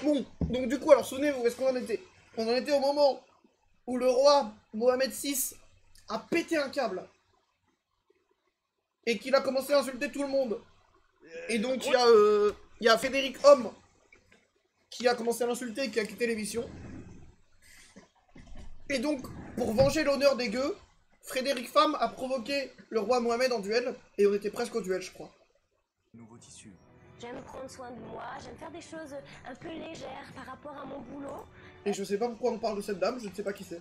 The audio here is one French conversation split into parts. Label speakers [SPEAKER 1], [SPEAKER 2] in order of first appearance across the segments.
[SPEAKER 1] Bon, donc du coup, alors souvenez-vous, où est-ce qu'on en était? On en était au moment où le roi Mohamed VI a pété un câble. Et qu'il a commencé à insulter tout le monde. Et donc il y a Frédéric Homme qui a commencé à l'insulter et qui a quitté l'émission. Et donc, pour venger l'honneur des gueux, Frédéric Femme a provoqué le roi Mohamed en duel. Et on était presque au duel, je crois.
[SPEAKER 2] Nouveau tissu.
[SPEAKER 3] J'aime prendre soin de moi, j'aime faire des choses un peu légères par rapport à mon boulot.
[SPEAKER 1] Et je sais pas pourquoi on parle de cette dame, je ne sais pas qui c'est.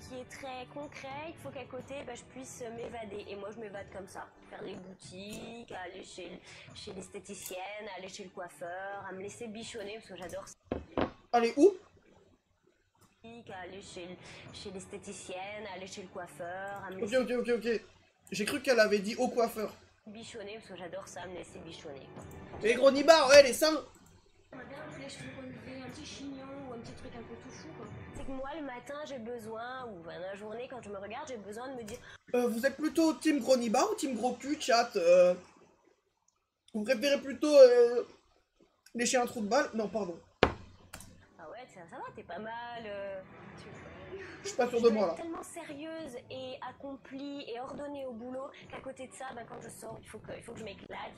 [SPEAKER 3] Qui est très concret, il faut qu'à côté je puisse m'évader. Et moi je m'évade comme ça. Faire des boutiques, aller chez l'esthéticienne, aller chez le coiffeur, à me laisser bichonner parce que j'adore ça.
[SPEAKER 1] Allez, où?
[SPEAKER 3] Aller chez l'esthéticienne, aller chez le coiffeur, à me
[SPEAKER 1] Ok,
[SPEAKER 3] laisser
[SPEAKER 1] ok. J'ai cru qu'elle avait dit au coiffeur.
[SPEAKER 3] bichonner parce que j'adore ça, me laisser bichonner.
[SPEAKER 1] Et gros nibar, ouais, les seins.
[SPEAKER 3] On a bien les cheveux relevés, un petit chignon ou un petit truc un peu tout fou quoi. C'est que moi le matin j'ai besoin, ou dans la journée quand je me regarde, j'ai besoin de me dire
[SPEAKER 1] Vous êtes plutôt team gros nibar ou team gros cul, chat? Vous préférez plutôt lécher un trou de balle? Non, pardon.
[SPEAKER 3] ah ouais ça va, t'es pas mal.
[SPEAKER 1] Je suis pas sûr de moi, là.
[SPEAKER 3] Je suis tellement sérieuse et accomplie et ordonnée au boulot qu'à côté de ça, quand je sors, il faut que je m'éclate,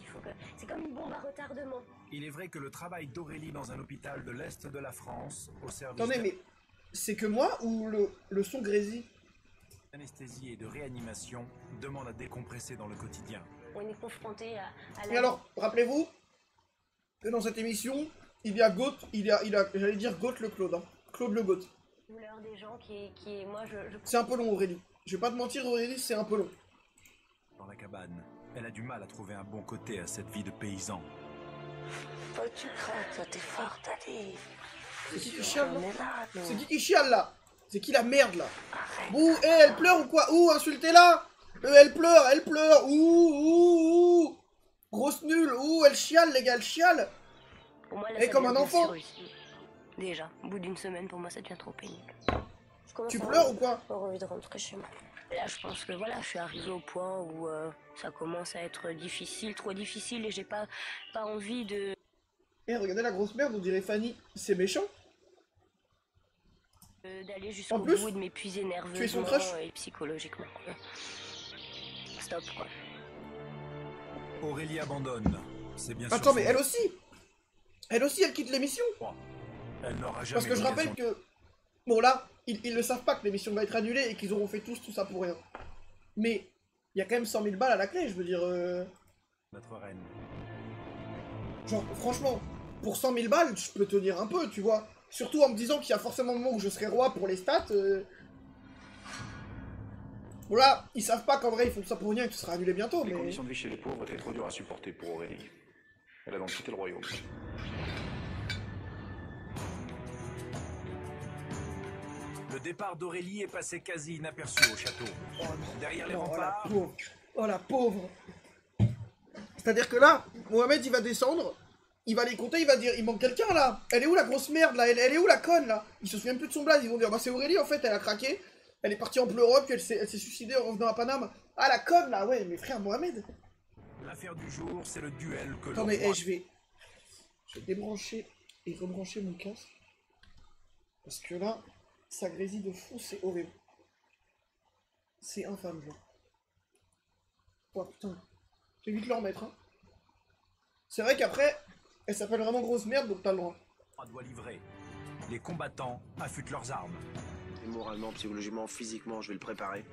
[SPEAKER 3] c'est comme une bombe à retardement.
[SPEAKER 2] Il est vrai que le travail d'Aurélie dans un hôpital de l'Est de la France, au service
[SPEAKER 1] Attendez, mais c'est que moi ou le son grésille?
[SPEAKER 2] d'anesthésie et de réanimation demande à décompresser dans le quotidien.
[SPEAKER 3] On est confronté à
[SPEAKER 1] Et alors, rappelez-vous que dans cette émission, il y a Goat, j'allais dire Goat le Claude, hein. Claude le Goat.
[SPEAKER 3] douleur des gens qui moi je...
[SPEAKER 1] C'est un peu long, Aurélie. Je vais pas te mentir, Aurélie, c'est un peu long.
[SPEAKER 2] Dans la cabane, elle a du mal à trouver un bon côté à cette vie de paysan.
[SPEAKER 4] Toi, tu craques, t'es forte, allez.
[SPEAKER 1] C'est qui chiale, là?
[SPEAKER 4] On est là, nous.
[SPEAKER 1] C'est qui chiale, là? C'est qui la merde, là?
[SPEAKER 4] Arrête.
[SPEAKER 1] Ouh, elle pleure ou quoi? Ouh, insultez-la! Elle pleure! Ouh! Grosse nulle! Ouh, elle chiale, les gars, elle chiale!
[SPEAKER 3] Pour moi, là,
[SPEAKER 1] Et
[SPEAKER 3] ça
[SPEAKER 1] comme
[SPEAKER 3] devient
[SPEAKER 1] un enfant.
[SPEAKER 3] dur ici. Déjà, au bout d'une semaine, pour moi, ça devient trop pénible. Je commence
[SPEAKER 1] Tu
[SPEAKER 3] à
[SPEAKER 1] pleures ou quoi?
[SPEAKER 3] avoir envie de rentrer chez moi. Et là, je pense que voilà, je suis arrivée au point où ça commence à être difficile, trop difficile, et j'ai pas envie de...
[SPEAKER 1] Eh, regardez la grosse merde, on dirait Fanny. C'est méchant.
[SPEAKER 3] D'aller jusqu'au
[SPEAKER 1] En plus,
[SPEAKER 3] bout et de m'épuiser
[SPEAKER 1] tu es son
[SPEAKER 3] nerveusement
[SPEAKER 1] crush.
[SPEAKER 3] et psychologiquement. Stop, quoi.
[SPEAKER 2] Aurélie abandonne. C'est bien sûr.
[SPEAKER 1] Attends, mais
[SPEAKER 2] son-
[SPEAKER 1] elle aussi, elle quitte l'émission.
[SPEAKER 2] Elle n'aura jamais
[SPEAKER 1] Parce que je rappelle
[SPEAKER 2] l'occasion.
[SPEAKER 1] que... Bon, là, ils ne savent pas que l'émission va être annulée et qu'ils auront fait tout ça pour rien. Mais il y a quand même 100 000 balles à la clé, je veux dire...
[SPEAKER 2] Notre reine.
[SPEAKER 1] Genre, franchement, pour 100 000 balles, je peux tenir un peu, tu vois. Surtout en me disant qu'il y a forcément un moment où je serai roi pour les stats. Bon là, ils savent pas qu'en vrai ils font ça pour rien et que ce sera annulé bientôt,
[SPEAKER 5] Les
[SPEAKER 1] mais...
[SPEAKER 5] conditions de vie chez les pauvres étaient trop dures à supporter pour Aurélie. Elle a donc quitté le royaume.
[SPEAKER 2] Le départ d'Aurélie est passé quasi inaperçu au château. Derrière les
[SPEAKER 1] Non, oh la
[SPEAKER 2] remparts,
[SPEAKER 1] pauvre. Oh la pauvre. C'est-à-dire que là, Mohamed il va descendre, il va les compter, il va dire, il manque quelqu'un là. Elle est où la grosse merde là? Elle est où la conne là? Ils se souviennent plus de son blaze, ils vont dire, bah c'est Aurélie en fait, elle a craqué. Elle est partie en pleurant, puis elle s'est suicidée en revenant à Paname. Ah la conne là, ouais, mais frère Mohamed.
[SPEAKER 2] l'affaire du jour, c'est le duel que
[SPEAKER 1] Attendez,
[SPEAKER 2] le roi...
[SPEAKER 1] je vais débrancher et rebrancher mon casque. Parce que là, ça grésille de fou, c'est horrible. C'est infâme, genre. Oh putain. Je vais vite le remettre, hein. C'est vrai qu'après, elle s'appelle vraiment grosse merde, donc t'as le droit.
[SPEAKER 2] doit livrer. Les combattants affûtent leurs armes.
[SPEAKER 6] Et moralement, psychologiquement, physiquement, je vais le préparer.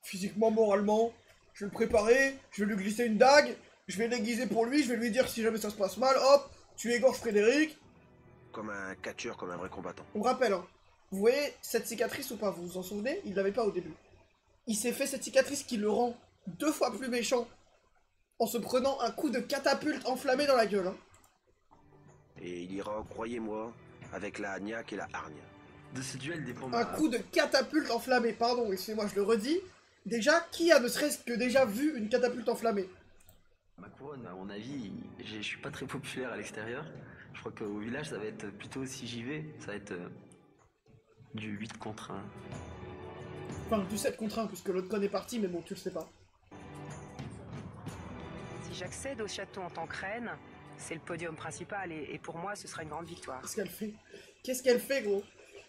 [SPEAKER 1] Physiquement, moralement, je vais le préparer, je vais lui glisser une dague, je vais l'aiguiser pour lui, je vais lui dire que si jamais ça se passe mal, hop, tu égorges Frédéric.
[SPEAKER 6] Comme un catcheur, comme un vrai combattant.
[SPEAKER 1] On rappelle, hein. Vous voyez cette cicatrice ou pas? Vous vous en souvenez? Il l'avait pas au début. Il s'est fait cette cicatrice qui le rend 2 fois plus méchant en se prenant un coup de catapulte enflammé dans la gueule. Hein.
[SPEAKER 6] Et il ira, croyez-moi, avec la niaque et la hargne.
[SPEAKER 4] De ce duel dépend
[SPEAKER 1] Un coup de catapulte enflammé, pardon, excusez-moi, je le redis. Déjà, qui a ne serait-ce que déjà vu une catapulte enflammée?
[SPEAKER 4] ma couronne. À mon avis, je suis pas très populaire à l'extérieur. Je crois qu'au village, ça va être plutôt, si j'y vais, ça va être du 8 contre 1.
[SPEAKER 1] Enfin, du 7 contre 1, puisque l'autre con est parti, mais bon, tu le sais pas.
[SPEAKER 7] Si j'accède au château en tant que reine, c'est le podium principal et pour moi, ce sera une grande victoire.
[SPEAKER 1] Qu'est-ce qu'elle fait? Qu'est-ce qu'elle fait, gros?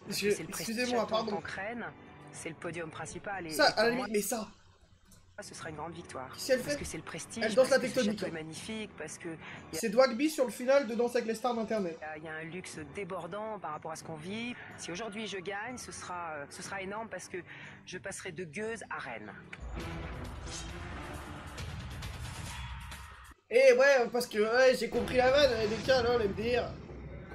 [SPEAKER 7] C'est le prestige
[SPEAKER 1] Excusez-moi,
[SPEAKER 7] en
[SPEAKER 1] pardon.
[SPEAKER 7] tant que reine, c'est le podium principal
[SPEAKER 1] Ça,
[SPEAKER 7] et
[SPEAKER 1] à la
[SPEAKER 7] pour moi,
[SPEAKER 1] limite, mais ça,
[SPEAKER 7] ce sera une grande victoire.
[SPEAKER 1] qu'est-ce qu'elle
[SPEAKER 7] Parce
[SPEAKER 1] fait?
[SPEAKER 7] que c'est le prestige,
[SPEAKER 1] Elle danse la
[SPEAKER 7] parce que ce
[SPEAKER 1] tectonique,
[SPEAKER 7] château est
[SPEAKER 1] là.
[SPEAKER 7] magnifique, parce que
[SPEAKER 1] C'est Dwagby sur le final de Danse avec les stars d'internet.
[SPEAKER 7] il y a un luxe débordant par rapport à ce qu'on vit. Si aujourd'hui je gagne, ce sera énorme parce que je passerai de gueuse à reine.
[SPEAKER 1] Eh ouais, parce que ouais, j'ai compris la vanne, les cas, là, les MDR.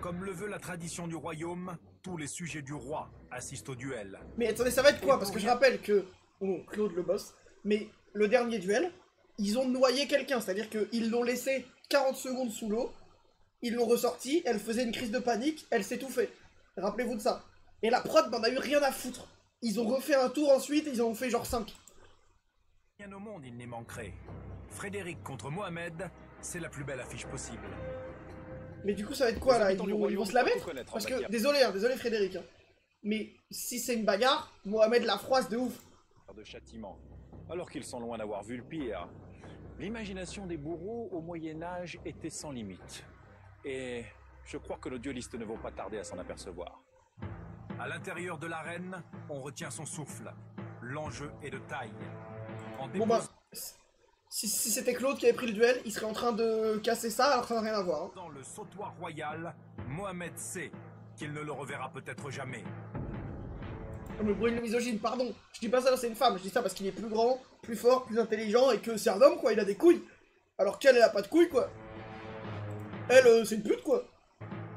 [SPEAKER 2] Comme le veut la tradition du royaume, tous les sujets du roi assistent au duel.
[SPEAKER 1] Mais attendez, ça va être quoi? Parce que je rappelle que, bon, Claude le boss, mais le dernier duel, ils ont noyé quelqu'un, c'est-à-dire qu'ils l'ont laissé 40 secondes sous l'eau, ils l'ont ressorti, elle faisait une crise de panique, elle s'étouffait. Rappelez-vous de ça. Et la prod n'en a eu rien à foutre. Ils ont refait un tour ensuite, ils en ont fait genre 5.
[SPEAKER 2] Rien au monde, il n'y manquerait. Frédéric contre Mohamed, c'est la plus belle affiche possible.
[SPEAKER 1] Mais du coup, ça va être quoi
[SPEAKER 5] Les
[SPEAKER 1] là?
[SPEAKER 5] habitants
[SPEAKER 1] Ils
[SPEAKER 5] du
[SPEAKER 1] vont
[SPEAKER 5] royaume
[SPEAKER 1] se la
[SPEAKER 5] doivent
[SPEAKER 1] mettre?
[SPEAKER 5] tout connaître en
[SPEAKER 1] Parce que,
[SPEAKER 5] matière.
[SPEAKER 1] désolé Frédéric, hein. Mais si c'est une bagarre, Mohamed la froisse de ouf.
[SPEAKER 5] De châtiment, alors qu'ils sont loin d'avoir vu le pire. L'imagination des bourreaux au Moyen-Âge était sans limite. Et je crois que nos duellistes ne vont pas tarder à s'en apercevoir.
[SPEAKER 2] À l'intérieur de l'arène, on retient son souffle. L'enjeu est de taille. En
[SPEAKER 1] Bon bah, si c'était Claude qui avait pris le duel, il serait en train de casser ça alors que ça n'a rien à voir. Hein.
[SPEAKER 2] Dans le sautoir royal, Mohamed sait qu'il ne le reverra peut-être jamais.
[SPEAKER 1] Non mais brûle le misogyne, pardon. Je dis pas ça, c'est une femme, je dis ça parce qu'il est plus grand, plus fort, plus intelligent et que c'est un homme quoi, il a des couilles. Alors qu'elle, elle a pas de couilles quoi. Elle, c'est une pute quoi.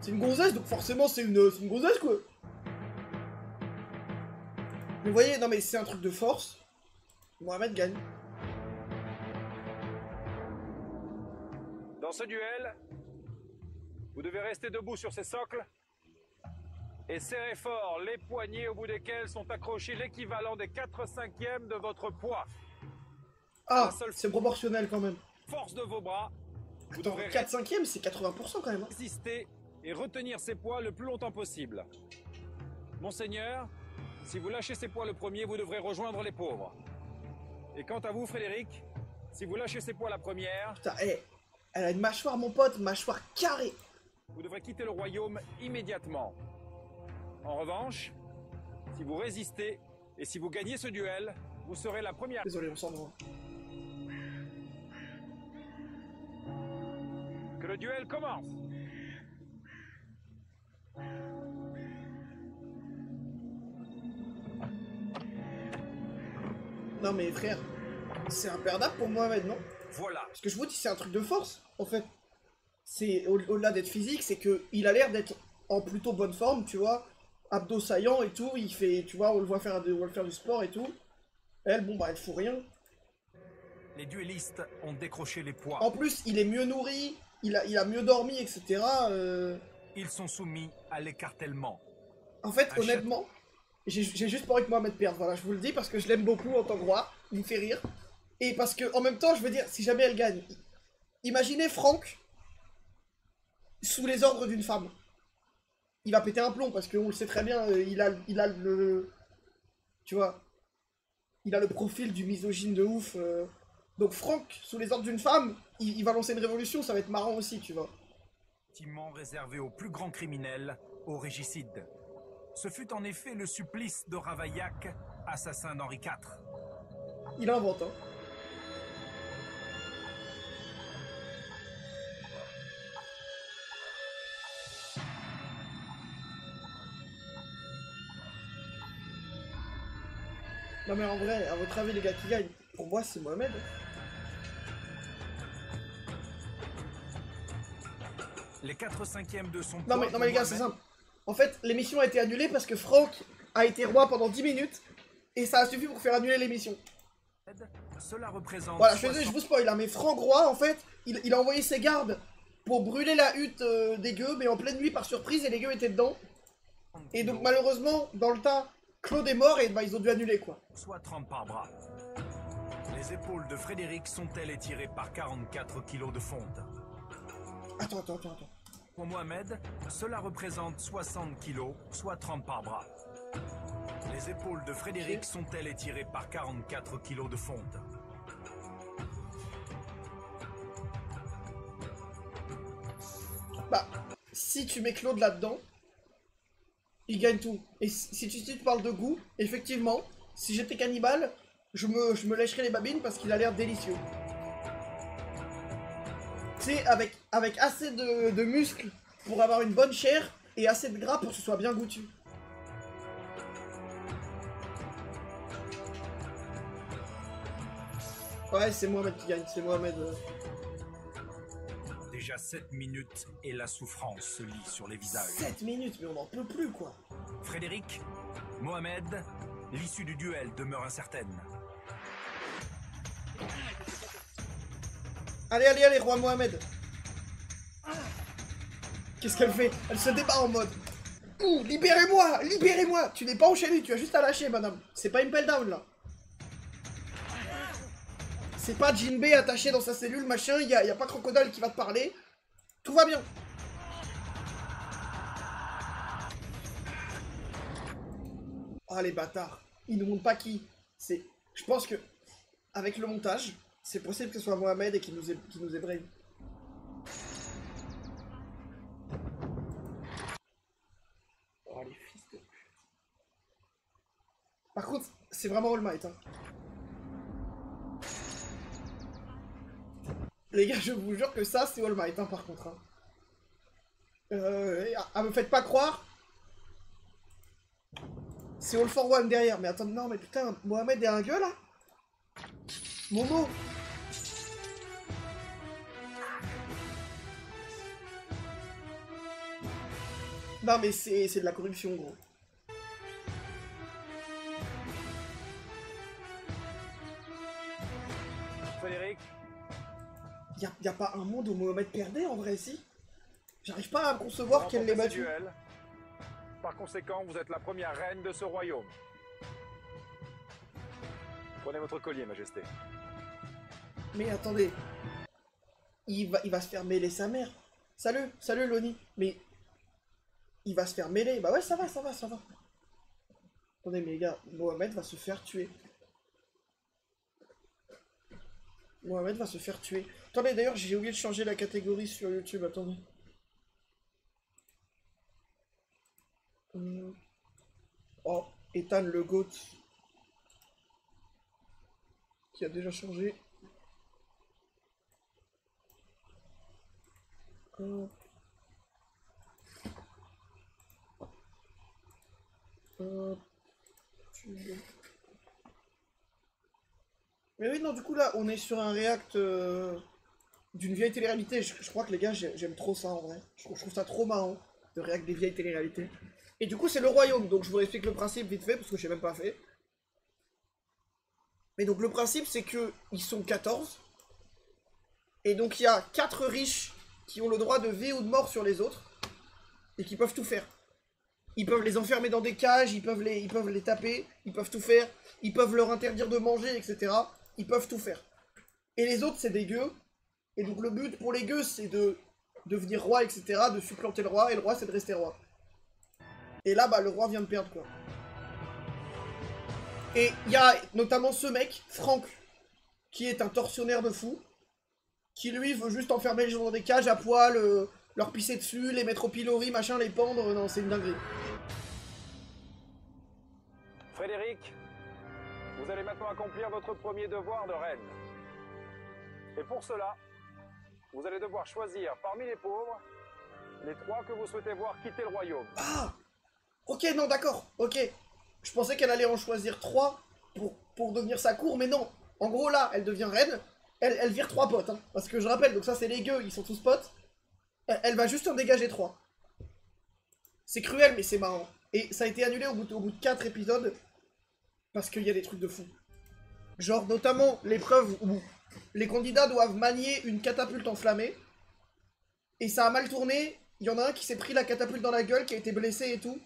[SPEAKER 1] C'est une gonzesse, donc forcément c'est une gonzesse quoi. Mais vous voyez, non mais c'est un truc de force. Mohamed gagne.
[SPEAKER 5] Dans ce duel, vous devez rester debout sur ces socles et serrer fort les poignets au bout desquels sont accrochés l'équivalent des 4/5 de votre poids.
[SPEAKER 1] Ah,
[SPEAKER 5] La seule
[SPEAKER 1] c'est proportionnel quand même.
[SPEAKER 5] force de vos bras, vous
[SPEAKER 1] Attends,
[SPEAKER 5] devrez
[SPEAKER 1] 4/5, c'est 80% quand même. Hein.
[SPEAKER 5] résister et retenir ces poids le plus longtemps possible. Monseigneur, si vous lâchez ces poids le premier, vous devrez rejoindre les pauvres. Et quant à vous, Frédéric, si vous lâchez ces poids la première,
[SPEAKER 1] Putain, elle a une mâchoire mon pote, mâchoire carrée.
[SPEAKER 5] vous devrez quitter le royaume immédiatement. En revanche, si vous résistez et si vous gagnez ce duel, vous serez la première.
[SPEAKER 1] Désolé, on s'en va.
[SPEAKER 5] Que le duel commence.
[SPEAKER 1] Non mais frère, c'est imperdable pour Mohamed, non?
[SPEAKER 2] Voilà,
[SPEAKER 1] Parce que je vous dis, c'est un truc de force, en fait. C'est au-delà d'être physique, c'est que il a l'air d'être en plutôt bonne forme, tu vois. Abdos saillants et tout, il fait, tu vois, on le voit faire du sport et tout. Elle, bon bah, elle fout rien.
[SPEAKER 2] les duellistes ont décroché les poids.
[SPEAKER 1] En plus, il est mieux nourri, il a mieux dormi, etc.
[SPEAKER 2] Ils sont soumis à l'écartèlement.
[SPEAKER 1] En fait,
[SPEAKER 2] Un
[SPEAKER 1] honnêtement, j'ai juste pas envie que Mohamed perde, voilà, je vous le dis, parce que je l'aime beaucoup en tant que roi, il me fait rire. Et parce que, en même temps, je veux dire, si jamais elle gagne, imaginez Franck sous les ordres d'une femme. Il va péter un plomb, parce qu'on le sait très bien, il a le... Tu vois, il a le profil du misogyne de ouf. Donc Franck, sous les ordres d'une femme, il va lancer une révolution, ça va être marrant aussi, tu vois.
[SPEAKER 2] Bâtiment réservé aux plus grands criminels, aux régicides. Ce fut en effet le supplice de Ravaillac, assassin d'Henri IV.
[SPEAKER 1] Il invente, hein. Non mais en vrai, à votre avis les gars qui gagnent, pour moi c'est Mohamed.
[SPEAKER 2] Les 4/5 de son
[SPEAKER 1] Non
[SPEAKER 2] poids
[SPEAKER 1] mais
[SPEAKER 2] pour
[SPEAKER 1] les gars, c'est
[SPEAKER 2] Mohamed.
[SPEAKER 1] simple. En fait, l'émission a été annulée parce que Franck a été roi pendant 10 minutes et ça a suffi pour faire annuler l'émission.
[SPEAKER 2] Cela représente...
[SPEAKER 1] Voilà, je suis désolé, je vous spoil là, mais Franck Roi, en fait, il a envoyé ses gardes pour brûler la hutte des gueux, mais en pleine nuit par surprise et les gueux étaient dedans. Et donc malheureusement, dans le tas, Claude est mort et bah ils ont dû annuler quoi.
[SPEAKER 2] Soit 30 par bras. Les épaules de Frédéric sont-elles étirées par 44 kilos de fonte?
[SPEAKER 1] Attends.
[SPEAKER 2] Pour Mohamed, cela représente 60 kilos, soit 30 par bras. Les épaules de Frédéric sont-elles étirées par 44 kilos de fonte?
[SPEAKER 1] Bah, si tu mets Claude là-dedans, il gagne tout. Et si tu parles de goût, effectivement, si j'étais cannibale, je me lècherais les babines parce qu'il a l'air délicieux. Tu sais, avec assez de muscles pour avoir une bonne chair et assez de gras pour que ce soit bien goûtu. Ouais, c'est Mohamed qui gagne, c'est Mohamed.
[SPEAKER 2] Déjà 7 minutes et la souffrance se lit sur les visages.
[SPEAKER 1] 7 minutes, mais on n'en peut plus, quoi.
[SPEAKER 2] Frédéric, Mohamed, l'issue du duel demeure incertaine.
[SPEAKER 1] Allez, allez, allez, roi Mohamed. Qu'est-ce qu'elle fait? Elle se débat en mode... Ouh, libérez-moi, libérez-moi. Tu n'es pas enchaîné, tu as juste à lâcher, madame. C'est pas une pelle down, là. C'est pas Jinbei attaché dans sa cellule, machin, y a pas Crocodile qui va te parler. Tout va bien. Ah, les bâtards. Ils ne montrent pas qui. C'est... Je pense que, avec le montage, c'est possible que ce soit Mohamed et qu'il nous ébraye. Oh, les fils de... Par contre, c'est vraiment All Might, hein. Les gars, je vous jure que ça, c'est All Might, hein, par contre. Hein. Me faites pas croire. C'est All for One derrière. Mais attends, non, mais putain, Mohamed est un gueule, là. Momo. Non, mais c'est de la corruption, gros.
[SPEAKER 5] Frédéric,
[SPEAKER 1] Y a pas un monde où Mohamed perdait en vrai, si? J'arrive pas à concevoir qu'elle l'ait battu.
[SPEAKER 5] Par conséquent, vous êtes la première reine de ce royaume. Prenez votre collier, Majesté.
[SPEAKER 1] Mais attendez. Il va se faire mêler sa mère. Salut, salut Loni. Mais... Il va se faire mêler. Bah ouais, ça va, ça va, ça va. Attendez, mais les gars, Mohamed va se faire tuer. Mohamed va se faire tuer. Attendez, d'ailleurs, j'ai oublié de changer la catégorie sur YouTube, attendez. Oh, Ethan le GOAT. Qui a déjà changé. Mais oui, non, du coup, là, on est sur un react d'une vieille télé-réalité. Je crois que les gars, j'aime trop ça, en vrai. Je trouve ça trop marrant, de react des vieilles télé-réalités. Et du coup, c'est le royaume, donc je vous explique le principe vite fait, parce que je n'ai même pas fait. Mais donc, le principe, c'est que ils sont 14. Et donc, il y a 4 riches qui ont le droit de vie ou de mort sur les autres. Et qui peuvent tout faire. Ils peuvent les enfermer dans des cages, ils peuvent les taper, ils peuvent tout faire. Ils peuvent leur interdire de manger, etc. Ils peuvent tout faire. Et les autres, c'est des gueux. Et donc, le but pour les gueux, c'est de devenir roi, etc. De supplanter le roi. Et le roi, c'est de rester roi. Et là, bah, le roi vient de perdre, quoi. Et il y a notamment ce mec, Franck, qui est un tortionnaire de fou, qui lui veut juste enfermer les gens dans des cages à poil, leur pisser dessus, les mettre au pilori, machin, les pendre, non, c'est une dinguerie.
[SPEAKER 5] Frédéric, vous allez maintenant accomplir votre premier devoir de reine. Et pour cela, vous allez devoir choisir parmi les pauvres les 3 que vous souhaitez voir quitter le royaume.
[SPEAKER 1] Ah! Ok, non, d'accord, ok. Je pensais qu'elle allait en choisir 3 pour devenir sa cour, mais non. En gros, là, elle devient reine, elle vire 3 potes, hein. Parce que je rappelle, donc ça, c'est les gueux, ils sont tous potes. Elle va juste en dégager 3. C'est cruel, mais c'est marrant. Et ça a été annulé au bout de 4 épisodes, parce qu'il y a des trucs de fou. Genre, notamment, l'épreuve où les candidats doivent manier une catapulte enflammée, et ça a mal tourné, il y en a un qui s'est pris la catapulte dans la gueule, qui a été blessé et tout.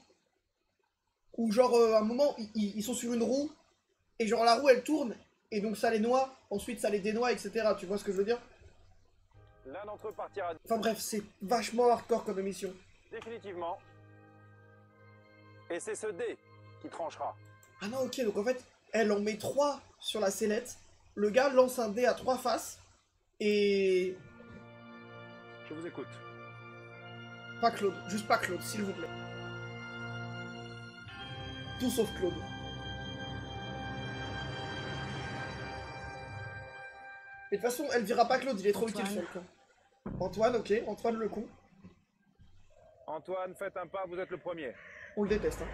[SPEAKER 1] Ou genre, à un moment, ils sont sur une roue, et genre la roue elle tourne, et donc ça les noie, ensuite ça les dénoie, etc. Tu vois ce que je veux dire?
[SPEAKER 5] L'un d'entre eux partira
[SPEAKER 1] Enfin bref, c'est vachement hardcore comme émission.
[SPEAKER 5] définitivement. Et c'est ce dé qui tranchera.
[SPEAKER 1] Ah non, ok, donc en fait, elle en met 3 sur la sellette, le gars lance un dé à 3 faces, et...
[SPEAKER 5] Je vous écoute.
[SPEAKER 1] Pas Claude, juste pas Claude, s'il vous plaît. Tout sauf Claude. Et de toute façon, elle verra pas Claude, il est trop utile sur le camp. Antoine, ok, Antoine le con.
[SPEAKER 5] Antoine, faites un pas, vous êtes le premier.
[SPEAKER 1] On le déteste, hein.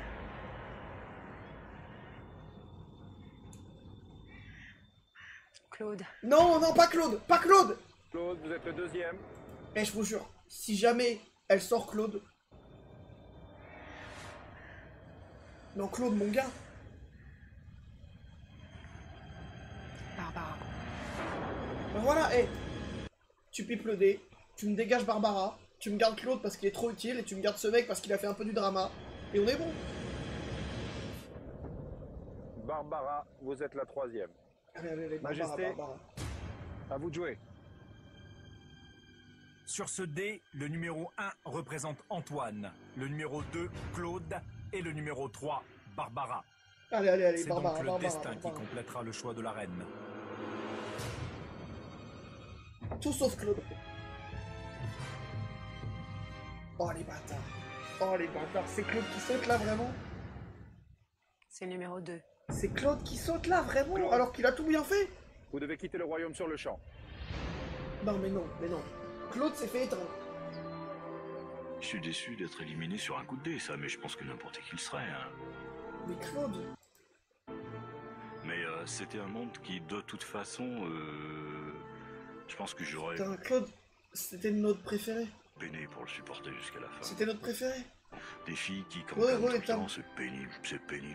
[SPEAKER 7] Claude.
[SPEAKER 1] Non, non, pas Claude, pas Claude.
[SPEAKER 5] Claude, vous êtes le deuxième.
[SPEAKER 1] Et je vous jure, si jamais elle sort Claude... Non, Claude, mon gars.
[SPEAKER 7] Barbara.
[SPEAKER 1] Ben voilà, hé. Tu pipes le dé, tu me dégages Barbara, tu me gardes Claude parce qu'il est trop utile, et tu me gardes ce mec parce qu'il a fait un peu du drama, et on est bon.
[SPEAKER 5] Barbara, vous êtes la troisième.
[SPEAKER 1] Allez, Barbara,
[SPEAKER 5] Majesté.
[SPEAKER 1] Barbara.
[SPEAKER 5] À vous de jouer.
[SPEAKER 2] Sur ce dé, le numéro 1 représente Antoine, le numéro 2, Claude, et le numéro 3, Barbara.
[SPEAKER 1] Allez,
[SPEAKER 2] C'est
[SPEAKER 1] Barbara,
[SPEAKER 2] donc le
[SPEAKER 1] Barbara,
[SPEAKER 2] destin
[SPEAKER 1] Barbara.
[SPEAKER 2] qui complétera le choix de la reine.
[SPEAKER 1] Tout sauf Claude. Oh les bâtards. Oh les bâtards, c'est Claude qui saute là vraiment?
[SPEAKER 7] C'est le numéro 2.
[SPEAKER 1] C'est Claude qui saute là vraiment?
[SPEAKER 5] Claude.
[SPEAKER 1] Alors qu'il a tout bien fait?
[SPEAKER 5] Vous devez quitter le royaume sur le champ.
[SPEAKER 1] Non mais non, mais non. Claude s'est fait éteindre.
[SPEAKER 8] Je suis déçu d'être éliminé sur un coup de dé, ça, mais je pense que n'importe qui le serait. Hein.
[SPEAKER 1] Mais Claude.
[SPEAKER 8] Mais c'était un monde qui, de toute façon, je pense que j'aurais
[SPEAKER 1] Putain, Claude, c'était notre préféré.
[SPEAKER 8] peiné pour le supporter jusqu'à la fin.
[SPEAKER 1] C'était notre préféré.
[SPEAKER 8] Des filles qui, quand
[SPEAKER 1] Ouais,
[SPEAKER 8] même,
[SPEAKER 1] ouais,
[SPEAKER 8] tout le
[SPEAKER 1] t'as-
[SPEAKER 8] temps, c'est pénible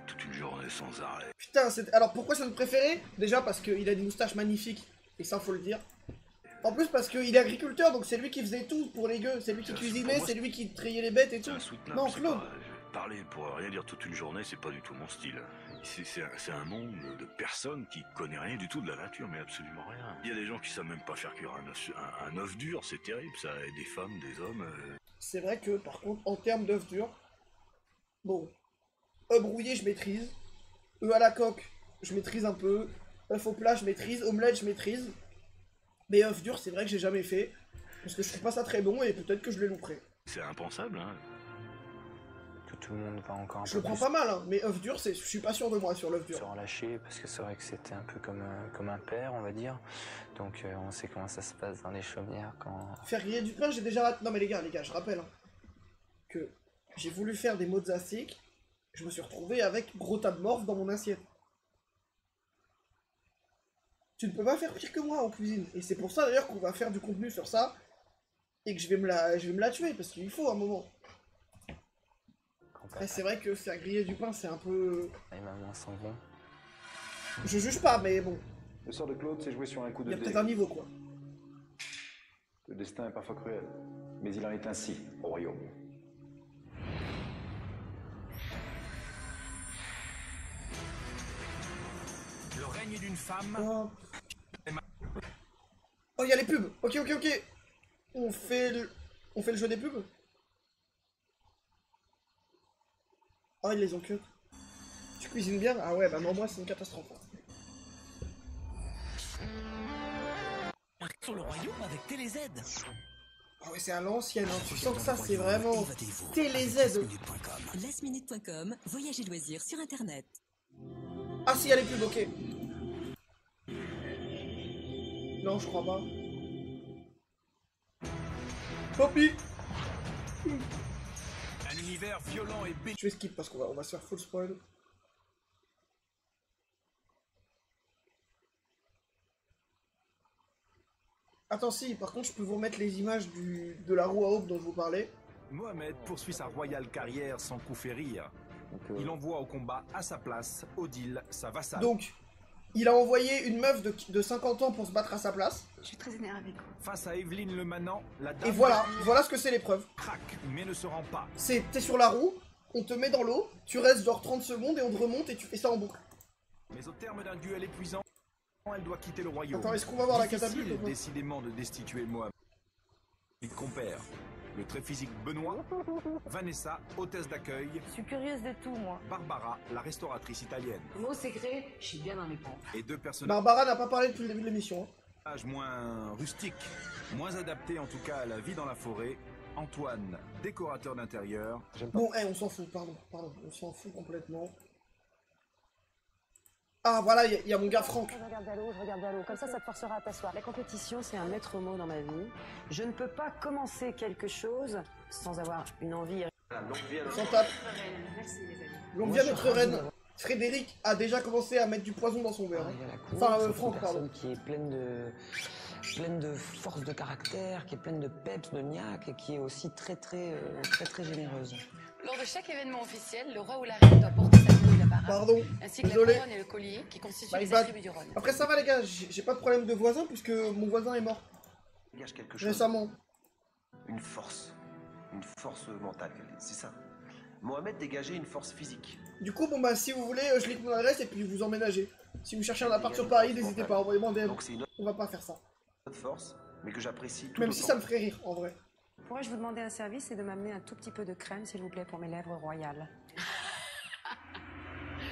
[SPEAKER 8] toute une journée sans arrêt.
[SPEAKER 1] Putain, alors pourquoi c'est notre préféré? Déjà parce qu'il a une moustache magnifique, et ça faut le dire. En plus parce qu'il est agriculteur, donc c'est lui qui faisait tout pour les gueux. C'est lui qui
[SPEAKER 8] Ça,
[SPEAKER 1] cuisinait,
[SPEAKER 8] pour moi,
[SPEAKER 1] c'est lui qui triait les bêtes et
[SPEAKER 8] C'est
[SPEAKER 1] tout.
[SPEAKER 8] insoutenable.
[SPEAKER 1] Non,
[SPEAKER 8] c'est
[SPEAKER 1] Claude.
[SPEAKER 8] pas- parler pour rien dire toute une journée, c'est pas du tout mon style. C'est un monde de personnes qui connaissent rien du tout de la nature, mais absolument rien. Il y a des gens qui savent même pas faire cuire un œuf dur, c'est terrible, ça. Et des femmes, des hommes.
[SPEAKER 1] C'est vrai que par contre, en termes d'œufs durs, bon, œufs brouillés je maîtrise, œufs à la coque je maîtrise un peu, œufs au plat je maîtrise, omelette je maîtrise, mais œufs durs c'est vrai que j'ai jamais fait, parce que je trouve pas ça très bon et peut-être que je les louperai.
[SPEAKER 8] C'est impensable, hein.
[SPEAKER 9] Tout le monde va encore un
[SPEAKER 1] Je
[SPEAKER 9] peu
[SPEAKER 1] le prends
[SPEAKER 9] plus
[SPEAKER 1] pas mal, hein, mais œufs durs, je suis pas sûr de moi sur l'œuf dur.
[SPEAKER 9] se relâcher parce que c'est vrai que c'était un peu comme un père, on va dire. Donc on sait comment ça se passe dans les chaumières quand...
[SPEAKER 1] Faire griller du pain, j'ai déjà... Non mais les gars, je rappelle hein, que j'ai voulu faire des mozzastiques, je me suis retrouvé avec gros tas de morve dans mon assiette. Tu ne peux pas faire pire que moi en cuisine, et c'est pour ça d'ailleurs qu'on va faire du contenu sur ça, et que je vais me la tuer, parce qu'il faut un moment. Après c'est vrai que faire griller du pain c'est un peu...
[SPEAKER 9] Les mamans s'en vont.
[SPEAKER 1] Je juge pas, mais bon,
[SPEAKER 10] Le sort de Claude s'est joué sur un coup
[SPEAKER 1] il
[SPEAKER 10] de
[SPEAKER 1] y a
[SPEAKER 10] dé.
[SPEAKER 1] peut-être un niveau quoi.
[SPEAKER 10] Le destin est parfois cruel, mais il en est ainsi au royaume.
[SPEAKER 2] Le règne d'une femme.
[SPEAKER 1] Oh, oh il y a les pubs. Ok. On fait le jeu des pubs. Oh, ils les ont cut. Tu cuisines bien? Ah ouais, bah non, moi c'est une catastrophe.
[SPEAKER 11] Sur le royaume avec TéléZ.
[SPEAKER 1] Ah ouais, c'est à l'ancienne, hein. Tu sens que ça c'est vraiment TéléZ.
[SPEAKER 11] Lastminute.com, voyage et loisirs sur internet.
[SPEAKER 1] Ah si, il y a les pubs, ok. Non, je crois pas. Poppy.
[SPEAKER 2] Un univers violent et béni.
[SPEAKER 1] Je vais skip parce qu'on va se faire full spoil. Attends, si, par contre, je peux vous remettre les images de la roue à aube dont je vous parlais.
[SPEAKER 2] Mohamed poursuit sa royale carrière sans coup férir. Il envoie au combat à sa place Odile, sa vassale.
[SPEAKER 1] Donc, il a envoyé une meuf de 50 ans pour se battre à sa place.
[SPEAKER 12] Je suis très énervée.
[SPEAKER 2] Face à Evelyne le Manant, la dame
[SPEAKER 1] Et voilà ce que c'est l'épreuve.
[SPEAKER 2] craque mais ne se rend pas.
[SPEAKER 1] T'es sur la roue, on te met dans l'eau, tu restes genre 30 secondes et on te remonte et tu fais ça en boucle.
[SPEAKER 2] Mais au terme d'un duel épuisant, elle doit quitter le royaume.
[SPEAKER 1] Attends, est-ce qu'on va voir la
[SPEAKER 2] Difficile,
[SPEAKER 1] catapulte ou pas
[SPEAKER 2] décidément de destituer Mohamed. Il compère le très physique Benoît, Vanessa, hôtesse d'accueil,
[SPEAKER 12] Je suis curieuse de tout, moi.
[SPEAKER 2] Barbara, la restauratrice italienne.
[SPEAKER 12] Mot secret, je suis bien dans mes pompes.
[SPEAKER 2] Et deux personnages
[SPEAKER 1] Barbara n'a pas parlé depuis le début de l'émission. Hein.
[SPEAKER 2] moins rustiques, moins adaptés en tout cas à la vie dans la forêt, Antoine, décorateur d'intérieur.
[SPEAKER 1] Bon, on s'en fout, pardon, on s'en fout complètement. Ah, voilà, il y a mon gars Franck.
[SPEAKER 7] Je regarde à l'eau, comme ça te forcera à t'asseoir. La compétition, c'est un maître mot dans ma vie. Je ne peux pas commencer quelque chose sans avoir une envie.
[SPEAKER 1] On s'en tape.
[SPEAKER 7] Merci les amis.
[SPEAKER 1] Longue vie à notre reine. Frédéric a déjà commencé à mettre du poison dans son beurre. Enfin, Franck, pardon.
[SPEAKER 13] Qui est pleine de force de caractère, qui est pleine de peps, de niaque et qui est aussi très généreuse.
[SPEAKER 12] Lors de chaque événement officiel, le roi ou la reine doit porter sa tenue de parade,
[SPEAKER 1] Pardon,
[SPEAKER 12] ainsi que
[SPEAKER 1] désolé.
[SPEAKER 12] la couronne et le collier qui constituent les
[SPEAKER 1] bad.
[SPEAKER 12] attributs du Rhône.
[SPEAKER 1] Après ça va les gars, j'ai pas de problème de voisin puisque mon voisin est mort.
[SPEAKER 6] Dégage quelque chose.
[SPEAKER 1] Récemment.
[SPEAKER 6] Une force mentale, c'est ça. Mohamed dégageait une force physique.
[SPEAKER 1] Du coup, bon bah si vous voulez, je lis mon adresse et puis vous emménagez. Si vous cherchez un appart sur Paris, n'hésitez pas, envoyez-moi un DM.
[SPEAKER 6] Donc c'est une
[SPEAKER 1] On va pas faire ça.
[SPEAKER 6] autre force, mais que j'apprécie tout
[SPEAKER 1] Même si
[SPEAKER 6] autant.
[SPEAKER 1] ça me ferait rire, en vrai.
[SPEAKER 7] Pourrais-je vous demander un service et de m'amener un tout petit peu de crème, s'il vous plaît, pour mes lèvres royales?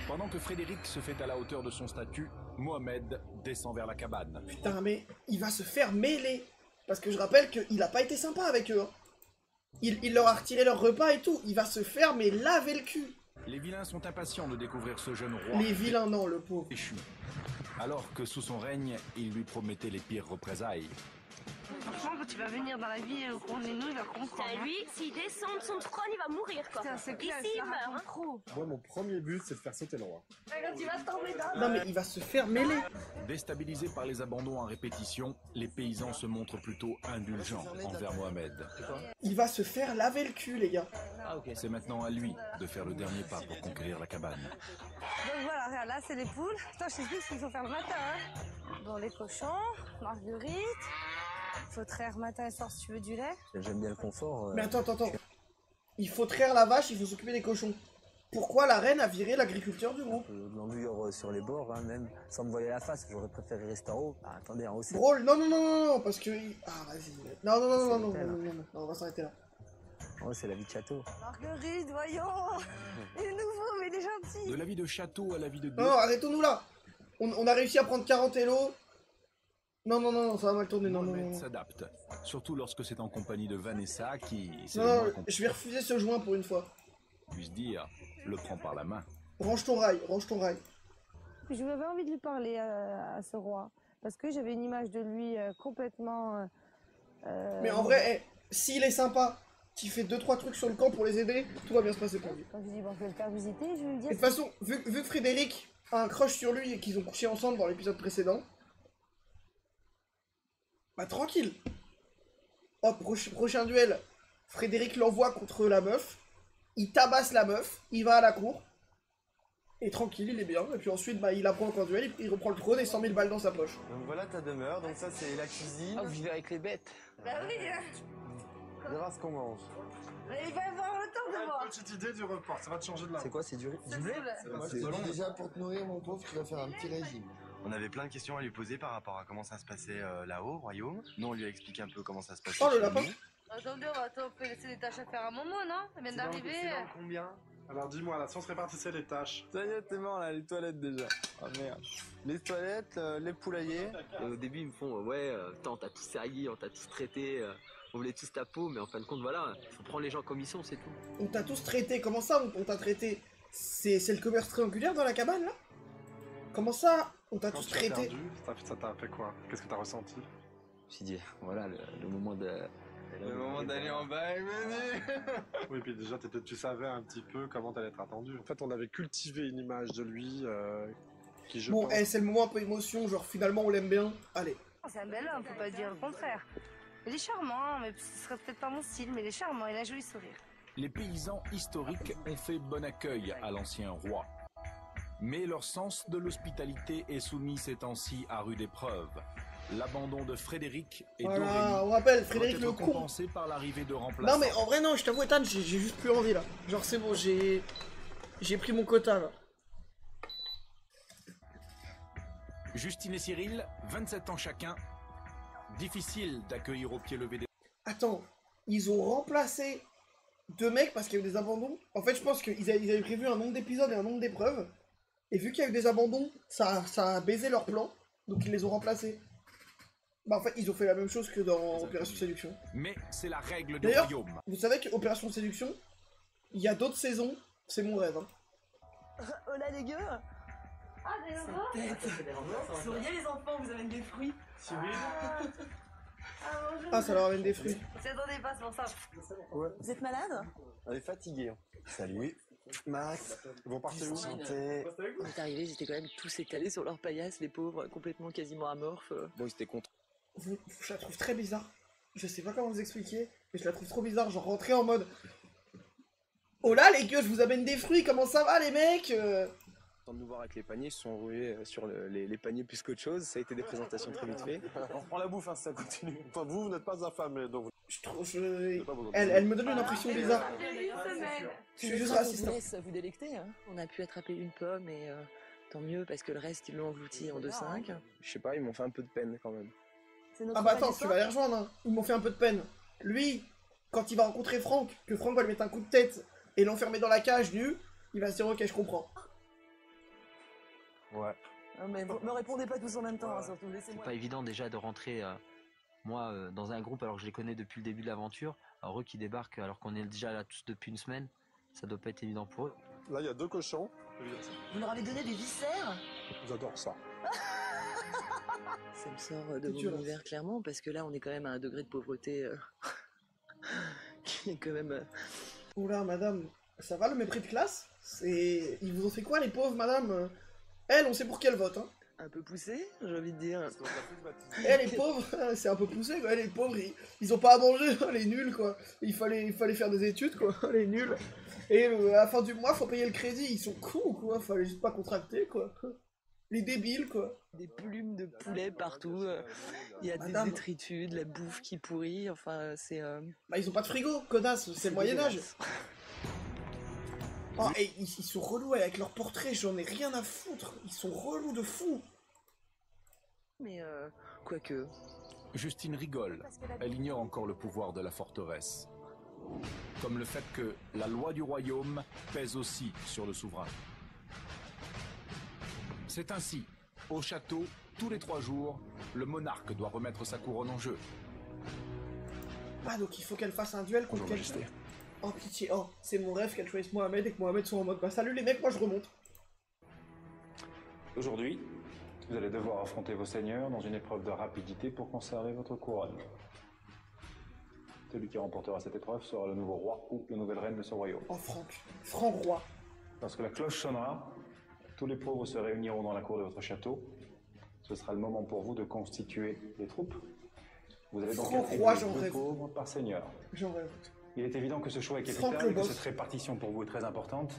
[SPEAKER 2] Pendant que Frédéric se fait à la hauteur de son statut, Mohamed descend vers la cabane.
[SPEAKER 1] Putain, mais il va se faire mêler. Parce que je rappelle qu'il a pas été sympa avec eux. Hein. Il leur a retiré leur repas et tout. Il va se faire mais laver le cul.
[SPEAKER 2] Les vilains sont impatients de découvrir ce jeune roi.
[SPEAKER 1] Les vilains, non, le pauvre.
[SPEAKER 2] Échu. Alors que sous son règne, il lui promettait les pires représailles.
[SPEAKER 14] Franchement, quand tu vas venir dans la vie au cours des nous, il va comprendre.
[SPEAKER 3] Putain, lui, s'il descend de son trône, il va mourir, quoi.
[SPEAKER 14] Putain, c'est clair,
[SPEAKER 3] Ici, il
[SPEAKER 14] ça
[SPEAKER 3] meurt,
[SPEAKER 14] raconte
[SPEAKER 3] hein.
[SPEAKER 14] trop.
[SPEAKER 15] Moi, mon premier but, c'est de faire sauter le roi.
[SPEAKER 14] Quand tu vas tomber dans
[SPEAKER 1] Non mais il va se faire mêler.
[SPEAKER 2] Déstabilisés par les abandons en répétition, les paysans se montrent plutôt indulgents envers Mohamed.
[SPEAKER 1] Il va se faire laver le cul, les gars.
[SPEAKER 2] C'est maintenant à lui de faire le dernier pas pour conquérir la cabane.
[SPEAKER 14] Donc voilà, regarde, là c'est les poules. Attends, je t'explique ce qu'il faut faire le matin. Hein. Bon, les cochons, marguerite. Faut traire matin et soir si tu veux du lait.
[SPEAKER 13] J'aime bien le confort.
[SPEAKER 1] Mais attends. Il faut traire la vache, il faut s'occuper des cochons. Pourquoi la reine a viré l'agriculteur du groupe?
[SPEAKER 13] De l'endure sur les bords, hein, même sans me voiler la face. J'aurais préféré rester en haut. Ah, attendez, en haut c'est...
[SPEAKER 1] Drôle, non, parce que... Ah, vas-y. Non, on va s'arrêter là.
[SPEAKER 13] En haut c'est la vie de château.
[SPEAKER 14] Marguerite, voyons. Il est nouveau, mais il est gentil.
[SPEAKER 2] De la vie de château à la vie de
[SPEAKER 1] Non, arrêtons-nous là. On a réussi à prendre 40 élos. Non, ça va mal tourner, non.
[SPEAKER 2] Mohamed s'adapte, surtout lorsque c'est en compagnie de Vanessa qui,
[SPEAKER 1] Non, je vais refuser ce joint pour une fois.
[SPEAKER 2] puisse dire, le prend par la main.
[SPEAKER 1] Range ton rail.
[SPEAKER 14] Je m'avais envie de lui parler à ce roi. Parce que j'avais une image de lui complètement...
[SPEAKER 1] Mais en vrai, s'il est sympa, qu'il fait 2-3 trucs sur le camp pour les aider, tout va bien se passer pour lui.
[SPEAKER 14] Quand je dis, bon, je vais le faire visiter, je vais lui dire...
[SPEAKER 1] Et de toute façon, vu que Frédéric a un crush sur lui et qu'ils ont couché ensemble dans l'épisode précédent, bah tranquille. Hop, prochain duel, Frédéric l'envoie contre la meuf, il tabasse la meuf, il va à la cour, et tranquille, il est bien, et puis ensuite bah, il apprend encore duel, il reprend le trône et 100 000 balles dans sa poche.
[SPEAKER 16] Donc voilà ta demeure, donc ça c'est la cuisine.
[SPEAKER 13] Ah, vous vivez avec les bêtes.
[SPEAKER 14] Bah oui,
[SPEAKER 16] On verra ce qu'on mange.
[SPEAKER 14] mais il va avoir le temps de voir.
[SPEAKER 15] Petite idée du repas, ça va te changer de là.
[SPEAKER 16] C'est quoi, c'est du blé?
[SPEAKER 17] Déjà pour te nourrir mon pauvre, tu vas faire un petit régime.
[SPEAKER 18] On avait plein de questions à lui poser par rapport à comment ça se passait là-haut, au royaume. Nous, on lui a expliqué un peu comment ça se passait.
[SPEAKER 1] Oh, le
[SPEAKER 18] chez
[SPEAKER 1] lapin.
[SPEAKER 18] nous.
[SPEAKER 14] Attendez, on peut laisser des tâches à faire à Momo, non? Elle vient d'arriver.
[SPEAKER 15] Combien? Alors dis-moi, là, si on se répartissait les tâches.
[SPEAKER 16] Ça y est, t'es mort là, les toilettes déjà. Ah merde. Les toilettes, les poulaillers.
[SPEAKER 4] Et au début, ils me font on t'a tous servi, on t'a tous traité, on voulait tous ta peau, mais en fin de compte, voilà, faut prendre les gens comme ils sont, c'est tout.
[SPEAKER 1] On t'a tous traité, comment ça on t'a traité? C'est le commerce triangulaire dans la cabane là? Comment ça on t'a tous traité?
[SPEAKER 15] Ça t'a fait quoi? Qu'est-ce que t'as ressenti?
[SPEAKER 13] Je me suis dit, voilà, le moment de...
[SPEAKER 16] Le moment d'aller en bas est venu.
[SPEAKER 15] Oui, puis déjà, tu savais un petit peu comment t'allais être attendu. En fait, on avait cultivé une image de lui qui, je
[SPEAKER 1] Bon,
[SPEAKER 15] pense...
[SPEAKER 1] c'est le moment un peu émotion, genre finalement on l'aime bien, allez.
[SPEAKER 14] C'est un bel homme, faut pas dire le contraire. Il est charmant, mais ce serait peut-être pas mon style, mais il est charmant, il a un joli sourire.
[SPEAKER 2] Les paysans historiques ont fait bon accueil à l'ancien roi. Mais leur sens de l'hospitalité est soumis ces temps-ci à rude épreuve. L'abandon de Frédéric et
[SPEAKER 1] Voilà,
[SPEAKER 2] d'Aurélie
[SPEAKER 1] on rappelle, Frédéric
[SPEAKER 2] doit être
[SPEAKER 1] le con.
[SPEAKER 2] compensé par l'arrivée de remplaçants.
[SPEAKER 1] Non mais en vrai non, je t'avoue Ethan, j'ai juste plus envie là. Genre c'est bon, j'ai pris mon quota là.
[SPEAKER 2] Justine et Cyril, 27 ans chacun. Difficile d'accueillir au pied levé des...
[SPEAKER 1] Attends, ils ont remplacé 2 mecs parce qu'il y a eu des abandons. En fait, je pense qu'ils avaient prévu un nombre d'épisodes et un nombre d'épreuves. Et vu qu'il y a eu des abandons, ça a baisé leur plan. Donc ils les ont remplacés. Bah en fait, ils ont fait la même chose que dans Opération Séduction.
[SPEAKER 2] Mais c'est la règle du
[SPEAKER 1] D'ailleurs,
[SPEAKER 2] royaume.
[SPEAKER 1] vous savez qu'Opération Séduction, il y a d'autres saisons, c'est mon rêve. Hein.
[SPEAKER 7] Oh là les gueux.
[SPEAKER 14] Ah, des enfants.
[SPEAKER 7] Souriez les enfants, vous amènez des fruits.
[SPEAKER 1] Ah, ça leur amène des fruits.
[SPEAKER 7] Vous attendez pas, c'est pour ça.
[SPEAKER 16] Ouais.
[SPEAKER 7] Vous êtes malade?
[SPEAKER 16] On est fatigué. Salut. Max, ils vont partir où?
[SPEAKER 7] Santé. Quand est arrivé, j'étais quand même tous étalés sur leur paillasse, les pauvres, complètement quasiment amorphes.
[SPEAKER 16] Bon, ils étaient contents.
[SPEAKER 1] Je la trouve très bizarre. Je sais pas comment vous expliquer, mais je la trouve trop bizarre. Genre rentrer en mode... Oh là les gueux, je vous amène des fruits, comment ça va les mecs
[SPEAKER 16] Tant de nous voir avec les paniers, ils se sont rués sur les paniers plus qu'autre chose. Ça a été des présentations très vite fait. On reprend la bouffe, hein, si ça continue. Enfin, vous n'êtes pas affamés, donc...
[SPEAKER 1] Elle me donne une impression bizarre.
[SPEAKER 7] Je
[SPEAKER 1] suis juste raciste.
[SPEAKER 7] On vous laisse vous délecter. Hein. On a pu attraper une pomme et tant mieux parce que le reste ils l'ont englouti en 2-5.
[SPEAKER 16] Je sais pas, ils m'ont fait un peu de peine quand même.
[SPEAKER 1] Ah bah attends, tu vas les rejoindre. Hein. Ils m'ont fait un peu de peine. Lui, quand il va rencontrer Franck, que Franck va lui mettre un coup de tête et l'enfermer dans la cage nu, il va se dire ok, je comprends.
[SPEAKER 16] Ouais.
[SPEAKER 7] Non, mais vous me répondez pas tous en même temps, hein, surtout laissez-moi.
[SPEAKER 4] C'est pas évident déjà de rentrer, moi, dans un groupe alors que je les connais depuis le début de l'aventure. Alors eux qui débarquent alors qu'on est déjà là tous depuis une semaine, ça doit pas être évident pour eux.
[SPEAKER 15] Là, il y a 2 cochons.
[SPEAKER 7] Vous leur avez donné des viscères?
[SPEAKER 15] J'adore ça.
[SPEAKER 7] Ça me sort de mon univers clairement parce que là on est quand même à un degré de pauvreté qui est quand même...
[SPEAKER 1] Oula madame, ça va le mépris de classe? Ils vous ont fait quoi les pauvres madame? Elle, on sait pour quel vote hein.
[SPEAKER 7] Un peu poussé, j'ai envie de dire.
[SPEAKER 1] Elle les pauvres, c'est un peu poussé quoi, les pauvres ils ont pas à manger, les nuls quoi. Il fallait faire des études quoi, les nuls. Et à la fin du mois faut payer le crédit, ils sont cons quoi, fallait juste pas contracter quoi. Les débiles quoi.
[SPEAKER 7] Des plumes de poulet partout, il y a des détritus, de la bouffe qui pourrit, enfin c'est...
[SPEAKER 1] Bah ils ont pas de frigo, connasse, c'est le Moyen-Âge. Oh, et ils sont relous avec leurs portraits, j'en ai rien à foutre. Ils sont relous de fou.
[SPEAKER 7] Mais quoique...
[SPEAKER 2] Justine rigole. Elle ignore encore le pouvoir de la forteresse. Comme le fait que la loi du royaume pèse aussi sur le souverain. C'est ainsi, au château, tous les 3 jours, le monarque doit remettre sa couronne en jeu.
[SPEAKER 1] Ah donc il faut qu'elle fasse un duel contre quelqu'un. Oh pitié, oh, c'est mon rêve qu'elle choisisse Mohamed et que Mohamed soit en mode bah salut les mecs, moi je remonte.
[SPEAKER 10] Aujourd'hui, vous allez devoir affronter vos seigneurs dans une épreuve de rapidité pour conserver votre couronne. Celui qui remportera cette épreuve sera le nouveau roi ou la nouvelle reine de ce royaume.
[SPEAKER 1] Oh Franck roi.
[SPEAKER 10] Lorsque la cloche sonnera, tous les pauvres se réuniront dans la cour de votre château. Ce sera le moment pour vous de constituer les troupes. Vous allez donc
[SPEAKER 1] roi,
[SPEAKER 10] attribuer 2 pauvres par seigneur.
[SPEAKER 1] J'en rêve.
[SPEAKER 10] Il est évident que ce choix est capital et que cette répartition pour vous est très importante,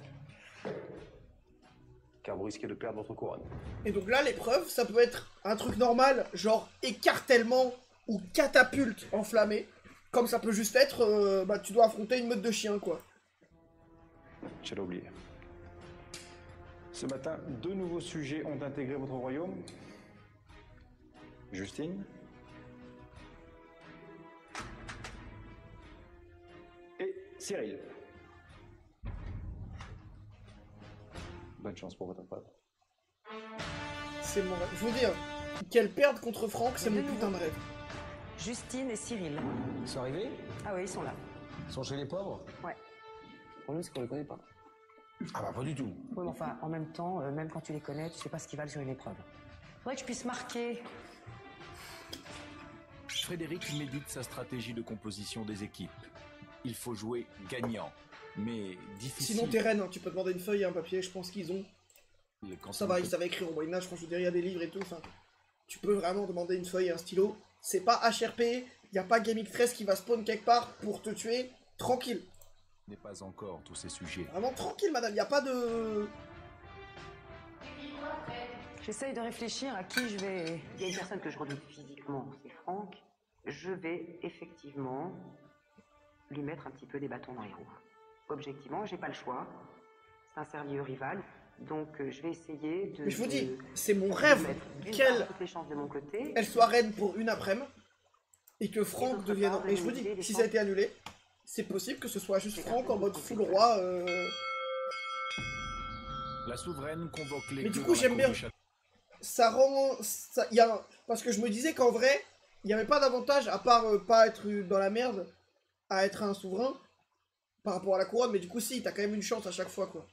[SPEAKER 10] car vous risquez de perdre votre couronne.
[SPEAKER 1] Et donc là, l'épreuve, ça peut être un truc normal, genre écartèlement ou catapulte enflammée, comme ça peut juste être, bah tu dois affronter une meute de chiens, quoi.
[SPEAKER 10] J'allais oublier. Ce matin, 2 nouveaux sujets ont intégré votre royaume. Justine. Et Cyril. Bonne chance pour votre épreuve.
[SPEAKER 1] C'est mon rêve. Je veux dire, qu'elle perde contre Franck, c'est mon putain de rêve.
[SPEAKER 7] Justine et Cyril.
[SPEAKER 13] Ils sont arrivés?
[SPEAKER 7] Ah oui, ils sont là.
[SPEAKER 13] Ils sont chez les pauvres?
[SPEAKER 7] Ouais.
[SPEAKER 13] Le problème, c'est qu'on les connaît pas.
[SPEAKER 17] Ah bah pas du tout.
[SPEAKER 7] Oui, mais enfin, en même temps, même quand tu les connais, tu sais pas ce qu'ils valent sur une épreuve. Faudrait que je puisse marquer.
[SPEAKER 2] Frédéric médite sa stratégie de composition des équipes. Il faut jouer gagnant, mais difficile.
[SPEAKER 1] Sinon t'es reine, hein, tu peux demander une feuille et un papier, je pense qu'ils ont. Ça va, ils savaient écrire au Moyen-Âge, je veux dire, il y a des livres et tout, enfin... Tu peux vraiment demander une feuille et un stylo. C'est pas HRP, y a pas Gaming 13 qui va spawn quelque part pour te tuer, tranquille.
[SPEAKER 2] N'est pas encore tous ces sujets.
[SPEAKER 1] Vraiment tranquille, madame, y a pas de...
[SPEAKER 7] J'essaye de réfléchir à qui je vais...
[SPEAKER 19] Il y a une personne que je redoute physiquement, c'est Franck. Je vais effectivement lui mettre un petit peu des bâtons dans les roues. Objectivement, j'ai pas le choix. C'est un sérieux rival. Donc je vais essayer de...
[SPEAKER 1] Mais je vous dis, c'est mon rêve qu'elle...
[SPEAKER 19] toutes les chances de mon côté.
[SPEAKER 1] Elle soit reine pour une après-midi. Et que Franck devienne... Et je vous dis, si ça a été annulé, c'est possible que ce soit juste Franck en mode full roi.
[SPEAKER 2] La souveraine convoque les...
[SPEAKER 1] Mais du coup, j'aime bien. Ça rend... Ça... Y a... Parce que je me disais qu'en vrai, il n'y avait pas d'avantage, à part pas être dans la merde, à être un souverain, par rapport à la couronne, mais du coup si, t'as quand même une chance à chaque fois, quoi.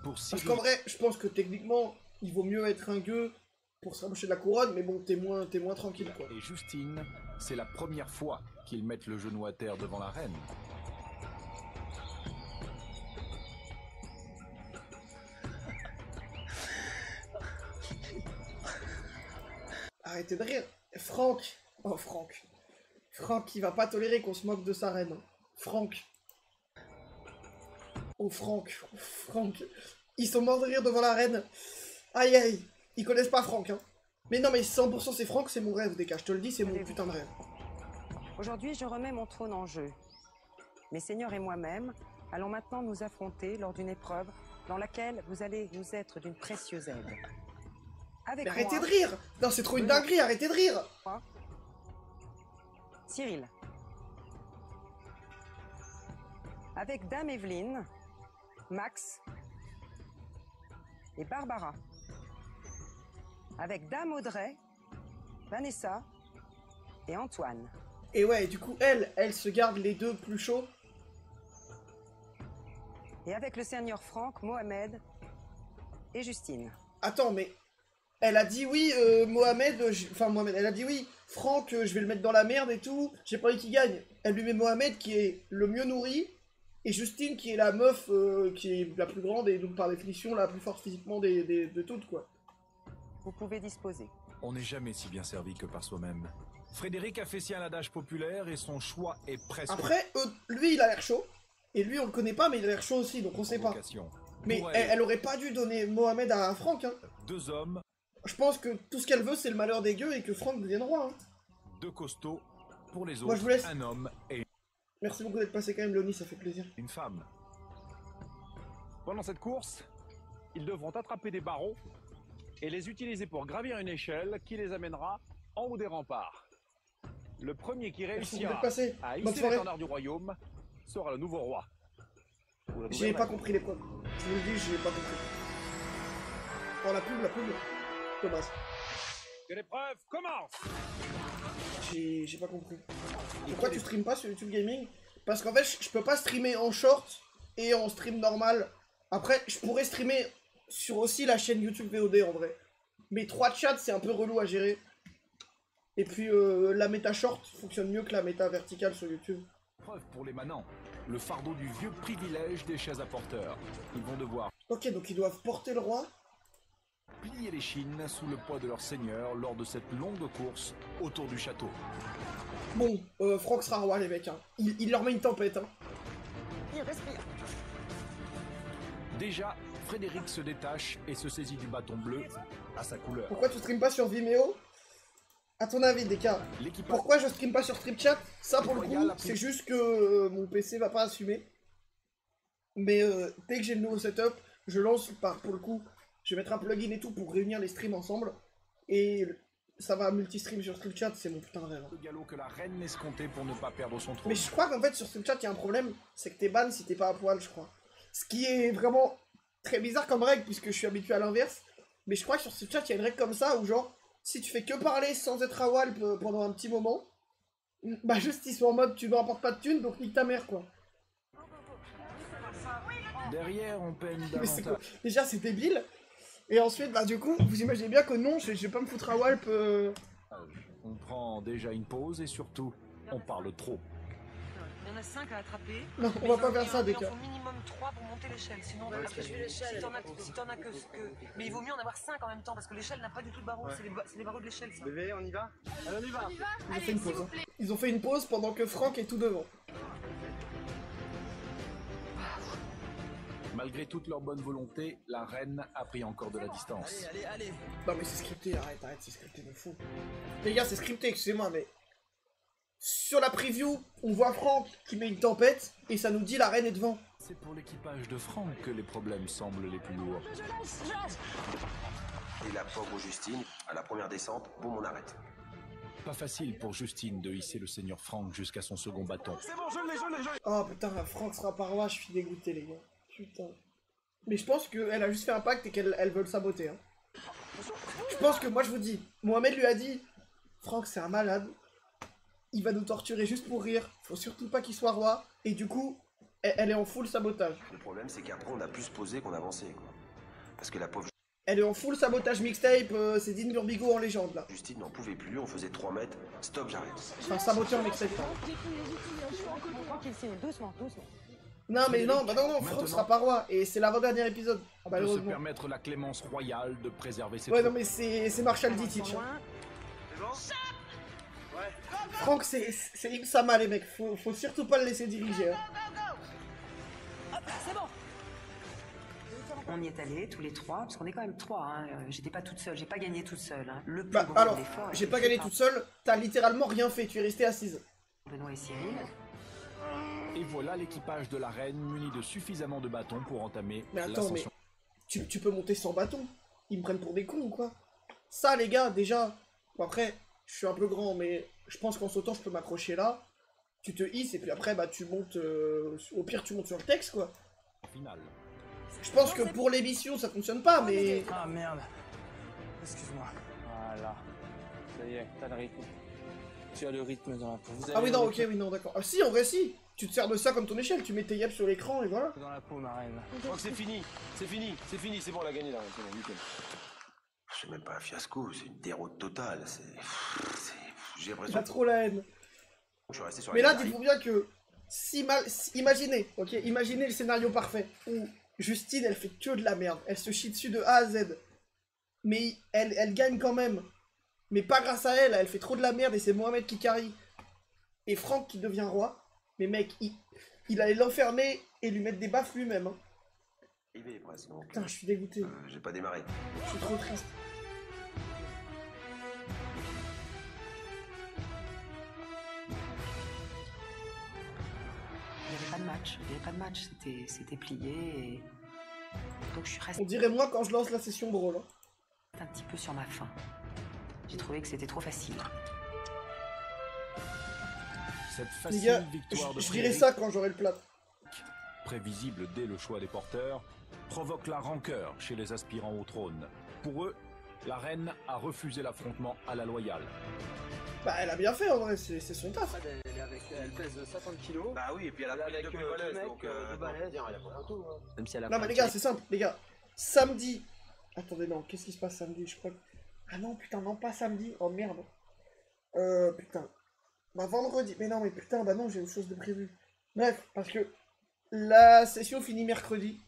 [SPEAKER 1] Parce qu'en vrai, je pense que techniquement, il vaut mieux être un gueux pour se rapprocher de la couronne, mais bon, t'es moins tranquille, quoi.
[SPEAKER 2] Et Justine, c'est la première fois qu'ils mettent le genou à terre devant la reine.
[SPEAKER 1] Arrêtez de rire. Franck. Oh, Franck. Franck, il va pas tolérer qu'on se moque de sa reine. Franck. Oh, Franck. Oh, Franck. Ils sont morts de rire devant la reine. Aïe, aïe. Ils connaissent pas Franck, hein. Mais non, mais 100% c'est Franck, c'est mon rêve, Deka. Je te le dis, c'est mon putain de rêve.
[SPEAKER 7] Aujourd'hui, je remets mon trône en jeu. Mes seigneurs et moi-même allons maintenant nous affronter lors d'une épreuve dans laquelle vous allez nous être d'une précieuse aide. Avec
[SPEAKER 1] mais arrêtez
[SPEAKER 7] moi,
[SPEAKER 1] de rire. Non, c'est trop une dinguerie, arrêtez de rire.
[SPEAKER 7] Cyril. Avec Dame Evelyne, Max et Barbara. Avec Dame Audrey, Vanessa et Antoine.
[SPEAKER 1] Et ouais, du coup, elle se garde les deux plus chauds.
[SPEAKER 7] Et avec le seigneur Franck, Mohamed et Justine.
[SPEAKER 1] Attends, mais elle a dit oui, Mohamed, elle a dit oui, Franck, je vais le mettre dans la merde et tout, j'ai pas envie qu'il gagne. Elle lui met Mohamed qui est le mieux nourri, et Justine qui est la meuf qui est la plus grande et donc par définition la plus forte physiquement de toutes, quoi.
[SPEAKER 7] Vous pouvez disposer.
[SPEAKER 2] On n'est jamais si bien servi que par soi-même. Frédéric a fait si un adage populaire et son choix est presque...
[SPEAKER 1] Après, lui il a l'air chaud, et lui on le connaît pas mais il a l'air chaud aussi, donc on sait pas. Mais elle aurait pas dû donner Mohamed à Franck, hein.
[SPEAKER 2] Deux hommes.
[SPEAKER 1] Je pense que tout ce qu'elle veut, c'est le malheur des gueux et que Franck devienne roi. Hein.
[SPEAKER 2] Deux costauds. Pour les autres,
[SPEAKER 1] moi, je vous laisse.
[SPEAKER 2] Un homme et...
[SPEAKER 1] Merci beaucoup d'être passé quand même, Léonie, ça fait plaisir.
[SPEAKER 2] Une femme.
[SPEAKER 5] Pendant cette course, ils devront attraper des barreaux et les utiliser pour gravir une échelle qui les amènera en haut des remparts. Le premier qui réussira à hisser l'étendard du royaume sera le nouveau roi.
[SPEAKER 1] J'ai pas compris l'épreuve. Je vous le dis, j'ai pas compris. Oh, la pub. Thomas.
[SPEAKER 5] Que l'épreuve commence.
[SPEAKER 1] J'ai pas compris. Pourquoi tu streames pas sur YouTube Gaming? Parce qu'en fait, je peux pas streamer en short et en stream normal. Après, je pourrais streamer sur aussi la chaîne YouTube VOD en vrai. Mais 3 chats, c'est un peu relou à gérer. Et puis, la méta short fonctionne mieux que la méta verticale sur YouTube.
[SPEAKER 2] Preuve pour les manants. Le fardeau du vieux privilège des chaises à porteurs. Ils vont devoir...
[SPEAKER 1] Ok, donc ils doivent porter le roi.
[SPEAKER 2] Plier les chines sous le poids de leur seigneur lors de cette longue course autour du château.
[SPEAKER 1] Bon, Franck sera roi les mecs, hein. Il leur met une tempête, hein.
[SPEAKER 7] Il respire.
[SPEAKER 2] Déjà, Frédéric se détache et se saisit du bâton bleu à sa couleur.
[SPEAKER 1] Pourquoi tu streames pas sur Vimeo? À ton avis, Deka, pourquoi je stream pas sur StreamChat? Ça pour le coup, c'est juste que mon PC va pas assumer. Mais dès que j'ai le nouveau setup, je lance pour le coup, je vais mettre un plugin et tout pour réunir les streams ensemble. Et ça va multi-stream sur StreamChat, c'est mon putain de rêve.
[SPEAKER 2] Le galop que la reine escomptait pour ne pas perdre son trône.
[SPEAKER 1] Mais je crois qu'en fait sur StreamChat il y a un problème, c'est que t'es ban si t'es pas à poil, je crois. Ce qui est vraiment très bizarre comme règle puisque je suis habitué à l'inverse. Mais je crois que sur StreamChat il y a une règle comme ça où genre, si tu fais que parler sans être à Walp pendant un petit moment, bah juste ils sont en mode tu ne rapportes pas de thunes donc nique ta mère quoi.
[SPEAKER 2] Derrière on peine davantage.
[SPEAKER 1] Déjà c'est débile. Et ensuite bah du coup vous imaginez bien que non je vais pas me foutre à Walp.
[SPEAKER 2] On prend déjà une pause et surtout on parle trop.
[SPEAKER 20] Il y en a 5 à attraper.
[SPEAKER 1] Non, on va pas faire ça, Deka.
[SPEAKER 20] Il en faut minimum 3 pour monter l'échelle. Sinon, si t'en as que. Mais il vaut mieux en avoir 5 en même temps parce que l'échelle n'a pas du tout de barreaux. Ouais. C'est les barreaux de l'échelle, ça.
[SPEAKER 18] Bébé, on y va?
[SPEAKER 20] Allez, on y va.
[SPEAKER 1] Ils ont fait une pause. Hein. Ils ont fait une pause pendant que Franck est tout devant.
[SPEAKER 2] Malgré toute leur bonne volonté, la reine a pris encore de la distance.
[SPEAKER 20] Allez.
[SPEAKER 1] Non mais c'est scripté, arrête, c'est scripté de fou. Les gars, c'est scripté, excusez-moi, mais... Sur la preview, on voit Franck qui met une tempête, et ça nous dit la reine est devant.
[SPEAKER 2] C'est pour l'équipage de Franck que les problèmes semblent les plus lourds.
[SPEAKER 6] Et la pauvre Justine, à la première descente, boum, on arrête.
[SPEAKER 2] Pas facile pour Justine de hisser le seigneur Franck jusqu'à son second bâton.
[SPEAKER 20] C'est bon, je l'ai.
[SPEAKER 1] Oh putain, Franck sera pas roi, je suis dégoûté les gars. Putain. Mais je pense qu'elle a juste fait un pacte et qu'elle veut le saboter. Hein. Je pense que, moi je vous dis, Mohamed lui a dit, Franck, c'est un malade. Il va nous torturer juste pour rire. Faut surtout pas qu'il soit roi. Et du coup, elle est en full sabotage.
[SPEAKER 6] Le problème, c'est qu'après, on a plus se poser qu'on avançait, quoi. Parce que la pauvre
[SPEAKER 1] Elle est en full sabotage mixtape, c'est Dean Burbigo en légende, là.
[SPEAKER 6] Justine n'en pouvait plus, on faisait 3 mètres. Stop, j'arrête.
[SPEAKER 1] Enfin, saboteur mixtape.
[SPEAKER 7] Doucement, doucement.
[SPEAKER 1] Non, mais non, bah non, Franck sera pas roi. Et c'est l'avant-dernier épisode. Ah,
[SPEAKER 2] De se
[SPEAKER 1] malheureusement.
[SPEAKER 2] permettre la clémence royale de préserver ses
[SPEAKER 1] Ouais,
[SPEAKER 2] troupes.
[SPEAKER 1] non, mais c'est Marshall Dittich. Franck, c'est Im-sama, les mecs. Faut surtout pas le laisser diriger. Hein.
[SPEAKER 19] C'est bon. On y est allés tous les trois, parce qu'on est quand même trois. Hein. J'étais pas toute seule, j'ai pas gagné toute seule. Hein. Le plus
[SPEAKER 1] Bah,
[SPEAKER 19] grand
[SPEAKER 1] alors,
[SPEAKER 19] effort.
[SPEAKER 1] j'ai pas gagné toute seule. T'as littéralement rien fait. Tu es restée assise.
[SPEAKER 19] Benoît et Cyril.
[SPEAKER 2] Et voilà l'équipage de la reine muni de suffisamment de bâtons pour entamer
[SPEAKER 1] Mais attends, mais
[SPEAKER 2] l'ascension.
[SPEAKER 1] tu peux monter sans bâton. Ils me prennent pour des cons ou quoi? Ça, les gars, déjà. Bon, après, je suis un peu grand, mais je pense qu'en sautant, je peux m'accrocher là. Tu te hisses et puis après, bah, tu montes. Au pire, tu montes sur le texte, quoi.
[SPEAKER 2] Finale.
[SPEAKER 1] Je pense que pour l'émission, ça fonctionne pas, mais.
[SPEAKER 9] Ah merde. Excuse-moi. Voilà. Ça y est, t'as le rythme. Tu as le rythme dans la peau.
[SPEAKER 1] Ah oui, non, ok, oui, non, d'accord. Ah si, en vrai, si. Tu te sers de ça comme ton échelle. Tu mets tes yeux sur l'écran et voilà.
[SPEAKER 9] Dans la peau, ma reine.
[SPEAKER 16] Je crois que c'est fini, c'est bon, on a gagné là, c'est bon, nickel.
[SPEAKER 6] C'est même pas un fiasco, c'est une déroute totale. J'ai
[SPEAKER 1] T'as
[SPEAKER 6] l'impression
[SPEAKER 1] trop la haine.
[SPEAKER 6] je suis resté sur
[SPEAKER 1] Mais
[SPEAKER 6] la
[SPEAKER 1] là,
[SPEAKER 6] ligne
[SPEAKER 1] dites-vous bien que. Imaginez, ok, imaginez le scénario parfait où Justine, elle fait que de la merde. Elle se chie dessus de A à Z. Mais elle gagne quand même. Mais pas grâce à elle, elle fait trop de la merde et c'est Mohamed qui carry. Et Franck qui devient roi. Mais mec, il allait l'enfermer et lui mettre des baffes lui-même. Hein.
[SPEAKER 6] arrivée, presque. Donc,
[SPEAKER 1] Putain, je suis dégoûté.
[SPEAKER 6] j'ai pas démarré.
[SPEAKER 1] Je suis trop triste.
[SPEAKER 19] Il n'y avait pas de match, c'était plié et... Donc je suis restée
[SPEAKER 1] On dirait moi quand je lance la session brawl. Hein.
[SPEAKER 19] un petit peu sur ma faim. J'ai trouvé que c'était trop facile.
[SPEAKER 2] Cette
[SPEAKER 1] Les
[SPEAKER 2] facile
[SPEAKER 1] gars,
[SPEAKER 2] victoire de
[SPEAKER 1] je dirais
[SPEAKER 2] Frédéric,
[SPEAKER 1] ça quand j'aurai le plat.
[SPEAKER 2] prévisible dès le choix des porteurs, provoque la rancœur chez les aspirants au trône. Pour eux, la reine a refusé l'affrontement à la loyale.
[SPEAKER 1] Bah elle a bien fait en vrai, c'est son taf.
[SPEAKER 16] Elle pèse 50 kilos.
[SPEAKER 6] Bah oui, et puis elle a pris
[SPEAKER 16] avec
[SPEAKER 6] deux plus
[SPEAKER 16] deux
[SPEAKER 6] balèzes,
[SPEAKER 16] mecs,
[SPEAKER 6] donc
[SPEAKER 16] deux balèzes, il y a pas photo.
[SPEAKER 4] Même si elle a
[SPEAKER 1] Non
[SPEAKER 4] pas
[SPEAKER 1] mais les
[SPEAKER 4] un
[SPEAKER 1] gars,
[SPEAKER 4] check.
[SPEAKER 1] c'est simple, les gars. Samedi. Attendez, non, qu'est-ce qui se passe samedi? Je crois que... Ah non, putain, non, pas samedi. Oh merde. Putain. Bah vendredi. Mais non, mais putain, bah non, j'ai une chose de prévu. Bref, parce que la session finit mercredi.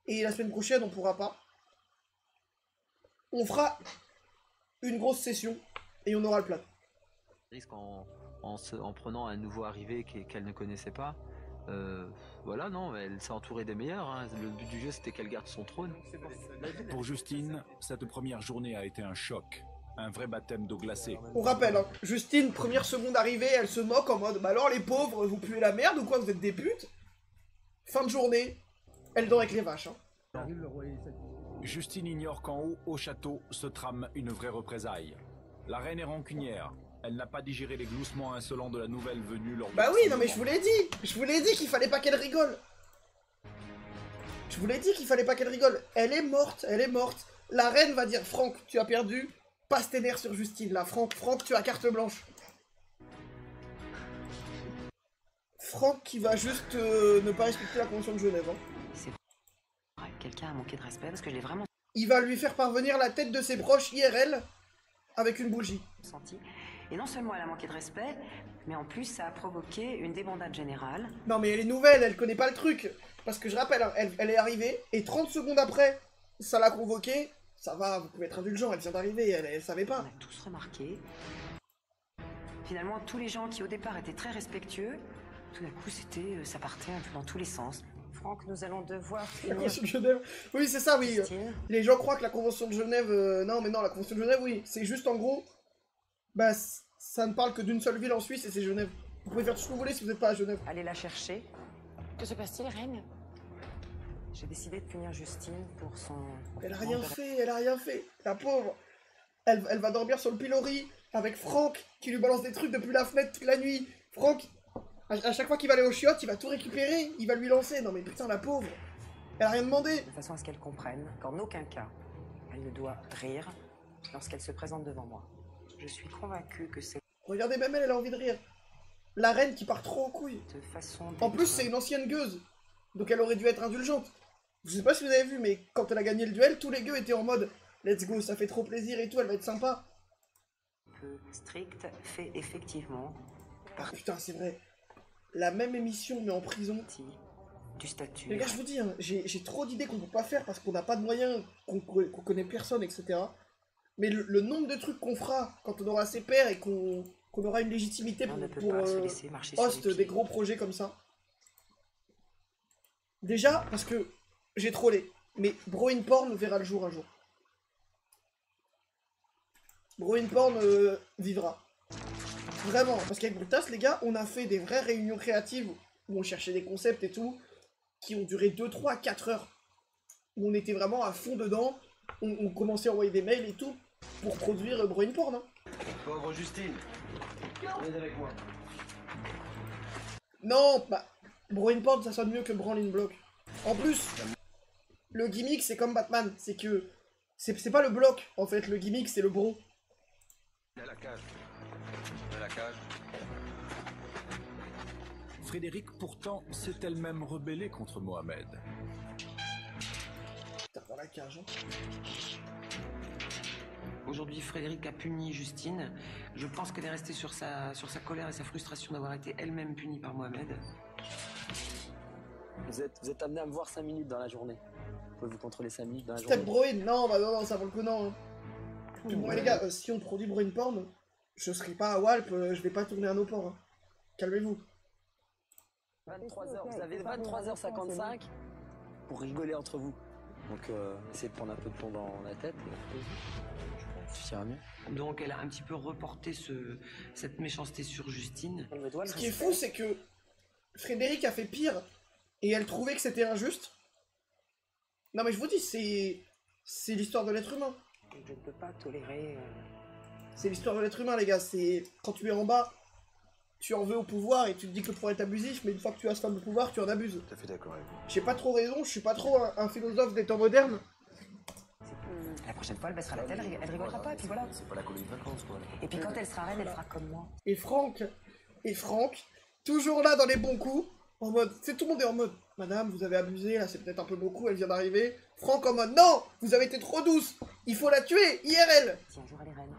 [SPEAKER 1] Et la semaine prochaine, on pourra pas. On fera une grosse session et on aura le plat.
[SPEAKER 4] Risque en prenant un nouveau arrivé qu'elle ne connaissait pas. Voilà, non, elle s'est entourée des meilleurs. Hein. Le but du jeu, c'était qu'elle garde son trône.
[SPEAKER 2] Pour Justine, cette première journée a été un choc. Un vrai baptême d'eau glacée.
[SPEAKER 1] On rappelle, hein, Justine, première seconde arrivée, elle se moque en mode bah alors les pauvres, vous puez la merde ou quoi, vous êtes des putes? Fin de journée, elle dort avec les vaches. Hein.
[SPEAKER 2] Justine ignore qu'en haut, au château, se trame une vraie représaille. La reine est rancunière. Elle n'a pas digéré les gloussements insolents de la nouvelle venue lors
[SPEAKER 1] Bah
[SPEAKER 2] du
[SPEAKER 1] oui, non mais je
[SPEAKER 2] rassemblement.
[SPEAKER 1] vous l'ai dit qu'il fallait pas qu'elle rigole. Je vous l'ai dit qu'il fallait pas qu'elle rigole. Elle est morte, elle est morte. La reine va dire Franck, tu as perdu. Passe tes nerfs sur Justine là. Franck, tu as carte blanche. Franck qui va juste ne pas respecter la convention de Genève. Hein.
[SPEAKER 19] Ouais, quelqu'un a manqué de respect parce que je l'ai vraiment
[SPEAKER 1] Il va lui faire parvenir la tête de ses proches IRL avec une bougie.
[SPEAKER 19] senti. Et non seulement elle a manqué de respect, mais en plus ça a provoqué une débandade générale.
[SPEAKER 1] Non mais elle est nouvelle, elle connaît pas le truc. Parce que je rappelle, hein, elle est arrivée, et 30 secondes après, ça l'a convoquée. Ça va, vous pouvez être indulgent, elle vient d'arriver, elle savait pas.
[SPEAKER 19] On a tous remarqué. Finalement, tous les gens qui au départ étaient très respectueux, tout d'un coup ça partait un peu dans tous les sens.
[SPEAKER 7] Franck, nous allons devoir
[SPEAKER 1] La
[SPEAKER 7] finir.
[SPEAKER 1] Convention de Genève. Oui, c'est ça, oui.
[SPEAKER 7] Christine.
[SPEAKER 1] Les gens croient que la Convention de Genève... Non, mais non, la Convention de Genève, oui. C'est juste, en gros... Bah, ça ne parle que d'une seule ville en Suisse, et c'est Genève. Vous pouvez faire tout ce que vous voulez si vous n'êtes pas à Genève.
[SPEAKER 7] Allez la chercher.
[SPEAKER 14] Que se passe-t-il, reine?
[SPEAKER 7] J'ai décidé de punir Justine pour son...
[SPEAKER 1] Elle a rien fait, elle a rien fait. La pauvre. Elle va dormir sur le pilori avec Franck, qui lui balance des trucs depuis la fenêtre toute la nuit. Franck, à chaque fois qu'il va aller au chiottes, il va tout récupérer, il va lui lancer. Non mais putain, la pauvre. Elle a rien demandé.
[SPEAKER 7] De façon à ce qu'elle comprenne qu'en aucun cas, elle ne doit rire lorsqu'elle se présente devant moi.
[SPEAKER 19] Je suis convaincue que cette
[SPEAKER 1] Regardez, même elle a envie de rire. La reine qui part trop en couille.
[SPEAKER 19] façon
[SPEAKER 1] En plus, c'est une ancienne gueuse. Donc elle aurait dû être indulgente. Je sais pas si vous avez vu, mais quand elle a gagné le duel, tous les gueux étaient en mode let's go, ça fait trop plaisir et tout, elle va être sympa.
[SPEAKER 19] peu stricte fait effectivement
[SPEAKER 1] Ah putain, c'est vrai. La même émission, mais en prison.
[SPEAKER 19] du statut.
[SPEAKER 1] Les gars, je vous dis, hein, j'ai trop d'idées qu'on peut pas faire parce qu'on n'a pas de moyens, qu'on connaît personne, etc. Mais le nombre de trucs qu'on fera quand on aura ses pairs et qu'on aura une légitimité pour host des gros projets comme ça. Déjà, parce que j'ai trollé, mais Bro in Porn verra le jour un jour. Bro in Porn vivra. Vraiment, parce qu'avec Brutas, les gars, on a fait des vraies réunions créatives où on cherchait des concepts et tout, qui ont duré 2, 3, 4 heures. Où on était vraiment à fond dedans, on commençait à envoyer des mails et tout, pour produire Bro in Porn. Hein.
[SPEAKER 6] Pauvre Justine, viens avec moi.
[SPEAKER 1] Non, bah, Bro in Porn, ça sonne mieux que Branle in Block. En plus, le gimmick, c'est comme Batman, c'est que... C'est pas le bloc, en fait, le gimmick, c'est le bro.
[SPEAKER 6] Il y a la cage. Il y a la cage.
[SPEAKER 2] Frédéric, pourtant, s'est elle-même rebellée contre Mohamed.
[SPEAKER 1] Putain, dans la cage, hein.
[SPEAKER 19] Aujourd'hui, Frédéric a puni Justine. Je pense qu'elle est restée sur sa colère et sa frustration d'avoir été elle-même punie par Mohamed.
[SPEAKER 9] Vous êtes amené à me voir 5 minutes dans la journée. Vous pouvez vous contrôler 5 minutes dans la
[SPEAKER 1] Peut-être
[SPEAKER 9] journée.
[SPEAKER 1] Bro in, non, bah non, ça vaut le coup, non. Bon, les gars, si on produit Bro in Porn, je serai pas à Walp, je vais pas tourner à nos ports. Hein. Calmez-vous.
[SPEAKER 9] 23h, vous avez 23h55 pour rigoler entre vous. Donc essayez de prendre un peu de temps dans la tête. Ça ira mieux.
[SPEAKER 19] Donc elle a un petit peu reporté cette méchanceté sur Justine.
[SPEAKER 1] Ce qui est fou, c'est que Frédéric a fait pire et elle trouvait que c'était injuste. Non mais je vous dis, c'est l'histoire de l'être humain.
[SPEAKER 19] Je ne peux pas tolérer...
[SPEAKER 1] C'est l'histoire de l'être humain, les gars. C'est quand tu es en bas, tu en veux au pouvoir et tu te dis que le pouvoir est abusif, mais une fois que tu as ce fameux pouvoir, tu en abuses.
[SPEAKER 6] Tout à fait d'accord avec vous.
[SPEAKER 1] J'ai pas trop raison, je suis pas trop un philosophe des temps modernes.
[SPEAKER 19] La prochaine fois, elle baissera la tête, elle rigolera pas, et puis voilà.
[SPEAKER 6] C'est pas la colonie de vacances, quoi.
[SPEAKER 19] Et puis quand elle sera reine, elle fera comme moi.
[SPEAKER 1] Et Franck, toujours là dans les bons coups, en mode, c'est tout le monde est en mode, madame, vous avez abusé, là c'est peut-être un peu beaucoup, elle vient d'arriver. Franck en mode, non, vous avez été trop douce, il faut la tuer, IRL.
[SPEAKER 19] Si un jour elle est reine,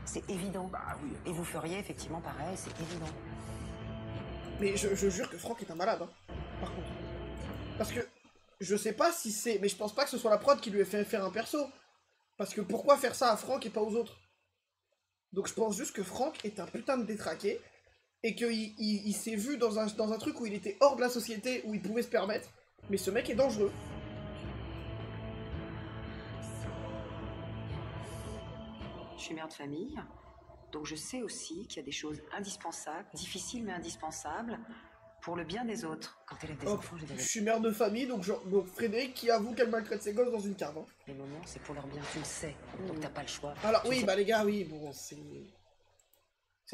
[SPEAKER 19] c'est évident. Bah oui. Et vous feriez effectivement pareil, c'est évident.
[SPEAKER 1] Mais je jure que Franck est un malade, hein, par contre. Parce que, je sais pas si c'est, mais je pense pas que ce soit la prod qui lui ait fait faire un perso. Parce que pourquoi faire ça à Franck et pas aux autres? Donc je pense juste que Franck est un putain de détraqué, et qu'il s'est vu dans un truc où il était hors de la société, où il pouvait se permettre, mais ce mec est dangereux.
[SPEAKER 19] Je suis mère de famille, donc je sais aussi qu'il y a des choses indispensables, difficiles mais indispensables, pour le bien des autres. Quand elle a des enfants, j'ai des...
[SPEAKER 1] Je suis mère de famille, donc Frédéric qui avoue qu'elle maltraite ses gosses dans une cave. Hein.
[SPEAKER 19] Les moments, c'est pour leur bien, tu le sais, donc t'as pas le choix.
[SPEAKER 1] Alors
[SPEAKER 19] Tu
[SPEAKER 1] oui,
[SPEAKER 19] sais-
[SPEAKER 1] bah les gars, oui, bon, c'est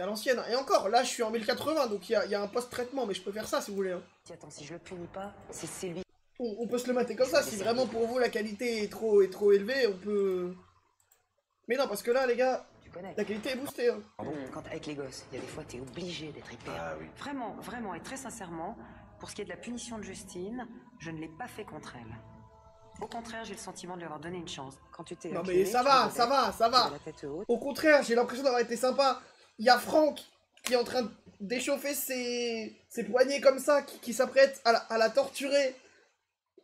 [SPEAKER 1] à l'ancienne. Et encore, là je suis en 1080, donc il y a un post-traitement, mais je peux faire ça si vous voulez. Hein.
[SPEAKER 19] Attends, si je le punis pas, c'est lui.
[SPEAKER 1] On peut se le mater comme ça, si vraiment pour vous la qualité est trop élevée, on peut... Mais non, parce que là les gars, la qualité est boostée. Hein.
[SPEAKER 19] Quand avec les gosses, il y a des fois t'es obligé d'être hyper. Vraiment, vraiment et très sincèrement, pour ce qui est de la punition de Justine, je ne l'ai pas fait contre elle. Au contraire, j'ai le sentiment de lui avoir donné une chance. Quand tu t'es
[SPEAKER 1] Non
[SPEAKER 19] incliné,
[SPEAKER 1] mais ça
[SPEAKER 19] tu
[SPEAKER 1] va,
[SPEAKER 19] regardais,
[SPEAKER 1] ça va, ça
[SPEAKER 19] tu
[SPEAKER 1] va.
[SPEAKER 19] avais la tête haute.
[SPEAKER 1] Au contraire, j'ai l'impression d'avoir été sympa. Il y a Franck qui est en train d'échauffer ses poignets comme ça, qui s'apprête à la torturer.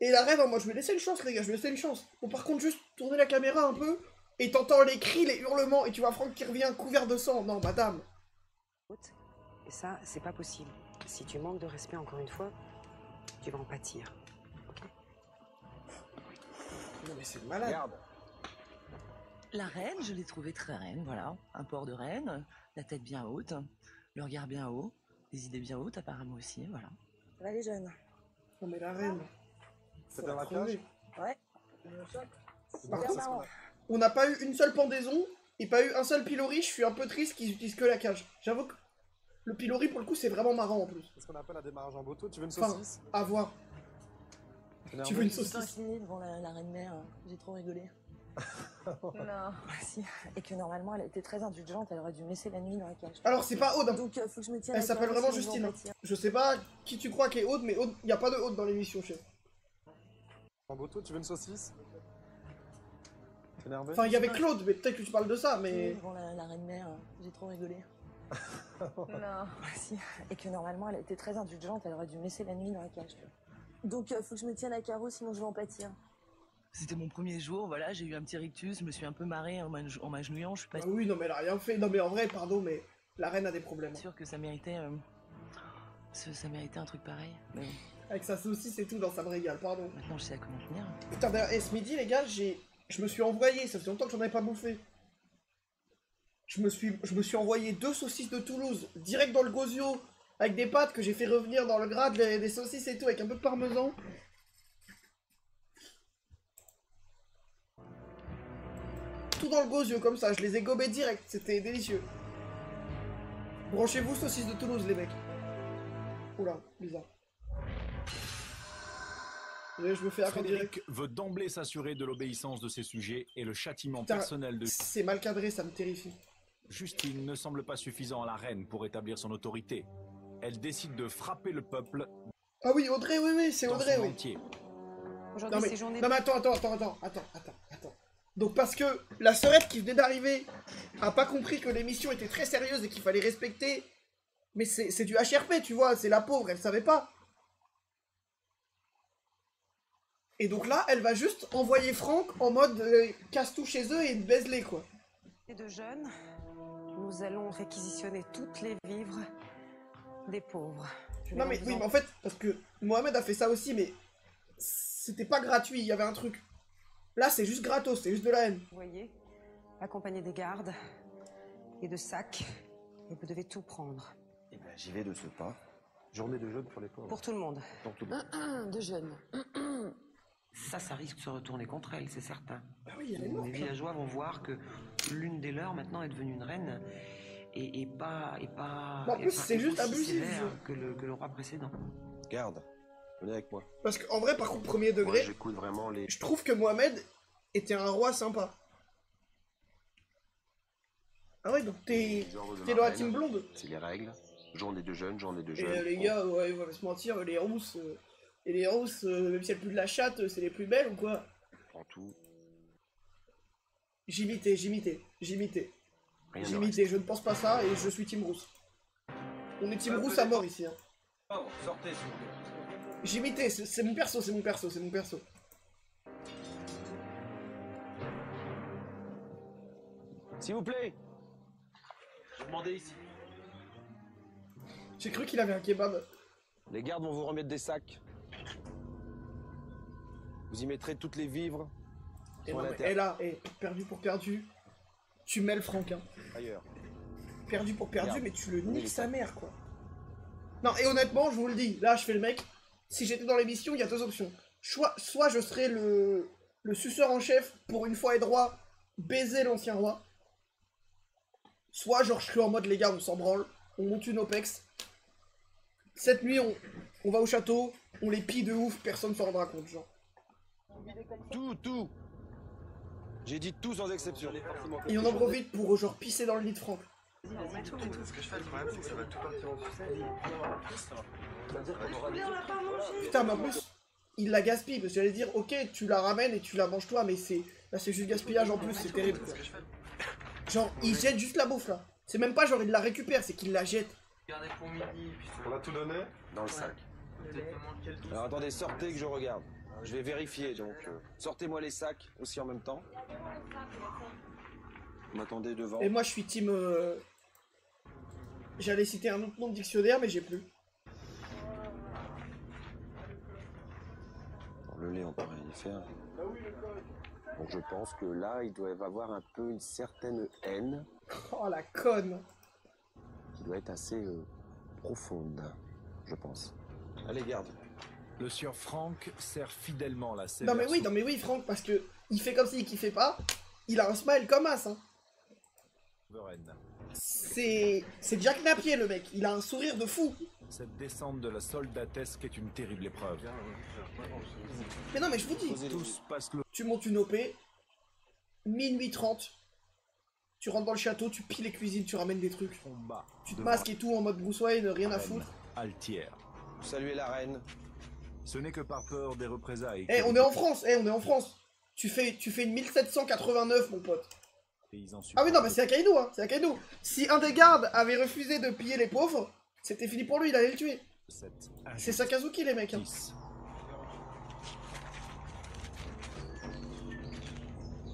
[SPEAKER 1] Et la reine, moi je vais laisser une chance les gars, je vais laisser une chance. Bon par contre juste tourner la caméra un peu, et t'entends les cris, les hurlements, et tu vois Franck qui revient couvert de sang. Non madame.
[SPEAKER 19] Et ça, c'est pas possible. Si tu manques de respect encore une fois, tu vas en pâtir.
[SPEAKER 1] Non mais c'est malade.
[SPEAKER 20] La reine, je l'ai trouvée très reine, voilà. Un port de reine, la tête bien haute, le regard bien haut, les idées bien hautes apparemment aussi, voilà.
[SPEAKER 14] Elle est jeune.
[SPEAKER 1] Non mais la reine.
[SPEAKER 15] C'est dans la cage.
[SPEAKER 14] Ouais.
[SPEAKER 1] Par contre, on n'a pas eu une seule pendaison, et pas eu un seul pilori, je suis un peu triste qu'ils utilisent que la cage. J'avoue que le pilori pour le coup c'est vraiment marrant en plus.
[SPEAKER 15] C'est ce qu'on appelle un démarrage en moto. Tu veux une
[SPEAKER 1] Enfin,
[SPEAKER 15] saucisse?
[SPEAKER 1] à voir. Tu veux une saucisse?
[SPEAKER 20] Incliné devant la reine mère, j'ai trop rigolé.
[SPEAKER 14] Non.
[SPEAKER 20] Si. Et que normalement, elle était très indulgente, elle aurait dû me laisser la nuit dans la cage.
[SPEAKER 1] Alors c'est pas Aude. Hein.
[SPEAKER 20] Donc faut que je me tienne
[SPEAKER 1] Elle
[SPEAKER 20] à
[SPEAKER 1] s'appelle
[SPEAKER 20] cœur,
[SPEAKER 1] vraiment
[SPEAKER 20] sinon je vais en
[SPEAKER 1] Justine.
[SPEAKER 20] pâtir.
[SPEAKER 1] Je sais pas qui tu crois qui est Aude, mais Aude, y a pas de Aude dans l'émission, chef.
[SPEAKER 15] Boto, tu veux une saucisse? T'es énervé?
[SPEAKER 1] Enfin, il y avait Claude, mais peut-être que tu parles de ça, mais...
[SPEAKER 20] Devant la reine-mère, j'ai trop rigolé.
[SPEAKER 14] Non.
[SPEAKER 20] Si. Et que normalement, elle était très indulgente, elle aurait dû me laisser la nuit dans la cage. Donc faut que je me tienne à carreau, sinon je vais en pâtir. C'était mon premier jour, voilà, j'ai eu un petit rictus, je me suis un peu marrée en m'agenouillant, je suis pas...
[SPEAKER 1] Ah oui, non mais elle a rien fait. Non mais en vrai, pardon, mais la reine a des problèmes.
[SPEAKER 20] sûr que ça méritait... ça méritait un truc pareil, mais...
[SPEAKER 1] Avec sa saucisse et tout, dans ça me régale, pardon.
[SPEAKER 20] Maintenant, je sais à comment tenir.
[SPEAKER 1] Putain, d'ailleurs, ce midi, les gars, je me suis envoyé, ça fait longtemps que j'en avais pas bouffé. Je me suis envoyé 2 saucisses de Toulouse, direct dans le gosio, avec des pâtes que j'ai fait revenir dans le gras des saucisses et tout, avec un peu de parmesan. Tout dans le gosio, comme ça, je les ai gobés direct, c'était délicieux. Branchez-vous, saucisses de Toulouse, les mecs. Oula, bizarre. Et je me fais accorder.
[SPEAKER 2] Frédéric veut d'emblée s'assurer de l'obéissance de ses sujets et le châtiment
[SPEAKER 1] Putain,
[SPEAKER 2] personnel de...
[SPEAKER 1] C'est mal cadré, ça me terrifie.
[SPEAKER 2] Justine ne semble pas suffisant à la reine pour établir son autorité. Elle décide de frapper le peuple.
[SPEAKER 1] Ah oui, Audrey, oui, c'est Audrey, oui.
[SPEAKER 2] Entier.
[SPEAKER 1] Non mais attends. Donc parce que la sœurette qui venait d'arriver a pas compris que l'émission était très sérieuse et qu'il fallait respecter. Mais c'est du HRP, tu vois, c'est la pauvre, elle savait pas. Et donc là, elle va juste envoyer Franck en mode casse tout chez eux et baise-les, quoi.
[SPEAKER 7] Et de jeunes, nous allons réquisitionner toutes les vivres des pauvres.
[SPEAKER 1] Non mais oui, mais en fait, parce que Mohamed a fait ça aussi, mais c'était pas gratuit, il y avait un truc. Là, c'est juste gratos, c'est juste de la haine.
[SPEAKER 7] Vous voyez, accompagné des gardes et de sacs, et vous devez tout prendre.
[SPEAKER 6] Eh ben, j'y vais de ce pas. Journée de jeûne pour les pauvres.
[SPEAKER 7] Pour tout le monde.
[SPEAKER 6] Pour tout le monde.
[SPEAKER 13] De jeunes. Ça risque de se retourner contre elle, c'est certain.
[SPEAKER 1] Ah oui, elle est morte.
[SPEAKER 13] Les villageois vont voir que l'une des leurs maintenant est devenue une reine et pas.
[SPEAKER 1] En plus, c'est juste
[SPEAKER 13] aussi
[SPEAKER 1] abusif.
[SPEAKER 13] sévère que le roi précédent.
[SPEAKER 6] Garde, venez avec moi.
[SPEAKER 1] Parce qu'en vrai, par contre, premier degré,
[SPEAKER 6] Moi, j'écoute vraiment les...
[SPEAKER 1] je trouve que Mohamed était un roi sympa. Ah ouais, donc t'es dans la team blonde.
[SPEAKER 6] C'est les règles. Journée de jeûne, journée de
[SPEAKER 1] Et
[SPEAKER 6] jeûne.
[SPEAKER 1] les gars, ouais, on va se mentir, les rousses, même si elles puent de la chatte, c'est les plus belles ou quoi?
[SPEAKER 6] Prends tout.
[SPEAKER 1] J'imitais.
[SPEAKER 6] Rien
[SPEAKER 1] Je ne pense pas ça et je suis team rousse. On est team rousse à mort ici. Hein.
[SPEAKER 5] Sortez, s'il vous plaît.
[SPEAKER 1] J'imitais, c'est mon perso.
[SPEAKER 16] S'il vous plaît.
[SPEAKER 5] Je demandais ici.
[SPEAKER 1] J'ai cru qu'il avait un kebab.
[SPEAKER 16] Les gardes vont vous remettre des sacs. Vous y mettrez toutes les vivres.
[SPEAKER 1] Et, non, et là, perdu pour perdu, tu mêles Franck. Hein.
[SPEAKER 16] Ailleurs.
[SPEAKER 1] Perdu pour perdu,
[SPEAKER 16] Regarde.
[SPEAKER 1] mais tu le niques sa mère, quoi. Non, et honnêtement, je vous le dis, là, je fais le mec. Si j'étais dans l'émission, il y a 2 options. Soit je serais le suceur en chef, pour une fois et droit, baiser l'ancien roi. Soit, genre, je serais en mode, les gars, on s'en branle, on monte une OPEX. Cette nuit, on va au château, on les pille de ouf, personne ne s'en rendra compte, genre.
[SPEAKER 16] Tout. J'ai dit tout sans exception.
[SPEAKER 1] Et on en profite pour, genre, pisser dans le lit de Franck.
[SPEAKER 18] Ce que je fais, le problème, c'est que ça va tout partir en sucette.
[SPEAKER 1] Putain, mais en plus, il la gaspille, parce que j'allais dire, ok, tu la ramènes et tu la manges toi, mais là, c'est juste gaspillage en plus, c'est terrible, quoi. Genre, il jette juste la bouffe, là. C'est même pas genre, il la récupère, c'est qu'il la jette.
[SPEAKER 15] On a tout donné?
[SPEAKER 6] Dans le sac.
[SPEAKER 16] Alors attendez, sortez que je regarde. Je vais vérifier, donc sortez-moi les sacs aussi en même temps. Vous m'attendez devant.
[SPEAKER 1] Et moi, je suis team... J'allais citer un autre nom de dictionnaire, mais j'ai plus.
[SPEAKER 6] Dans le lait, on peut rien y faire. Donc je pense que là, il doit y avoir un peu une certaine haine.
[SPEAKER 1] Oh, la conne!
[SPEAKER 6] Qui doit être assez profonde, je pense.
[SPEAKER 16] Allez, garde.
[SPEAKER 2] Le sieur Franck sert fidèlement la scène.
[SPEAKER 1] Non mais oui, Franck, parce que il fait comme s'il kiffait pas. Il a un smile comme as, hein. C'est Jack Napier, le mec. Il a un sourire de fou.
[SPEAKER 2] Cette descente de la soldatesque est une terrible épreuve.
[SPEAKER 1] Mais non, mais je vous dis,
[SPEAKER 2] Tous passent le...
[SPEAKER 1] tu montes une OP, minuit 30. Tu rentres dans le château, tu pilles les cuisines, tu ramènes des trucs. Tu te masques et tout en mode Bruce Wayne, rien à foutre.
[SPEAKER 2] Altière.
[SPEAKER 16] Saluer la reine.
[SPEAKER 2] Ce n'est que par peur des représailles.
[SPEAKER 1] Eh, on est en France, on est en France. Tu fais une 1789, mon pote. Ah oui, non, mais c'est Akainu, hein, c'est Akainu. Si un des gardes avait refusé de piller les pauvres, c'était fini pour lui, il allait le tuer. C'est Sakazuki, les mecs. Hein.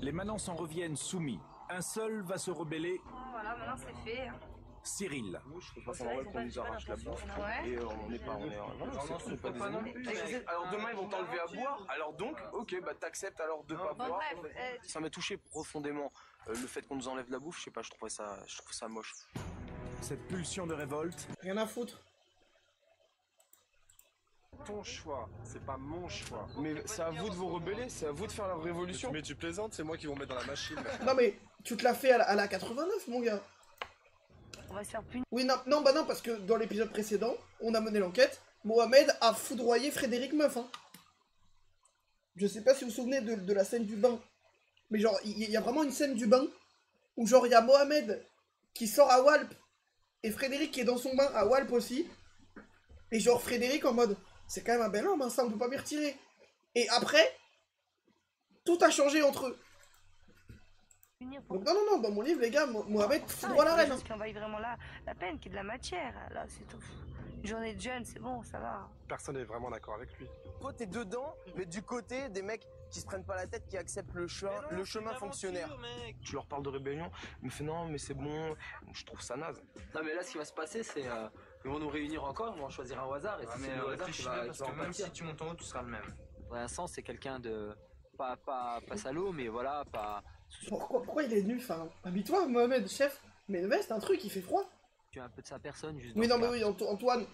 [SPEAKER 2] Les manants s'en reviennent soumis. Un seul va se rebeller.
[SPEAKER 14] Voilà, maintenant c'est fait.
[SPEAKER 2] Cyril.
[SPEAKER 16] Je trouve pas ça normal qu'on nous arrache la bouffe. Et on n'est pas. C'est pas des ennemis. Alors demain ils vont t'enlever à boire. Alors donc, ok, bah t'acceptes alors de pas boire. Ça m'a touché profondément. Le fait qu'on nous enlève la bouffe, je sais pas, je trouve ça moche.
[SPEAKER 2] Cette pulsion de révolte.
[SPEAKER 1] Rien à foutre.
[SPEAKER 15] Ton choix, c'est pas mon choix.
[SPEAKER 16] Mais c'est à vous de vous rebeller, c'est à vous de faire la révolution.
[SPEAKER 15] Mais tu plaisantes, c'est moi qui vont mettre dans la machine.
[SPEAKER 1] Non mais, tu te l'as fait à la 89, mon gars.
[SPEAKER 14] On va se faire punir.
[SPEAKER 1] Oui, non, bah non, parce que dans l'épisode précédent, on a mené l'enquête, Mohamed a foudroyé Frédéric Meuf. Hein. Je sais pas si vous vous souvenez de la scène du bain. Mais genre, il y a vraiment une scène du bain, où genre, il y a Mohamed qui sort à Walp, et Frédéric qui est dans son bain à Walp aussi. Et genre, Frédéric en mode, c'est quand même un bel homme, hein, ça on peut pas m'y retirer. Et après, tout a changé entre eux. Donc non, dans mon livre, les gars, Mohamed foudroie la reine.
[SPEAKER 14] Qui envahit vraiment la peine, qui est de la matière. Là, c'est tout. Une journée de jeûne, c'est bon, ça va.
[SPEAKER 15] Personne n'est vraiment d'accord avec lui.
[SPEAKER 16] Toi, t'es dedans, mais du côté des mecs qui se prennent pas la tête, qui acceptent le chemin fonctionnaire. Tu leur parles de rébellion, il me fait non, mais c'est bon, je trouve ça naze.
[SPEAKER 9] Non, mais là, ce qui va se passer, c'est. Ils vont nous réunir encore, ils vont choisir un au hasard. Et c'est le hasard qui va
[SPEAKER 18] parce que même si tu montes en haut, tu seras le même.
[SPEAKER 9] Vincent, c'est quelqu'un de. Pas salaud, mais voilà, pas.
[SPEAKER 1] Pourquoi il est nu? Enfin, habille-toi, Mohamed, chef. Mais une veste, un truc, il fait froid.
[SPEAKER 9] Tu as un peu de sa personne, juste.
[SPEAKER 1] Oui, non, mais oui, Antoine.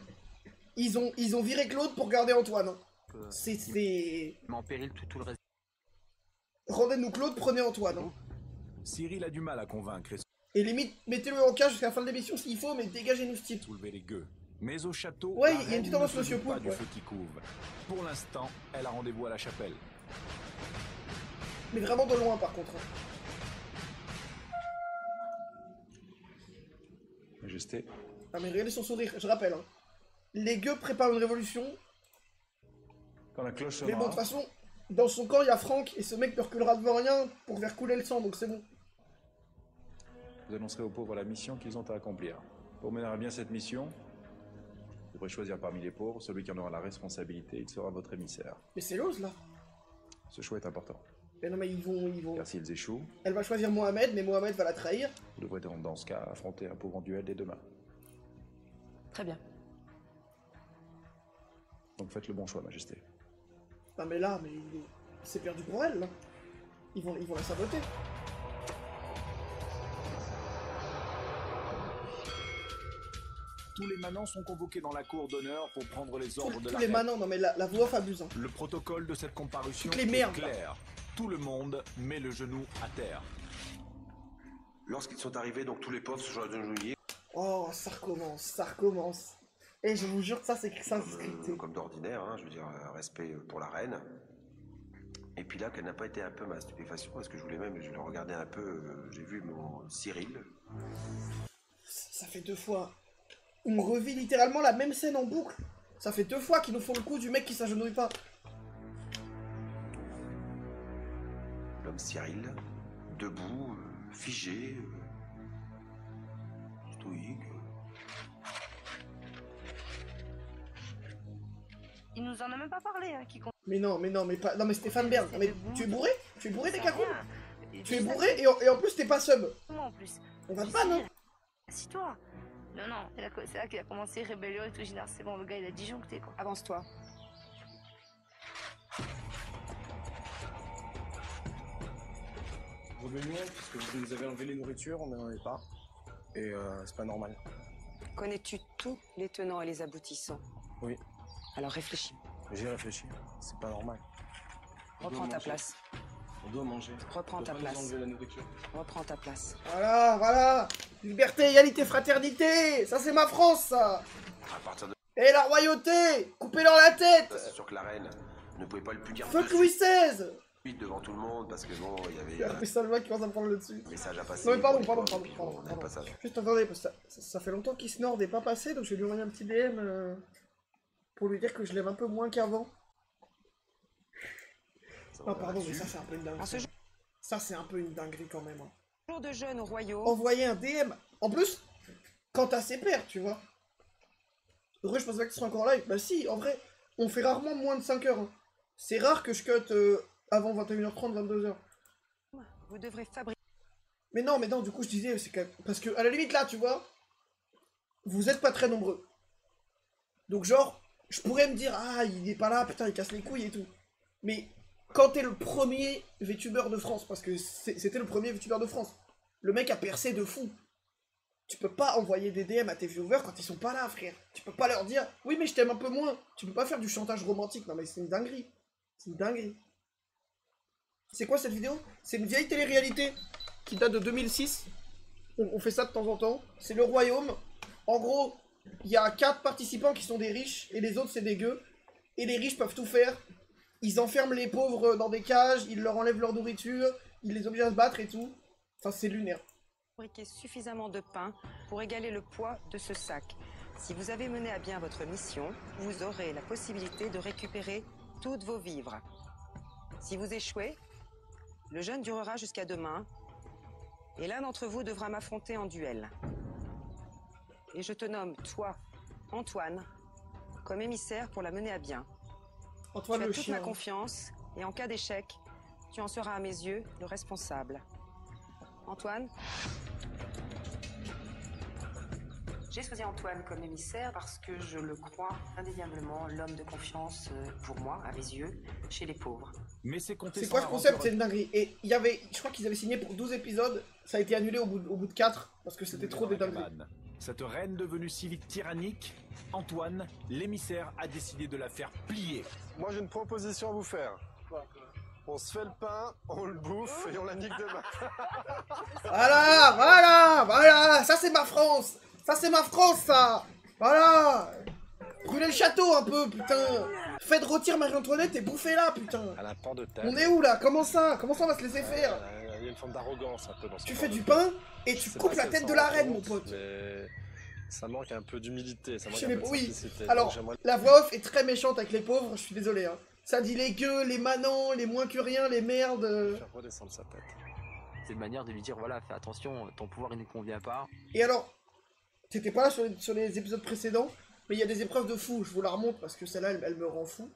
[SPEAKER 1] Ils ont viré Claude pour garder Antoine. Hein. C'est.
[SPEAKER 9] Mais en péril tout le reste.
[SPEAKER 1] Rendez-nous Claude, prenez Antoine. Hein.
[SPEAKER 2] Cyril a du mal à convaincre.
[SPEAKER 1] Et limite, mettez-le en cage jusqu'à la fin de l'émission s'il faut, mais dégagez-nous ce type.
[SPEAKER 2] Soulever les gueux. Mais au château,
[SPEAKER 1] ouais, il y a une petite tendance, monsieur
[SPEAKER 2] pas
[SPEAKER 1] Poulpe.
[SPEAKER 2] Du feu qui couve. Pour l'instant, elle a rendez-vous à la chapelle.
[SPEAKER 1] Mais vraiment de loin, par contre.
[SPEAKER 10] Majesté.
[SPEAKER 1] Ah, mais regardez son sourire, je rappelle. Hein. Les gueux préparent une révolution.
[SPEAKER 10] Quand la cloche
[SPEAKER 1] mais bon, de toute façon, dans son camp, il y a Franck, et ce mec ne reculera devant rien pour faire couler le sang, donc c'est bon.
[SPEAKER 10] Vous annoncerez aux pauvres la mission qu'ils ont à accomplir. Pour mener à bien cette mission, vous devrez choisir parmi les pauvres celui qui en aura la responsabilité, il sera votre émissaire.
[SPEAKER 1] Mais c'est l'ose, là.
[SPEAKER 10] Ce choix est important.
[SPEAKER 1] Mais non, mais ils vont...
[SPEAKER 10] Car s'ils échouent...
[SPEAKER 1] Elle va choisir Mohamed, mais Mohamed va la trahir.
[SPEAKER 10] Vous devrez donc, dans ce cas, affronter un pauvre en duel dès demain.
[SPEAKER 20] Très bien.
[SPEAKER 10] Donc faites le bon choix, Majesté.
[SPEAKER 1] Non mais là, c'est perdu pour elle, là. Ils vont la saboter.
[SPEAKER 2] Tous les manants sont convoqués dans la cour d'honneur pour prendre les ordres de la
[SPEAKER 1] Tous les manants, non mais la voix off abuse. Hein.
[SPEAKER 2] Le protocole de cette comparution
[SPEAKER 1] est
[SPEAKER 2] clair. Tout le monde met le genou à terre.
[SPEAKER 6] Lorsqu'ils sont arrivés, donc tous les pauvres se sont agenouillés.
[SPEAKER 1] Oh, ça recommence. Et je vous jure que ça, c'est scripté.
[SPEAKER 6] Comme d'ordinaire, hein, je veux dire, respect pour la reine. Et puis là, quelle n'a pas été un peu ma stupéfaction, parce que je le regardais un peu, j'ai vu mon Cyril.
[SPEAKER 1] Ça fait 2 fois. On revit littéralement la même scène en boucle. Ça fait 2 fois qu'ils nous font le coup du mec qui s'agenouille pas.
[SPEAKER 6] L'homme Cyril, debout, figé, stoïque.
[SPEAKER 14] Il nous en a même pas parlé, hein, qui compte.
[SPEAKER 1] Mais pas. Non mais Stéphane Bern, mais tu es bourré? Tu es bourré des cacos? Tu es bourré et en plus t'es pas sub.
[SPEAKER 14] Moi en plus.
[SPEAKER 1] On va pas, non?
[SPEAKER 14] Assis-toi. Non, c'est là qu'il a commencé rébellion et tout, Ginard. C'est bon, le gars il a disjoncté quoi.
[SPEAKER 7] Avance-toi.
[SPEAKER 16] Rébellion, parce que vous nous avez enlevé les nourritures, on n'en avait pas. Et c'est pas normal.
[SPEAKER 7] Connais-tu tous les tenants et les aboutissants?
[SPEAKER 16] Oui.
[SPEAKER 7] Alors réfléchis.
[SPEAKER 16] J'ai réfléchi, c'est pas normal.
[SPEAKER 7] Reprends ta place.
[SPEAKER 16] On doit manger.
[SPEAKER 7] Reprends ta place.
[SPEAKER 16] Enlever la nourriture.
[SPEAKER 7] Reprends ta place.
[SPEAKER 1] Voilà. Liberté, égalité, fraternité. Ça, c'est ma France, ça.
[SPEAKER 6] À partir de...
[SPEAKER 1] Et la royauté. Coupez-leur la tête.
[SPEAKER 6] C'est sûr que la reine ne pouvait pas le punir.
[SPEAKER 1] Fuck Louis XVI.
[SPEAKER 6] Vite devant tout le monde parce que bon, il y avait
[SPEAKER 1] Il y a ça le mec qui commence à me prendre le dessus.
[SPEAKER 6] message à passer.
[SPEAKER 1] Non mais pardon.
[SPEAKER 6] Passage.
[SPEAKER 1] Juste attendez, parce que ça fait longtemps qu'Isnord n'est pas passé, donc je vais lui envoyer un petit DM pour lui dire que je l'aime un peu moins qu'avant. Ah pardon, mais ça c'est un peu une dinguerie. Ça c'est un peu une dinguerie quand même.
[SPEAKER 7] Jour de jeûne au royaume.
[SPEAKER 1] Envoyer un DM. En plus, quand t'as ses pairs, tu vois. Heureux, je pensais pas que tu serais encore live. Bah si, en vrai, on fait rarement moins de 5 heures. Hein. C'est rare que je cut avant 21h30, 22h.
[SPEAKER 7] Vous devrez fabriquer.
[SPEAKER 1] Mais non, du coup, je disais, c'est quand même... Parce que, à la limite, là, tu vois, vous êtes pas très nombreux. Donc, genre, je pourrais me dire, ah, il est pas là, putain, il casse les couilles et tout. Mais, quand t'es le premier VTuber de France, parce que c'était le premier VTuber de France, le mec a percé de fou. Tu peux pas envoyer des DM à tes viewers quand ils sont pas là, frère. Tu peux pas leur dire, oui, mais je t'aime un peu moins. Tu peux pas faire du chantage romantique. Non, mais c'est une dinguerie. C'est une dinguerie. C'est quoi cette vidéo? C'est une vieille télé-réalité qui date de 2006. On fait ça de temps en temps. C'est le royaume. En gros, il y a 4 participants qui sont des riches et les autres c'est des gueux. Et les riches peuvent tout faire. Ils enferment les pauvres dans des cages, ils leur enlèvent leur nourriture, ils les obligent à se battre et tout. Enfin, c'est lunaire.
[SPEAKER 7] Fabriquer suffisamment de pain pour égaler le poids de ce sac. Si vous avez mené à bien votre mission, vous aurez la possibilité de récupérer toutes vos vivres. Si vous échouez, le jeûne durera jusqu'à demain, et l'un d'entre vous devra m'affronter en duel. Et je te nomme, toi, Antoine, comme émissaire pour la mener à bien.
[SPEAKER 1] Antoine
[SPEAKER 7] tu as
[SPEAKER 1] le
[SPEAKER 7] toute
[SPEAKER 1] chien.
[SPEAKER 7] ma confiance, et en cas d'échec, tu en seras à mes yeux le responsable. Antoine? J'ai choisi Antoine comme émissaire parce que je le crois indéniablement l'homme de confiance pour moi, à mes yeux, chez les pauvres.
[SPEAKER 2] Mais c'est compté
[SPEAKER 1] C'est
[SPEAKER 2] sur
[SPEAKER 1] quoi
[SPEAKER 2] la
[SPEAKER 1] ce concept?
[SPEAKER 2] rancœur-
[SPEAKER 1] C'est une dinguerie. Et il y avait, je crois qu'ils avaient signé pour 12 épisodes, ça a été annulé au bout de 4, parce que c'était trop des dingueries.
[SPEAKER 2] Cette reine devenue si vite tyrannique, Antoine, l'émissaire, a décidé de la faire plier.
[SPEAKER 15] Moi j'ai une proposition à vous faire. On se fait le pain, on le bouffe et on la nique demain.
[SPEAKER 1] Voilà, ça c'est ma France. Ça c'est ma France, ça. Voilà. Brûlez le château un peu, putain. Faites rôtir Marie-Antoinette et bouffez-la, putain.
[SPEAKER 15] Elle a un pan de table.
[SPEAKER 1] On est où là? Comment ça on va se laisser faire?
[SPEAKER 15] Il y a une forme d'arrogance un peu dans ce
[SPEAKER 1] Tu
[SPEAKER 15] pan
[SPEAKER 1] fais
[SPEAKER 15] de
[SPEAKER 1] du
[SPEAKER 15] table.
[SPEAKER 1] pain et tu
[SPEAKER 15] Je sais
[SPEAKER 1] coupes
[SPEAKER 15] pas
[SPEAKER 1] la
[SPEAKER 15] si elle
[SPEAKER 1] tête
[SPEAKER 15] s'en
[SPEAKER 1] de la
[SPEAKER 15] rend
[SPEAKER 1] reine, mon
[SPEAKER 15] compte,
[SPEAKER 1] pote.
[SPEAKER 15] Mais ça manque un peu d'humilité, ça manque
[SPEAKER 1] Je
[SPEAKER 15] un
[SPEAKER 1] sais
[SPEAKER 15] peu de
[SPEAKER 1] pas, oui.
[SPEAKER 15] simplicité.
[SPEAKER 1] Alors,
[SPEAKER 15] Donc, j'aimerais-
[SPEAKER 1] la voix off est très méchante avec les pauvres, je suis désolé. Hein. Ça dit les gueux, les manants, les moins que rien, les merdes.
[SPEAKER 15] faire redescendre sa tête.
[SPEAKER 4] C'est une manière de lui dire voilà, fais attention, ton pouvoir il ne convient pas.
[SPEAKER 1] Et alors, t'étais pas là sur les épisodes précédents, mais il y a des épreuves de fou, je vous la remonte parce que celle-là, elle me rend fou.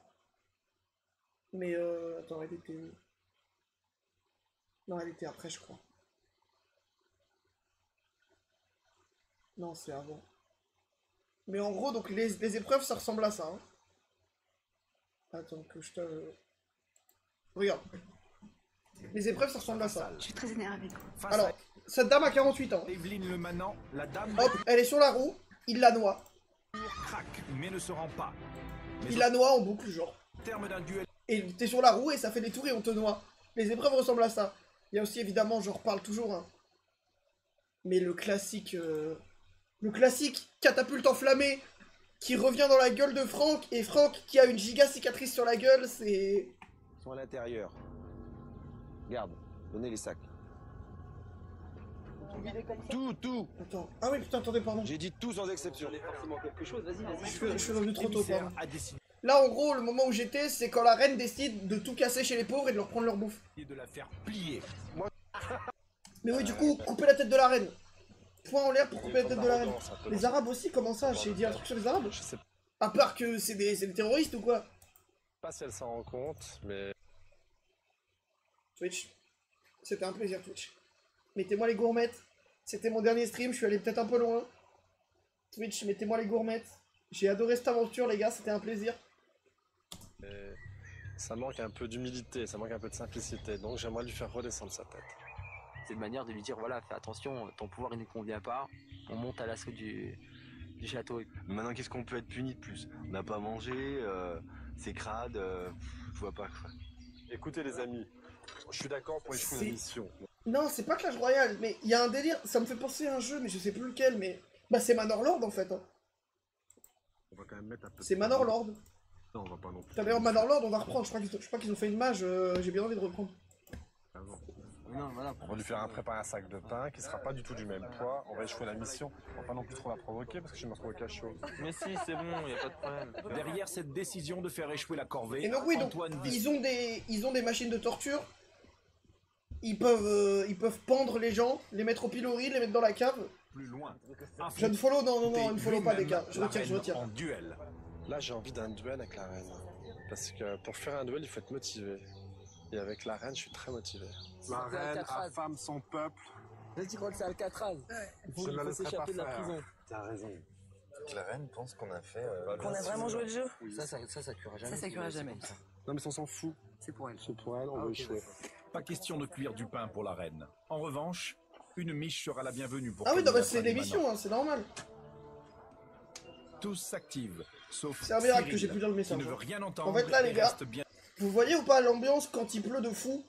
[SPEAKER 1] Mais attends, elle était où? Non, elle était après, je crois. Non, c'est avant. Mais en gros, donc les épreuves, ça ressemble à ça. Hein. Attends, que je te... Regarde. Les épreuves, ça ressemble à ça.
[SPEAKER 12] Je suis très énervée.
[SPEAKER 1] Alors, cette dame a 48 ans.
[SPEAKER 2] Evelyne Le Manant, la dame
[SPEAKER 1] Hop, elle est sur la roue, il la noie.
[SPEAKER 2] craque, mais ne se rend pas. Mais
[SPEAKER 1] Il la noie en boucle, genre.
[SPEAKER 2] au terme d'un duel,
[SPEAKER 1] Et t'es sur la roue et ça fait des tours et on te noie. Les épreuves ressemblent à ça. Il y a aussi, évidemment, j'en reparle toujours, hein. Mais le classique... Le classique catapulte enflammée qui revient dans la gueule de Franck, et Franck qui a une giga cicatrice sur la gueule, c'est...
[SPEAKER 6] Ils sont à l'intérieur. Garde, donnez les sacs. Tout.
[SPEAKER 1] Attends. Ah oui, putain, attendez, pardon.
[SPEAKER 6] J'ai dit tout sans exception.
[SPEAKER 4] Forcément quelque chose, vas-y.
[SPEAKER 1] Je suis revenu trop tôt,
[SPEAKER 2] l'émissaire
[SPEAKER 1] pardon.
[SPEAKER 2] a décidé
[SPEAKER 1] Là, en gros, le moment où j'étais, c'est quand la reine décide de tout casser chez les pauvres et de leur prendre leur bouffe.
[SPEAKER 2] de la faire plier.
[SPEAKER 1] Mais oui, du coup, couper la tête de la reine. Point en l'air pour couper la tête de la reine. Les Arabes aussi, comment ça? J'ai dit un truc sur les Arabes?
[SPEAKER 15] Je sais
[SPEAKER 1] À part que c'est des terroristes ou quoi?
[SPEAKER 15] pas si elle s'en rend compte, mais
[SPEAKER 1] Twitch. C'était un plaisir, Twitch. Mettez-moi les gourmettes. C'était mon dernier stream, je suis allé peut-être un peu loin. Twitch, mettez-moi les gourmettes. J'ai adoré cette aventure, les gars, c'était un plaisir.
[SPEAKER 15] ça manque un peu d'humilité, ça manque un peu de simplicité. Donc j'aimerais lui faire redescendre sa tête.
[SPEAKER 4] C'est une manière de lui dire voilà, fais attention, ton pouvoir il ne convient pas. On monte à l'assaut du château.
[SPEAKER 18] Maintenant, qu'est-ce qu'on peut être puni de plus? On n'a pas mangé, c'est crade, je vois pas quoi.
[SPEAKER 15] Écoutez les amis, je suis d'accord pour échouer
[SPEAKER 1] C'est-
[SPEAKER 15] une mission.
[SPEAKER 1] Non, c'est pas Clash Royale, mais il y a un délire, ça me fait penser à un jeu, mais je sais plus lequel, mais... Bah c'est Manor Lord en fait. Hein.
[SPEAKER 15] On va quand même mettre un peu.
[SPEAKER 1] C'est Manor Lord.
[SPEAKER 15] Non, on va pas non plus.
[SPEAKER 1] Putain, d'ailleurs, Manor on va reprendre. Je crois qu'ils ont fait une mage. J'ai bien envie de reprendre.
[SPEAKER 15] Ah bon. Non, voilà. On va lui faire préparer un sac de pain qui sera pas du tout du même poids. On va échouer la mission. On va pas non plus trop la provoquer parce que je vais me retrouver cachot.
[SPEAKER 16] Mais si, c'est bon, y a pas de problème.
[SPEAKER 2] Derrière cette décision de faire échouer la corvée,
[SPEAKER 1] Et donc oui, donc,
[SPEAKER 2] Antoine
[SPEAKER 1] ils ont des machines de torture. Ils peuvent pendre les gens, les mettre au pilori, les mettre dans la cave.
[SPEAKER 2] Plus loin.
[SPEAKER 1] Je ne follow, non, ne follow pas les gars. Je retire.
[SPEAKER 2] En duel.
[SPEAKER 15] Là, j'ai envie d'un duel avec la reine. Parce que pour faire un duel, il faut être motivé. Et avec la reine, je suis très motivé. La reine affame son peuple.
[SPEAKER 9] Tu crois que c'est Alcatraz? Il faut s'échapper de la prison.
[SPEAKER 18] T'as raison. La reine pense qu'on a fait.
[SPEAKER 20] Qu'on a vraiment joué le jeu?
[SPEAKER 9] Ça cuira jamais.
[SPEAKER 20] Ça cuira jamais.
[SPEAKER 15] Non, mais on s'en fout.
[SPEAKER 9] C'est pour elle.
[SPEAKER 15] C'est pour elle, on va échouer.
[SPEAKER 2] Pas question de cuire du pain pour la reine. En revanche, une miche sera la bienvenue pour...
[SPEAKER 1] Ah oui, non, bah, c'est l'émission, hein, c'est normal.
[SPEAKER 2] Tous s'activent, sauf
[SPEAKER 1] C'est un miracle
[SPEAKER 2] Cyril,
[SPEAKER 1] que j'ai pu dire le message.
[SPEAKER 2] qui ne veut rien entendre
[SPEAKER 1] En fait là les
[SPEAKER 2] et
[SPEAKER 1] gars,
[SPEAKER 2] reste bien...
[SPEAKER 1] vous voyez ou pas l'ambiance quand il pleut de fou?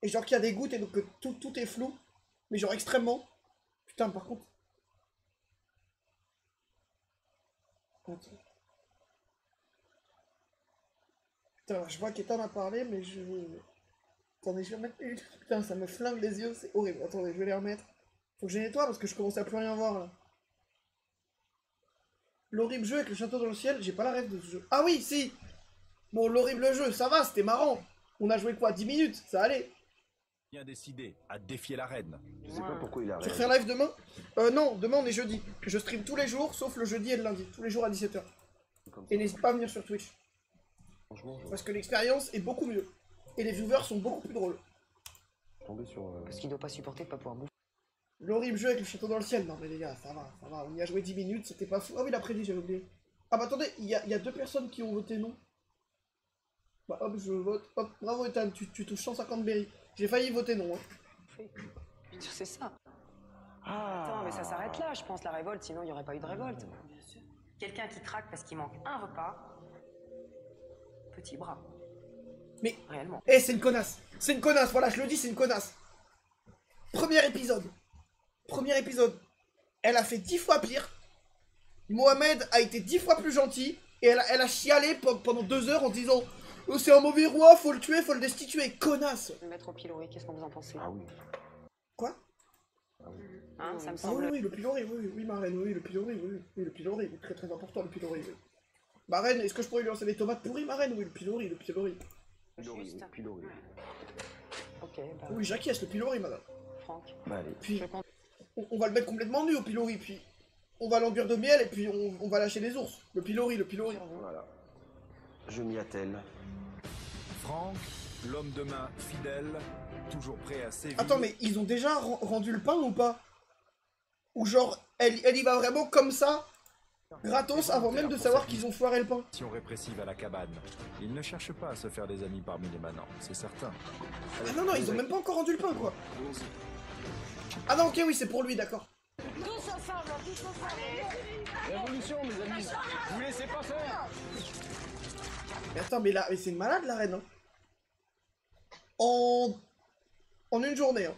[SPEAKER 1] Et genre qu'il y a des gouttes et donc que tout est flou. Mais genre extrêmement. Putain par contre. Putain je vois qu'Ethan a parlé mais je... Attendez je vais remettre... Putain ça me flingue les yeux, c'est horrible. Attendez je vais les remettre. Faut que je les nettoie parce que je commence à plus rien voir là. L'horrible jeu avec le château dans le ciel, j'ai pas la rêve de ce jeu. Ah oui, si. Bon, l'horrible jeu, ça va, c'était marrant. On a joué quoi, 10 minutes, ça allait.
[SPEAKER 2] Bien décidé à défier la reine.
[SPEAKER 6] Je sais pas pourquoi il a
[SPEAKER 1] Tu refais un live demain? Non, demain on est jeudi. Je stream tous les jours, sauf le jeudi et le lundi. Tous les jours à 17h. Et n'hésite pas à venir sur Twitch. Parce que l'expérience est beaucoup mieux. Et les viewers sont beaucoup plus drôles.
[SPEAKER 19] Parce qu'il doit pas supporter de pas pouvoir bouffer.
[SPEAKER 1] L'horrible jeu avec le château dans le ciel. Non mais les gars, ça va. On y a joué 10 minutes, c'était pas fou. Ah oui, l'après-midi, j'avais oublié. Ah bah attendez, il y a 2 personnes qui ont voté non. Bah hop, je vote. Hop, bravo Ethan, tu touches 150 berries. J'ai failli voter non. Hein.
[SPEAKER 19] C'est ça. Attends, mais ça s'arrête là, je pense, la révolte, sinon il n'y aurait pas eu de révolte. Quelqu'un qui craque parce qu'il manque un repas. Petit bras.
[SPEAKER 1] Mais.
[SPEAKER 19] Réellement.
[SPEAKER 1] Eh, c'est une connasse. C'est une connasse, voilà, je le dis, c'est une connasse. Premier épisode. Elle a fait 10 fois pire. Mohamed a été 10 fois plus gentil. Et elle a chialé pendant 2 heures en disant oh, c'est un mauvais roi, faut le tuer, faut le destituer. Connasse.
[SPEAKER 19] Le mettre au pilori, qu'est-ce qu'on vous en pensez?
[SPEAKER 6] Ah oui.
[SPEAKER 1] Quoi?
[SPEAKER 19] Hein, ça me semble.
[SPEAKER 1] Oui, le pilori, oui, ma reine, oui, le pilori, oui, le pilori, très très important, le pilori, oui. Ma reine, est-ce que je pourrais lui lancer des tomates pourries, ma reine? Oui, le pilori.
[SPEAKER 19] Juste.
[SPEAKER 6] Pilori.
[SPEAKER 19] Ok, bah.
[SPEAKER 1] Oui, j'acquiesce, le pilori, madame.
[SPEAKER 19] Franck.
[SPEAKER 6] Bah allez.
[SPEAKER 1] Puis, on va le mettre complètement nu au pilori, puis on va l'enduire de miel et puis on va lâcher des ours. Le pilori.
[SPEAKER 6] Voilà. Je m'y attelle.
[SPEAKER 2] Franck, l'homme de main fidèle, toujours prêt à sévir.
[SPEAKER 1] Attends, mais ils ont déjà rendu le pain ou pas? Ou genre, elle y va vraiment comme ça, gratos, avant même de savoir qu'ils ont foiré le pain?
[SPEAKER 2] Répressive à la cabane. Ils ne cherchent pas à se faire des amis parmi les manants, c'est certain.
[SPEAKER 1] Ah non, ils ont même pas encore rendu le pain, quoi. Ah non, ok, oui, c'est pour lui, d'accord.
[SPEAKER 14] Tous ensemble.
[SPEAKER 16] Révolution, mes amis. Vous laissez pas faire.
[SPEAKER 1] Mais attends, mais là, c'est une malade, la reine. Hein. En une journée, hein.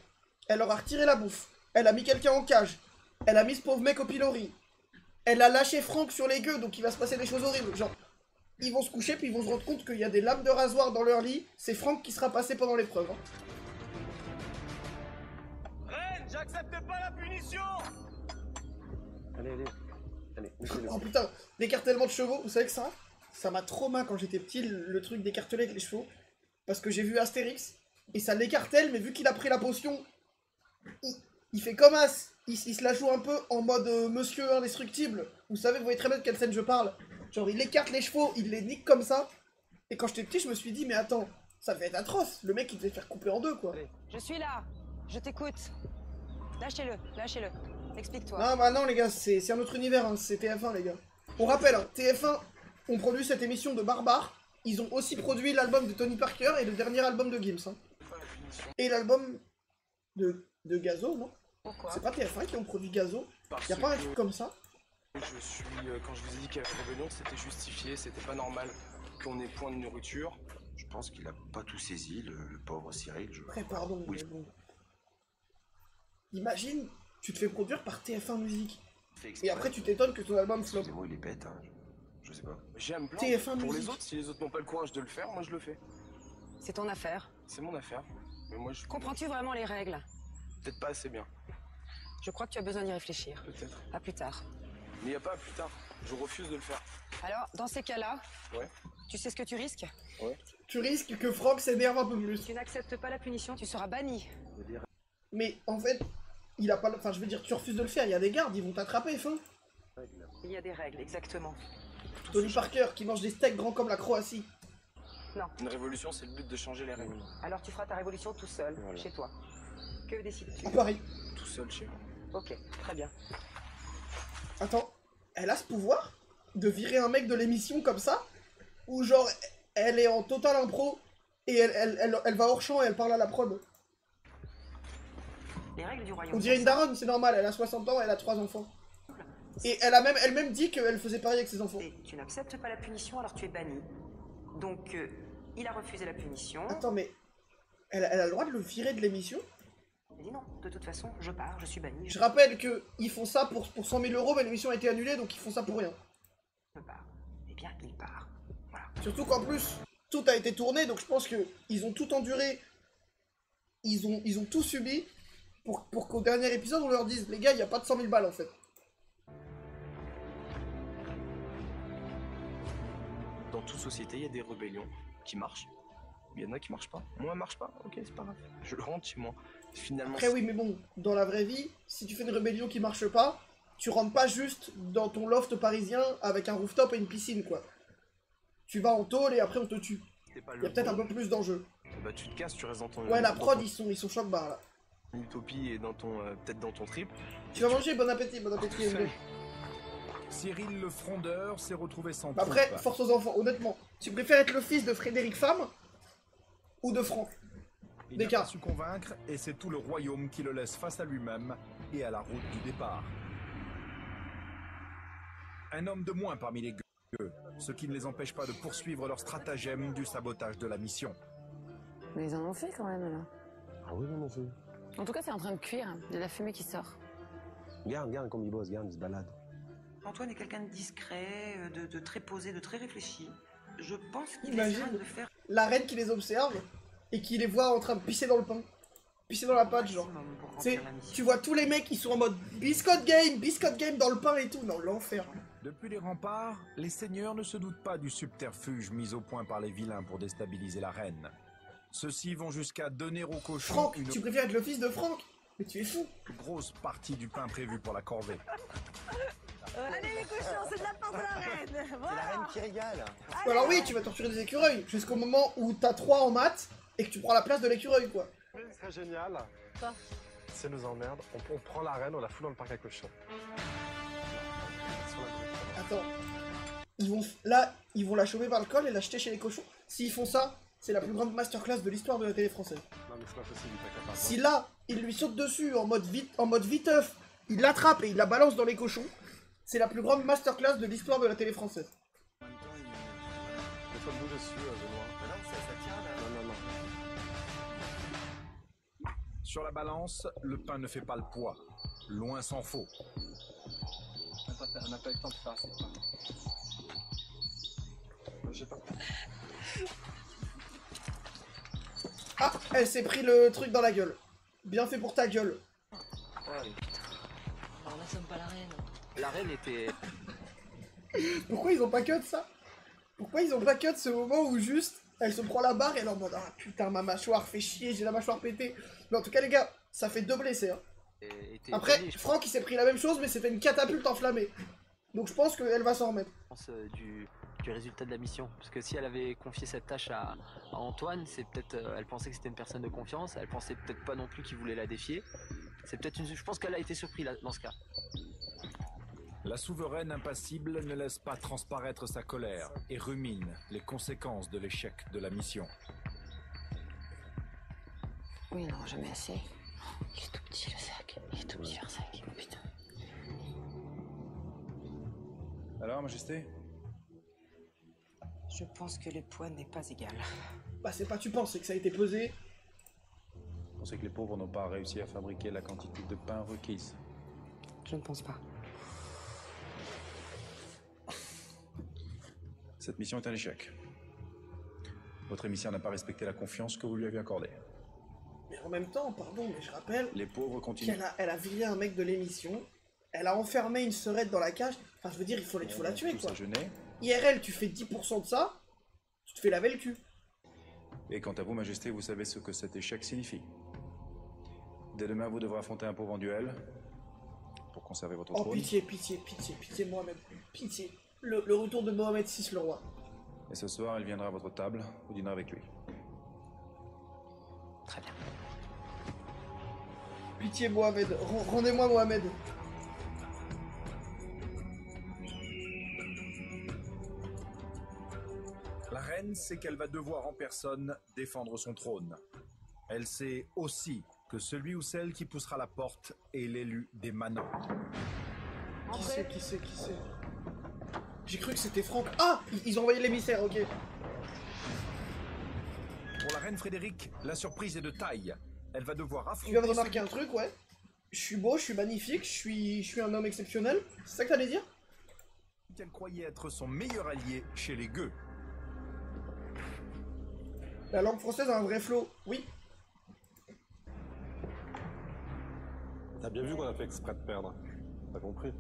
[SPEAKER 1] Elle leur a retiré la bouffe. Elle a mis quelqu'un en cage. Elle a mis ce pauvre mec au pilori. Elle a lâché Franck sur les gueux, donc il va se passer des choses horribles. Genre, ils vont se coucher, puis ils vont se rendre compte qu'il y a des lames de rasoir dans leur lit. C'est Franck qui sera passé pendant l'épreuve. Hein.
[SPEAKER 16] Reine, j'accepte pas la punition.
[SPEAKER 6] Allez.
[SPEAKER 1] Oh putain, l'écartèlement de chevaux, vous savez que ça m'a traumatisé quand j'étais petit, le truc d'écarteler avec les chevaux. Parce que j'ai vu Astérix, et ça l'écartèle, mais vu qu'il a pris la potion, il fait comme As. Il se la joue un peu en mode monsieur indestructible. Vous savez, vous voyez très bien de quelle scène je parle. Genre, il écarte les chevaux, il les nique comme ça. Et quand j'étais petit, je me suis dit, mais attends, ça devait être atroce. Le mec, il devait faire couper en deux, quoi.
[SPEAKER 7] Je suis là, je t'écoute. Lâchez-le. Explique-toi.
[SPEAKER 1] Non, bah non, les gars, c'est un autre univers, hein. C'est TF1, les gars. On rappelle, hein, TF1 ont produit cette émission de Barbare. Ils ont aussi produit l'album de Tony Parker et le dernier album de Gims. Hein. Et l'album de Gazo, non? C'est pas TF1 qui ont produit Gazo? Y'a pas un truc comme ça?
[SPEAKER 16] Quand je vous ai dit qu'il y avait une rébellion, c'était justifié, c'était pas normal qu'on ait point de nourriture.
[SPEAKER 6] Je pense qu'il a pas tout saisi, le pauvre Cyril.
[SPEAKER 1] Après, pardon, mais bon. Imagine, tu te fais produire par TF1 Musique. Et après, tu t'étonnes que ton album flop.
[SPEAKER 6] Excusez-moi, il est bête, hein. Je sais pas.
[SPEAKER 16] J'ai à me
[SPEAKER 1] TF1
[SPEAKER 16] plaindre. Pour les
[SPEAKER 1] musique.
[SPEAKER 16] autres, si les autres n'ont pas le courage de le faire, moi je le fais.
[SPEAKER 13] C'est ton affaire.
[SPEAKER 16] C'est mon affaire. Mais moi je.
[SPEAKER 13] Comprends-tu vraiment les règles?
[SPEAKER 16] Peut-être pas assez bien.
[SPEAKER 13] Je crois que tu as besoin d'y réfléchir.
[SPEAKER 16] Peut-être.
[SPEAKER 13] À plus tard.
[SPEAKER 16] Mais il n'y a pas à plus tard. Je refuse de le faire.
[SPEAKER 13] Alors, dans ces cas-là,
[SPEAKER 16] Ouais.
[SPEAKER 13] tu sais ce que tu risques?
[SPEAKER 16] Ouais.
[SPEAKER 1] Tu risques que Franck s'énerve un peu plus.
[SPEAKER 13] Si tu n'acceptes pas la punition, tu seras banni.
[SPEAKER 1] Mais en fait, il a pas. Enfin, je veux dire, tu refuses de le faire, il y a des gardes, ils vont t'attraper, fin.
[SPEAKER 13] Il y a des règles, exactement.
[SPEAKER 1] Tony Parker qui mange des steaks grands comme la Croatie.
[SPEAKER 13] Non.
[SPEAKER 16] Une révolution, c'est le but de changer les règles.
[SPEAKER 13] Alors tu feras ta révolution tout seul,
[SPEAKER 16] Voilà.
[SPEAKER 13] chez toi. Que décides-tu?
[SPEAKER 1] À Paris.
[SPEAKER 16] Tout seul chez moi.
[SPEAKER 13] Ok, très bien.
[SPEAKER 1] Attends, elle a ce pouvoir de virer un mec de l'émission comme ça? Ou genre, elle est en total impro et elle va hors champ et elle parle à la prod?
[SPEAKER 13] Les règles du royaume.
[SPEAKER 1] On dirait une daronne, c'est normal, elle a 60 ans, elle a 3 enfants. Et elle a même elle-même dit qu'elle faisait pareil avec ses enfants.
[SPEAKER 13] Tu n'acceptes pas la punition, alors tu es banni. Donc, il a refusé la punition.
[SPEAKER 1] Attends, mais elle a le droit de le virer de l'émission?
[SPEAKER 13] Il a dit non, de toute façon, je pars, je suis banni.
[SPEAKER 1] Je rappelle qu'ils font ça pour 100 000 euros, mais l'émission a été annulée, donc ils font ça pour rien.
[SPEAKER 13] Je pars. Eh bien, il part. Voilà.
[SPEAKER 1] Surtout qu'en plus, tout a été tourné, donc je pense qu'ils ont tout enduré. Ils ont tout subi pour qu'au dernier épisode, on leur dise, les gars, il n'y a pas de 100 000 balles en fait.
[SPEAKER 16] Dans toute société, il y a des rébellions qui marchent. Il y en a qui marchent pas. Moi, elle marche pas. Ok, c'est pas grave. Je le rentre chez moi. Finalement.
[SPEAKER 1] Après oui, mais bon, dans la vraie vie, si tu fais une rébellion qui marche pas, tu rentres pas juste dans ton loft parisien avec un rooftop et une piscine, quoi. Tu vas en tôle et après on te tue. Il y a peut-être un peu plus d'enjeux.
[SPEAKER 16] Bah tu te casses, tu restes dans ton.
[SPEAKER 1] Ouais, la prod, ils sont choc-barre là.
[SPEAKER 16] Utopie et dans ton peut-être dans ton trip.
[SPEAKER 1] Tu vas manger, bon appétit, MD.
[SPEAKER 2] Cyril le frondeur s'est retrouvé sans
[SPEAKER 1] Bah après,
[SPEAKER 2] troupe.
[SPEAKER 1] force aux enfants, honnêtement. Tu préfères être le fils de Frédéric Femme ou de Franck?
[SPEAKER 2] Il n'a pas su convaincre et c'est tout le royaume qui le laisse face à lui-même et à la route du départ. Un homme de moins parmi les gueux, ce qui ne les empêche pas de poursuivre leur stratagème du sabotage de la mission.
[SPEAKER 21] Mais ils en ont fait quand même là.
[SPEAKER 6] Ah oui, non, fait.
[SPEAKER 21] En tout cas, c'est en train de cuire. Il y a de la fumée qui sort.
[SPEAKER 6] Regarde comme il bosse, regarde, il se balade.
[SPEAKER 13] Antoine est quelqu'un de discret, de très posé, de très réfléchi. Je pense qu'il
[SPEAKER 1] Imagine
[SPEAKER 13] essaie de faire
[SPEAKER 1] la reine qui les observe et qui les voit en train de pisser dans le pain. Pisser dans la pâte, genre. Tu vois tous les mecs qui sont en mode biscuit game dans le pain et tout. Non, l'enfer.
[SPEAKER 2] Depuis les remparts, les seigneurs ne se doutent pas du subterfuge mis au point par les vilains pour déstabiliser la reine. Ceux-ci vont jusqu'à donner au cochon
[SPEAKER 1] Franck,
[SPEAKER 2] une
[SPEAKER 1] tu préfères être le fils de Franck? Mais tu es fou.
[SPEAKER 2] grosse partie du pain prévu pour la corvée.
[SPEAKER 14] Allez les cochons, c'est de la part de la reine. Voilà.
[SPEAKER 17] C'est la reine qui régale.
[SPEAKER 1] Alors oui, tu vas torturer des écureuils jusqu'au moment où t'as 3 en maths et que tu prends la place de l'écureuil, quoi.
[SPEAKER 15] Oui, ce serait génial.
[SPEAKER 14] Quoi?
[SPEAKER 15] Si elle nous emmerde, on prend la reine, on la fout dans le parc à cochons.
[SPEAKER 1] Attends. Ils vont la choper par le col et la jeter chez les cochons. S'ils font ça, c'est la plus grande masterclass de l'histoire de la télé française.
[SPEAKER 15] Non mais c'est pas possible, il est pas capable.
[SPEAKER 1] Si là, il lui saute dessus en mode viteuf, il l'attrape et il la balance dans les cochons, c'est la plus grande masterclass de l'histoire de la télé française.
[SPEAKER 15] Mets-toi-nous dessus, Benoît. Non, ça tient là. Non.
[SPEAKER 2] Sur la balance, le pain ne fait pas le poids. Loin s'en faut.
[SPEAKER 15] On n'a pas eu le temps de faire assez. J'ai pas.
[SPEAKER 1] Ah, elle s'est pris le truc dans la gueule. Bien fait pour ta gueule.
[SPEAKER 16] Ouais.
[SPEAKER 20] Alors là, sommes pas la reine.
[SPEAKER 16] La reine était.
[SPEAKER 1] Pourquoi ils ont pas cut ça? Pourquoi ils ont pas cut ce moment où juste elle se prend la barre et elle est en mode ah putain ma mâchoire fait chier, j'ai la mâchoire pétée. Mais en tout cas les gars, ça fait 2 blessés hein. Après, Franck il s'est pris la même chose mais c'était une catapulte enflammée. Donc je pense qu'elle va s'en remettre.
[SPEAKER 4] Du résultat de la mission, parce que si elle avait confié cette tâche à Antoine, c'est peut-être elle pensait que c'était une personne de confiance, elle pensait peut-être pas non plus qu'il voulait la défier. C'est peut-être je pense qu'elle a été surprise là, dans ce cas.
[SPEAKER 2] La souveraine impassible ne laisse pas transparaître sa colère et rumine les conséquences de l'échec de la mission.
[SPEAKER 21] Oui, non, jamais assez. Il est tout petit le sac. Il est tout petit leur sac. Oh, putain.
[SPEAKER 10] Alors, Majesté?
[SPEAKER 7] Je pense que le poids n'est pas égal.
[SPEAKER 1] Bah c'est pas tu penses, c'est que ça a été pesé.
[SPEAKER 10] Vous pensez que les pauvres n'ont pas réussi à fabriquer la quantité de pain requise?
[SPEAKER 7] Je ne pense pas.
[SPEAKER 10] Cette mission est un échec. Votre émissaire n'a pas respecté la confiance que vous lui avez accordée.
[SPEAKER 1] Mais en même temps, pardon, mais je rappelle
[SPEAKER 10] Les pauvres continuent.
[SPEAKER 1] elle a viré un mec de l'émission, elle a enfermé une sœurette dans la cage, enfin je veux dire, il faut la tuer
[SPEAKER 10] Tout
[SPEAKER 1] quoi.
[SPEAKER 10] ça gêné.
[SPEAKER 1] IRL, tu fais 10% de ça, tu te fais laver le cul.
[SPEAKER 10] Et quant à vous, Majesté, vous savez ce que cet échec signifie. Dès demain, vous devrez affronter un pauvre en duel pour conserver votre
[SPEAKER 1] Oh
[SPEAKER 10] trône.
[SPEAKER 1] pitié, pitié, pitié, pitié Mohamed, pitié. Le retour de Mohamed VI le roi.
[SPEAKER 10] Et ce soir, il viendra à votre table, vous dînerez avec lui.
[SPEAKER 4] Très bien.
[SPEAKER 1] Pitié Mohamed, rendez-moi Mohamed.
[SPEAKER 2] La reine sait qu'elle va devoir en personne défendre son trône. Elle sait aussi que celui ou celle qui poussera la porte est l'élu des manants.
[SPEAKER 1] Qui c'est J'ai cru que c'était Franck. Ah, ils ont envoyé l'émissaire, ok.
[SPEAKER 2] Pour la reine Frédérique, la surprise est de taille. Elle va devoir
[SPEAKER 1] Tu
[SPEAKER 2] affronter...
[SPEAKER 1] viens de remarquer un truc, ouais. Je suis beau, je suis magnifique, je suis un homme exceptionnel. C'est ça que t'allais dire?
[SPEAKER 2] Qu'elle croyait être son meilleur allié chez les gueux.
[SPEAKER 1] La langue française a un vrai flow, oui.
[SPEAKER 15] T'as bien vu qu'on a fait exprès de perdre. T'as compris?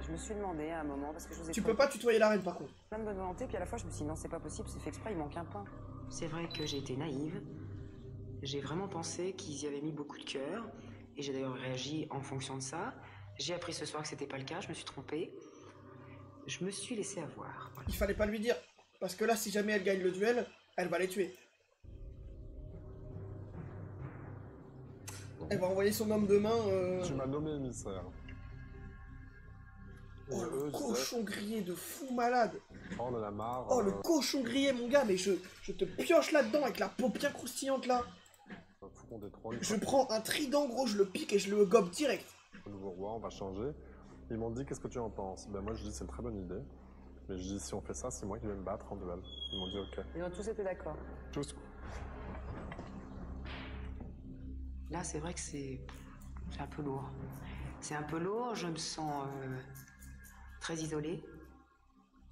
[SPEAKER 7] Je me suis demandé à un moment, parce que je vous ai
[SPEAKER 1] Tu peux pas tutoyer la reine par contre.
[SPEAKER 7] plein de bonne volonté, puis à la fois je me suis dit non, c'est pas possible, c'est fait exprès, il manque un pain.
[SPEAKER 19] C'est vrai que j'ai été naïve. J'ai vraiment pensé qu'ils y avaient mis beaucoup de cœur. Et j'ai d'ailleurs réagi en fonction de ça. J'ai appris ce soir que c'était pas le cas, je me suis trompée. Je me suis laissé avoir. Voilà.
[SPEAKER 1] Il fallait pas lui dire. Parce que là, si jamais elle gagne le duel, elle va les tuer. Elle va envoyer son homme de main.
[SPEAKER 15] Tu m'as nommé émissaire.
[SPEAKER 1] Oh, le cochon grillé de fou malade.
[SPEAKER 15] Oh, on en a marre.
[SPEAKER 1] Oh, le cochon grillé, mon gars, mais je te pioche là-dedans avec la peau bien croustillante là.
[SPEAKER 15] Faut qu'on détrône.
[SPEAKER 1] Je prends un trident, gros, je le pique et je le gobe direct.
[SPEAKER 15] Le nouveau roi, on va changer. Ils m'ont dit, qu'est-ce que tu en penses? Ben moi, je dis, c'est une très bonne idée. Mais je dis, si on fait ça, c'est moi qui vais me battre en duel. Ils m'ont dit, ok.
[SPEAKER 7] Ils ont tous été d'accord.
[SPEAKER 15] Tous.
[SPEAKER 19] Là, c'est vrai que c'est un peu lourd. C'est un peu lourd, je me sens très isolée.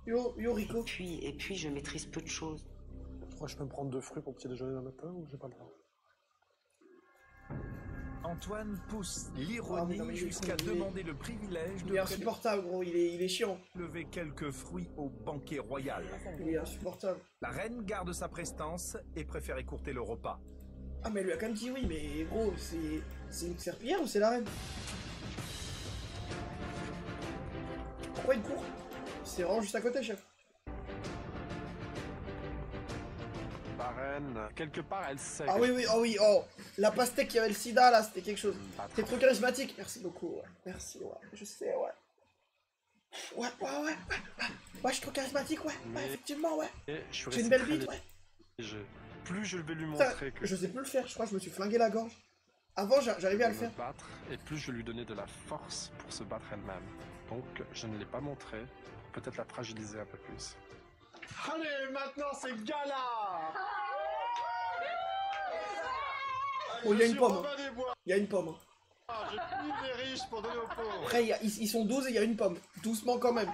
[SPEAKER 1] Yo Rico.
[SPEAKER 19] Et puis, je maîtrise peu de choses.
[SPEAKER 15] Tu crois que je peux me prendre 2 fruits pour petit déjeuner le matin ou j'ai pas le temps?
[SPEAKER 2] Antoine pousse l'ironie jusqu'à demander le privilège
[SPEAKER 1] Il est insupportable, gros, il est chiant.
[SPEAKER 2] lever quelques fruits au banquet royal.
[SPEAKER 1] Il est insupportable.
[SPEAKER 2] La reine garde sa prestance et préfère écourter le repas.
[SPEAKER 1] Ah, mais elle lui a quand même dit oui, mais gros, c'est une serpillière ou c'est la reine? Pourquoi il court? C'est vraiment juste à côté, chef.
[SPEAKER 15] La reine, quelque part, elle sait.
[SPEAKER 1] Ah oui, oui, oh oui, oh. La pastèque qui avait le sida, là, c'était quelque chose. C'était trop charismatique. Merci beaucoup, ouais. Merci, ouais. Je sais, ouais. Ouais, je suis trop charismatique, ouais. Ouais, effectivement, ouais. J'ai une belle bite, ouais.
[SPEAKER 15] Plus je vais lui montrer que...
[SPEAKER 1] Je sais plus le faire, je crois que je me suis flingué la gorge. Avant, j'arrivais à le faire.
[SPEAKER 15] Battre, et plus je vais lui donner de la force pour se battre elle-même. Donc, je ne l'ai pas montré. Peut-être la fragiliser un peu plus. Allez, maintenant c'est gala!
[SPEAKER 1] Oh, il y a une pomme. Il y a une pomme.
[SPEAKER 15] J'ai plus des riches pour donner aux pauvres.
[SPEAKER 1] Après, ils sont 12 et il y a une pomme. Doucement quand même.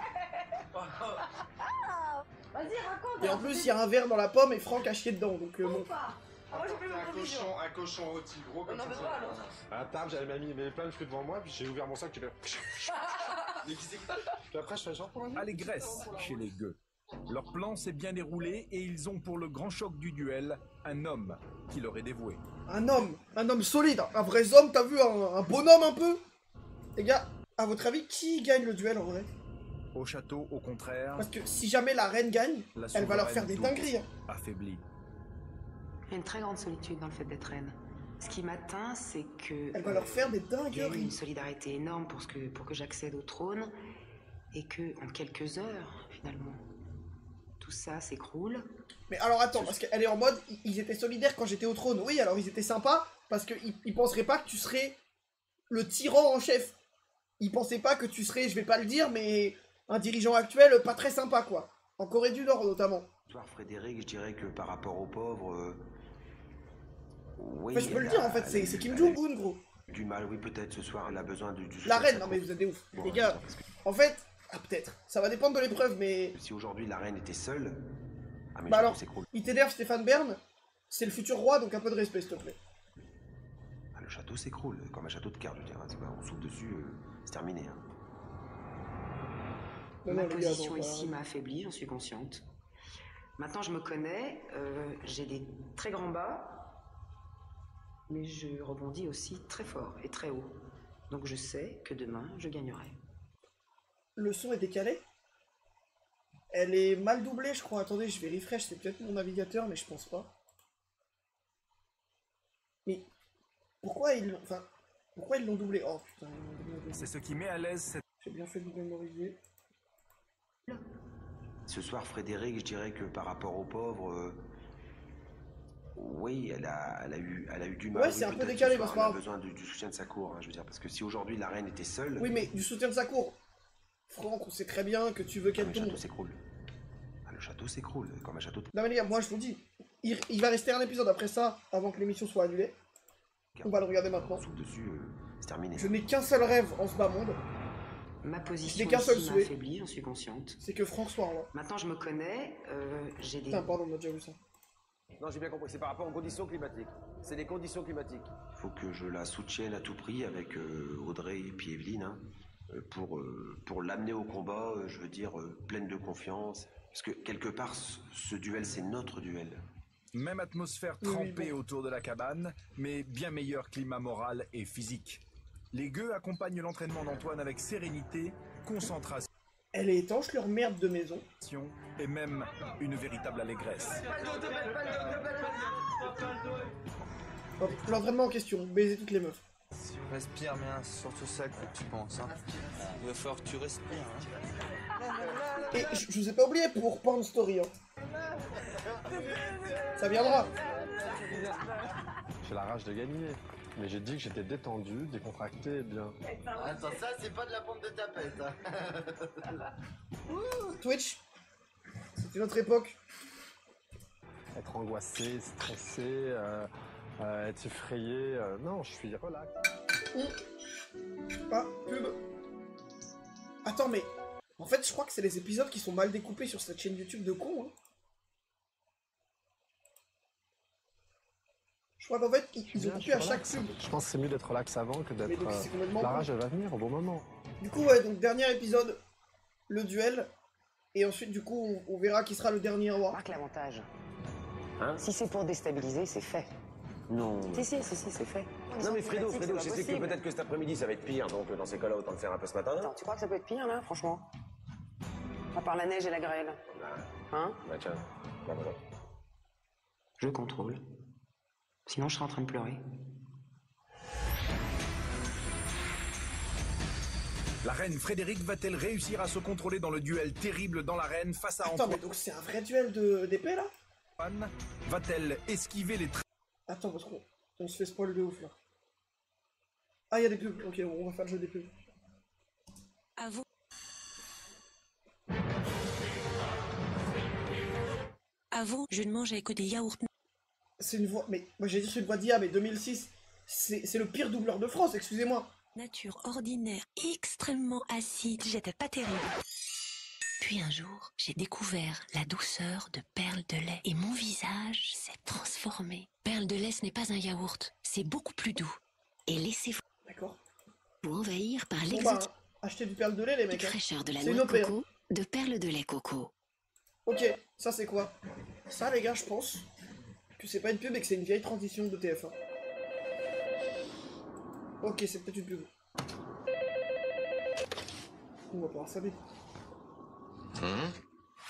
[SPEAKER 14] Vas-y, raconte.
[SPEAKER 1] Et en plus, il y a un verre dans la pomme et Franck a chié dedans. Donc, bon.
[SPEAKER 14] Ah, moi j'ai fait ma provision.
[SPEAKER 15] Un cochon rôti gros comme ça. À la table, j'avais mis plein de fruits devant moi, puis j'ai ouvert mon sac, j'ai fait... Puis après, je fais genre...
[SPEAKER 2] Allégresse chez les gueux. Leur plan s'est bien déroulé et ils ont pour le grand choc du duel un homme qui leur est dévoué.
[SPEAKER 1] Un homme solide, un vrai homme, t'as vu, un bonhomme un peu? Les gars, à votre avis, qui gagne le duel en vrai?
[SPEAKER 2] Au château, au contraire...
[SPEAKER 1] Parce que si jamais la reine gagne, elle va leur faire des dingueries.
[SPEAKER 2] Affaiblie.
[SPEAKER 19] Il y a une très grande solitude dans le fait d'être reine. Ce qui m'atteint, c'est que...
[SPEAKER 1] Elle va leur faire des dingueries.
[SPEAKER 19] Il y a eu une solidarité énorme pour que j'accède au trône, et que en quelques heures, finalement, tout ça s'écroule.
[SPEAKER 1] Mais alors attends, parce qu'elle est en mode, ils étaient solidaires quand j'étais au trône. Oui, alors ils étaient sympas, parce qu'ils penseraient pas que tu serais le tyran en chef. Ils pensaient pas que tu serais, je vais pas le dire, mais un dirigeant actuel pas très sympa, quoi. En Corée du Nord, notamment.
[SPEAKER 6] Frédéric, je dirais que par rapport aux pauvres... oui,
[SPEAKER 1] enfin, je peux le dire, en fait, c'est Kim Jong-un, gros.
[SPEAKER 6] Du mal, oui, peut-être ce soir, elle a besoin du
[SPEAKER 1] la reine, non mais vous êtes des ouf. Les gars, en fait, Ah, peut-être. Ça va dépendre de l'épreuve, mais...
[SPEAKER 6] Si aujourd'hui la reine était seule... Ah, mais
[SPEAKER 1] bah alors,
[SPEAKER 6] s'écroule.
[SPEAKER 1] il t'énerve Stéphane Bern, c'est le futur roi, donc un peu de respect, s'il te plaît.
[SPEAKER 6] Ah, le château s'écroule, comme un château de cartes, je veux dire. C'est pas, on souffle dessus, c'est terminé. Hein.
[SPEAKER 19] Ma position ici m'a affaibli, j'en suis consciente. Maintenant, je me connais, j'ai des très grands bas, mais je rebondis aussi très fort et très haut. Donc je sais que demain, je gagnerai.
[SPEAKER 1] Le son est décalé? Elle est mal doublée, je crois. Attendez, je vais refresh, c'est peut-être mon navigateur, mais je pense pas. Mais pourquoi ils l'ont... Enfin, pourquoi ils l'ont doublé? Oh putain, ils l'ont doublé.
[SPEAKER 2] C'est ce qui met à l'aise cette...
[SPEAKER 1] J'ai bien fait de me mémoriser.
[SPEAKER 6] Ce soir, Frédéric, je dirais que par rapport aux pauvres... Oui, elle a eu du mal.
[SPEAKER 1] Ouais, c'est un peu décalé, parce
[SPEAKER 6] qu'on a besoin du soutien de sa cour, hein, je veux dire, parce que si aujourd'hui la reine était seule...
[SPEAKER 1] Oui, mais du soutien de sa cour. Franck, on sait très bien que tu veux qu'elle tombe.
[SPEAKER 6] Le château s'écroule. Ah, le château s'écroule, comme un château de...
[SPEAKER 1] Non mais les gars, moi je vous dis, il va rester un épisode après ça, avant que l'émission soit annulée. On va le regarder maintenant.
[SPEAKER 6] Dessus, c'est terminé.
[SPEAKER 1] Je n'ai qu'un seul rêve en ce bas monde.
[SPEAKER 19] Ma position
[SPEAKER 1] qu'un seul
[SPEAKER 19] ici m'a
[SPEAKER 1] souhait.
[SPEAKER 19] affaibli, j'en suis consciente.
[SPEAKER 1] C'est que Franck soit roi.
[SPEAKER 19] Maintenant, je me connais, j'ai des...
[SPEAKER 1] Putain, pardon, on a déjà vu ça.
[SPEAKER 8] Non, j'ai bien compris, c'est par rapport aux conditions climatiques. C'est les conditions climatiques.
[SPEAKER 6] Il faut que je la soutienne à tout prix avec Audrey et puis Evelyne, hein, pour l'amener au combat, je veux dire, pleine de confiance. Parce que quelque part, ce duel, c'est notre duel.
[SPEAKER 2] Même atmosphère trempée autour de la cabane, mais bien meilleur climat moral et physique. Les gueux accompagnent l'entraînement d'Antoine avec sérénité, concentration.
[SPEAKER 1] Elle est étanche, leur merde de maison.
[SPEAKER 2] Et même une véritable allégresse.
[SPEAKER 1] Oh, l'entraînement en question, baiser toutes les meufs.
[SPEAKER 22] Respire bien, c'est surtout ça que tu penses. Hein. Il va falloir que tu respires. Hein.
[SPEAKER 1] Et je vous ai pas oublié pour Porn Story. Hein. Ça viendra.
[SPEAKER 15] J'ai la rage de gagner. Mais j'ai dit que j'étais détendu, décontracté et bien.
[SPEAKER 17] Attends, ça c'est pas de la pompe de tapette.
[SPEAKER 1] Twitch, c'était notre époque.
[SPEAKER 15] Être angoissé, stressé, être effrayé. Non, je suis relax.
[SPEAKER 1] Ah, pub. Attends, mais en fait, je crois que c'est les épisodes qui sont mal découpés sur cette chaîne YouTube de con. Hein. Je crois qu'en fait, ils ont coupé à chaque pub.
[SPEAKER 15] Je pense que c'est mieux d'être relax avant que d'être... La rage, elle va venir au bon moment.
[SPEAKER 1] Du coup, ouais, donc dernier épisode, le duel. Et ensuite, du coup, on verra qui sera le dernier roi.
[SPEAKER 19] Marque l'avantage.
[SPEAKER 6] Hein?
[SPEAKER 19] Si c'est pour déstabiliser, c'est fait.
[SPEAKER 6] Non.
[SPEAKER 19] Si, c'est fait.
[SPEAKER 8] Non mais Fredo, j'explique que peut-être que cet après-midi ça va être pire, donc dans ces cas-là, autant le faire un peu ce matin.
[SPEAKER 19] Attends, tu crois que ça peut être pire là, franchement? À part la neige et la grêle. Hein?
[SPEAKER 8] Bah tiens, voilà.
[SPEAKER 19] Je contrôle. Sinon, je serai en train de pleurer.
[SPEAKER 2] La reine Frédéric va-t-elle réussir à se contrôler dans le duel terrible dans l'arène face à
[SPEAKER 1] Attends,
[SPEAKER 2] Antoine?
[SPEAKER 1] mais donc c'est un vrai duel d'épée là?
[SPEAKER 2] Va-t-elle esquiver les...
[SPEAKER 1] Attends, parce qu'on se fait spoil de ouf là. Ah, il y a des pubs. Ok, on va faire le jeu des pubs.
[SPEAKER 11] À vous. Avant, je ne mangeais que des yaourts.
[SPEAKER 1] C'est une voix... Mais moi j'ai dit c'est une voix d'IA, mais 2006, c'est le pire doubleur de France, excusez-moi.
[SPEAKER 11] Nature ordinaire, extrêmement acide, j'étais pas terrible. Puis un jour, j'ai découvert la douceur de perles de lait et mon visage s'est transformé. Perles de lait, ce n'est pas un yaourt, c'est beaucoup plus doux. Et laissez-vous envahir par l'exotique
[SPEAKER 1] acheter du perles de lait, les mecs.
[SPEAKER 11] Fraîcheur de la noix de coco, de perles de lait coco.
[SPEAKER 1] Ok, ça c'est quoi? Ça, les gars, je pense que c'est pas une pub et que c'est une vieille transition de TF1. Ok, c'est peut-être une pub. On va pouvoir savoir.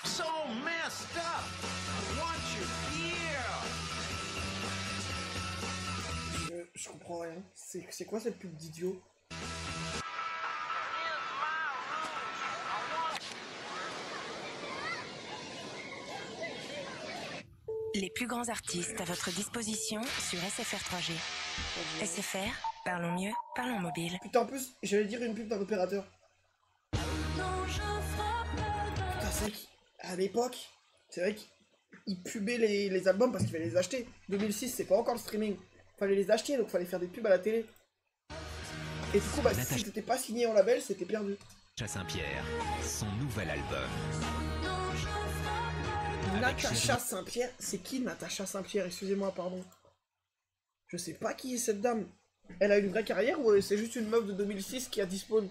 [SPEAKER 23] So messed up. I want you here.
[SPEAKER 1] Je comprends rien. C'est quoi cette pub d'idiot?
[SPEAKER 24] Les plus grands artistes à votre disposition sur SFR 3G. SFR, parlons mieux, parlons mobile.
[SPEAKER 1] Putain, en plus, j'allais dire une pub d'un opérateur. Putain, c'est vrai qu'à l'époque, c'est vrai qu'ils pubaient les albums parce qu'il fallait les acheter. 2006, c'est pas encore le streaming. Fallait les acheter, donc fallait faire des pubs à la télé. Et du coup, bah, si t'étais pas signé en label, c'était perdu.
[SPEAKER 3] Saint-Pierre, son nouvel album.
[SPEAKER 1] Natacha Saint-Pierre, c'est qui Natacha Saint-Pierre? Excusez-moi, pardon. Je sais pas qui est cette dame. Elle a une vraie carrière ou c'est juste une meuf de 2006 qui a dispawn?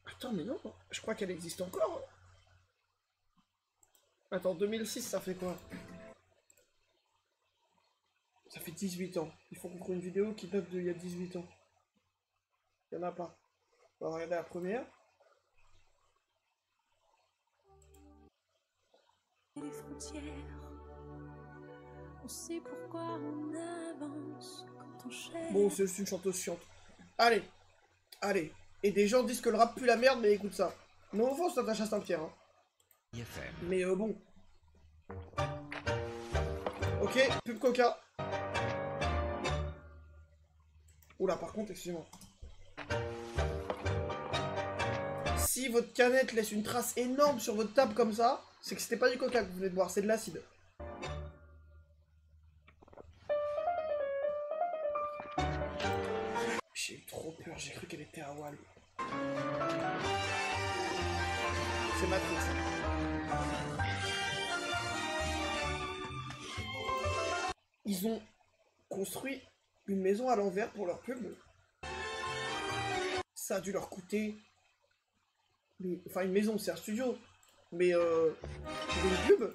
[SPEAKER 1] Attends, mais non, je crois qu'elle existe encore. Attends, 2006, ça fait quoi? Ça fait 18 ans. Il faut qu'on trouve une vidéo qui date d'il y a 18 ans. Il n'y en a pas. On va regarder la première.
[SPEAKER 11] Les frontières, on sait pourquoi on avance quand on cherche.
[SPEAKER 1] Bon, c'est juste une chanteuse chiante. Allez, allez. Et des gens disent que le rap pue la merde, mais écoute ça. Non, au fond, c'est Natacha Saint-Pierre. Hein. Mais bon. Ok, pub Coca. Oula, par contre, excusez-moi. Si votre canette laisse une trace énorme sur votre table comme ça, c'est que c'était pas du Coca que vous venez de boire, c'est de l'acide. J'ai eu trop peur, j'ai cru qu'elle était à Wall. C'est Matrix. Ils ont construit une maison à l'envers pour leur pub. Ça a dû leur coûter... Enfin, une maison, c'est un studio. Mais une pub.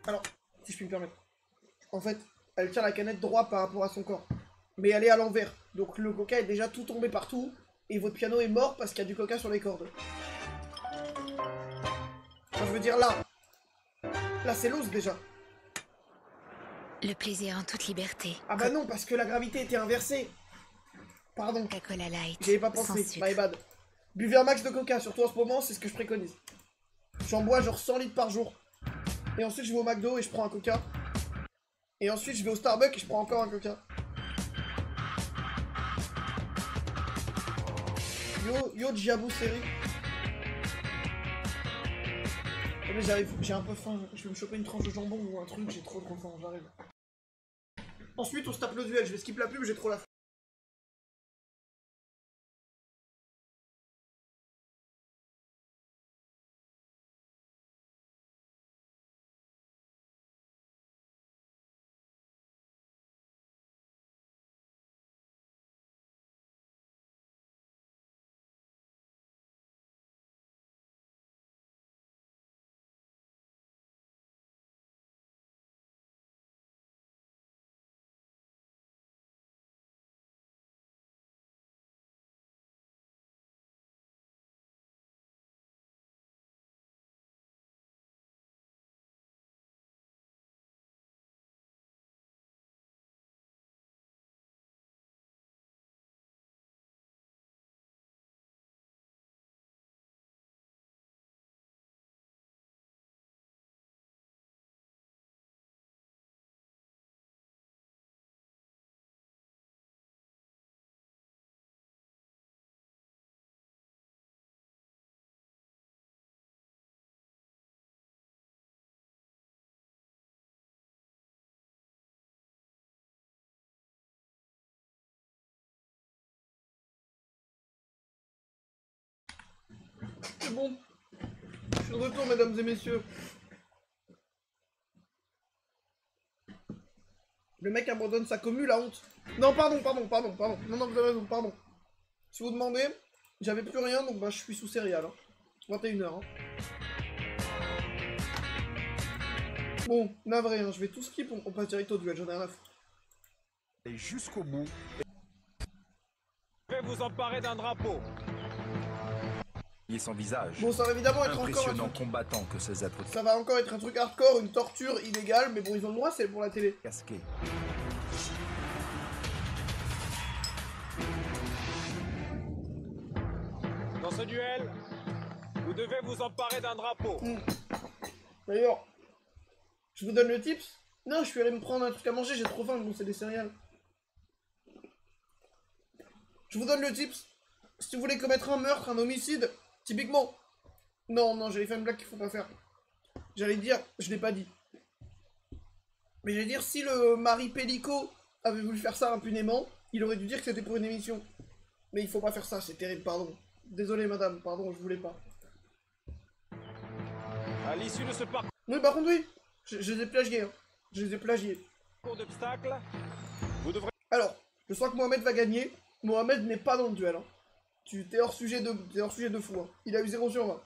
[SPEAKER 1] Alors, si je puis me permettre. En fait, elle tient la canette droit par rapport à son corps. Mais elle est à l'envers. Donc le coca est déjà tout tombé partout. Et votre piano est mort parce qu'il y a du coca sur les cordes. Enfin, je veux dire là. Là, c'est l'os déjà.
[SPEAKER 24] Le plaisir en toute liberté.
[SPEAKER 1] Ah bah non, parce que la gravité était inversée. Pardon.
[SPEAKER 24] Coca-Cola Light.
[SPEAKER 1] J'y avais pas pensé. My bad. Buvez un max de coca, surtout en ce moment, c'est ce que je préconise. J'en bois genre 100 litres par jour. Et ensuite, je vais au McDo et je prends un coca. Et ensuite, je vais au Starbucks et je prends encore un coca. Yo, Djabou série. Oh, mais j'arrive, j'ai un peu faim. Je vais me choper une tranche de jambon ou un truc, j'ai trop faim, j'arrive. Ensuite, on se tape le duel. Je vais skip la pub, j'ai trop la faim. C'est bon. Je suis de retour, mesdames et messieurs. Le mec abandonne sa commu, la honte. Non, pardon. Non, vous avez raison, pardon. Si vous demandez, j'avais plus rien, donc bah je suis sous céréales. Hein. 21h. Hein. Bon, navré, hein, je vais tout skip, on passe direct au duel, j'en ai rien à foutre.
[SPEAKER 2] Et jusqu'au bout.
[SPEAKER 5] Je vais vous emparer d'un drapeau.
[SPEAKER 2] Et son visage.
[SPEAKER 1] Bon, ça va évidemment être encore
[SPEAKER 2] impressionnant combattant que ces êtres.
[SPEAKER 1] Ça va encore être un truc hardcore, une torture illégale, mais bon, ils ont le droit, c'est pour la télé.
[SPEAKER 2] Casqué.
[SPEAKER 5] Dans ce duel, vous devez vous emparer d'un drapeau.
[SPEAKER 1] D'ailleurs, je vous donne le tips. Non, je suis allé me prendre un truc à manger, j'ai trop faim, bon, c'est des céréales. Je vous donne le tips. Si vous voulez commettre un meurtre, un homicide, typiquement... Non, j'allais faire une blague qu'il faut pas faire. J'allais dire, je l'ai pas dit. Mais je veux dire, si le mari Pellico avait voulu faire ça impunément, il aurait dû dire que c'était pour une émission. Mais il faut pas faire ça, c'est terrible, pardon. Désolé madame, pardon, je voulais pas.
[SPEAKER 5] À l'issue de ce parcours
[SPEAKER 1] Oui, par contre, oui, je les ai plagiés, hein. Je les ai plagiés.
[SPEAKER 5] d'obstacles, vous devrez...
[SPEAKER 1] Alors, je sens que Mohamed va gagner. Mohamed n'est pas dans le duel, hein. T'es hors sujet de fou, hein. Il a eu 0 sur 20.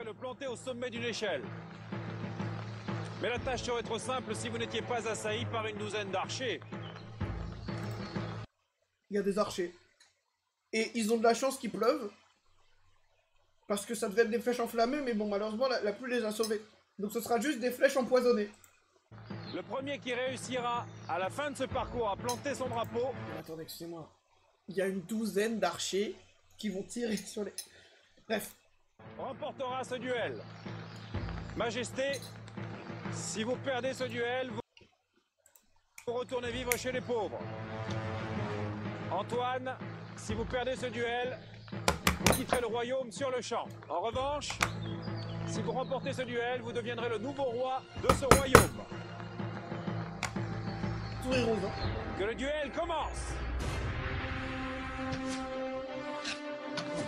[SPEAKER 5] le planter au sommet d'une échelle. Mais la tâche serait trop simple si vous n'étiez pas assailli par une douzaine d'archers.
[SPEAKER 1] Il y a des archers. Et ils ont de la chance qu'il pleuve. Parce que ça devait être des flèches enflammées, mais bon, malheureusement, la pluie les a sauvés. Donc ce sera juste des flèches empoisonnées.
[SPEAKER 5] Le premier qui réussira, à la fin de ce parcours, à planter son drapeau...
[SPEAKER 1] Attendez, excusez-moi. Il y a une douzaine d'archers qui vont tirer sur les... Bref.
[SPEAKER 5] remportera ce duel. Majesté, si vous perdez ce duel, vous retournez vivre chez les pauvres. Antoine, si vous perdez ce duel, vous quitterez le royaume sur le champ. En revanche, si vous remportez ce duel, vous deviendrez le nouveau roi de ce royaume. Que le duel commence!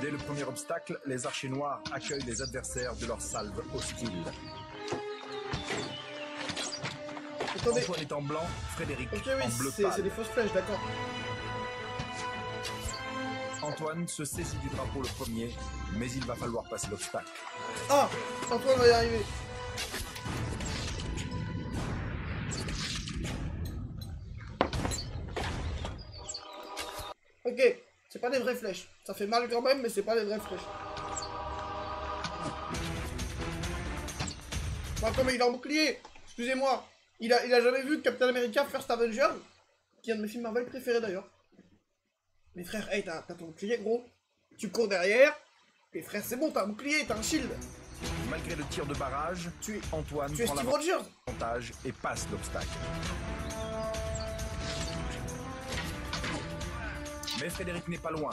[SPEAKER 2] Dès le premier obstacle, les archers noirs accueillent les adversaires de leur salve hostile.
[SPEAKER 1] Attendez.
[SPEAKER 2] Antoine est en blanc, Frédéric
[SPEAKER 1] Ok,
[SPEAKER 2] en
[SPEAKER 1] oui,
[SPEAKER 2] bleu
[SPEAKER 1] c'est
[SPEAKER 2] pâle.
[SPEAKER 1] des fausses flèches, d'accord.
[SPEAKER 2] Antoine se saisit du drapeau le premier, mais il va falloir passer l'obstacle.
[SPEAKER 1] Ah, Antoine va y arriver. Ok, c'est pas des vraies flèches. Ça fait mal quand même, mais c'est pas des vraies flèches. Bah, attends, mais il a un bouclier. Excusez-moi. Il a jamais vu Captain America First Avenger, qui est un de mes films Marvel préférés d'ailleurs. Mais frère, hey, t'as ton bouclier, gros. Tu cours derrière. Et frère, c'est bon, t'as un bouclier, t'as un shield.
[SPEAKER 2] Malgré le tir de barrage, Antoine
[SPEAKER 1] tu es
[SPEAKER 2] prend
[SPEAKER 1] Steve Rogers.
[SPEAKER 2] l'avantage et passe l'obstacle. Mais Frédéric n'est pas loin.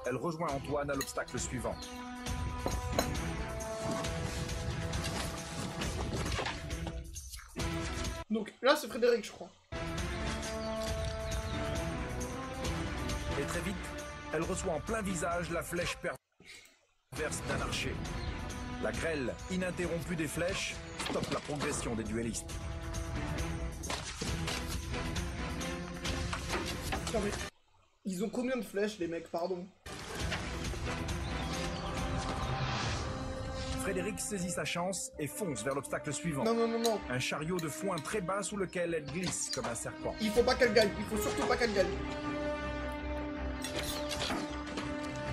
[SPEAKER 2] Elle rejoint Antoine à l'obstacle suivant.
[SPEAKER 1] Donc là, c'est Frédéric, je crois.
[SPEAKER 2] Et très vite, elle reçoit en plein visage la flèche perverse d'un archer. La grêle ininterrompue des flèches stoppe la progression des duellistes.
[SPEAKER 1] Putain, mais ils ont combien de flèches, les mecs, pardon?
[SPEAKER 2] Frédéric saisit sa chance et fonce vers l'obstacle suivant.
[SPEAKER 1] Non, non, non, non.
[SPEAKER 2] Un chariot de foin très bas sous lequel elle glisse comme un serpent.
[SPEAKER 1] Il faut pas qu'elle gagne, il faut surtout pas qu'elle gagne.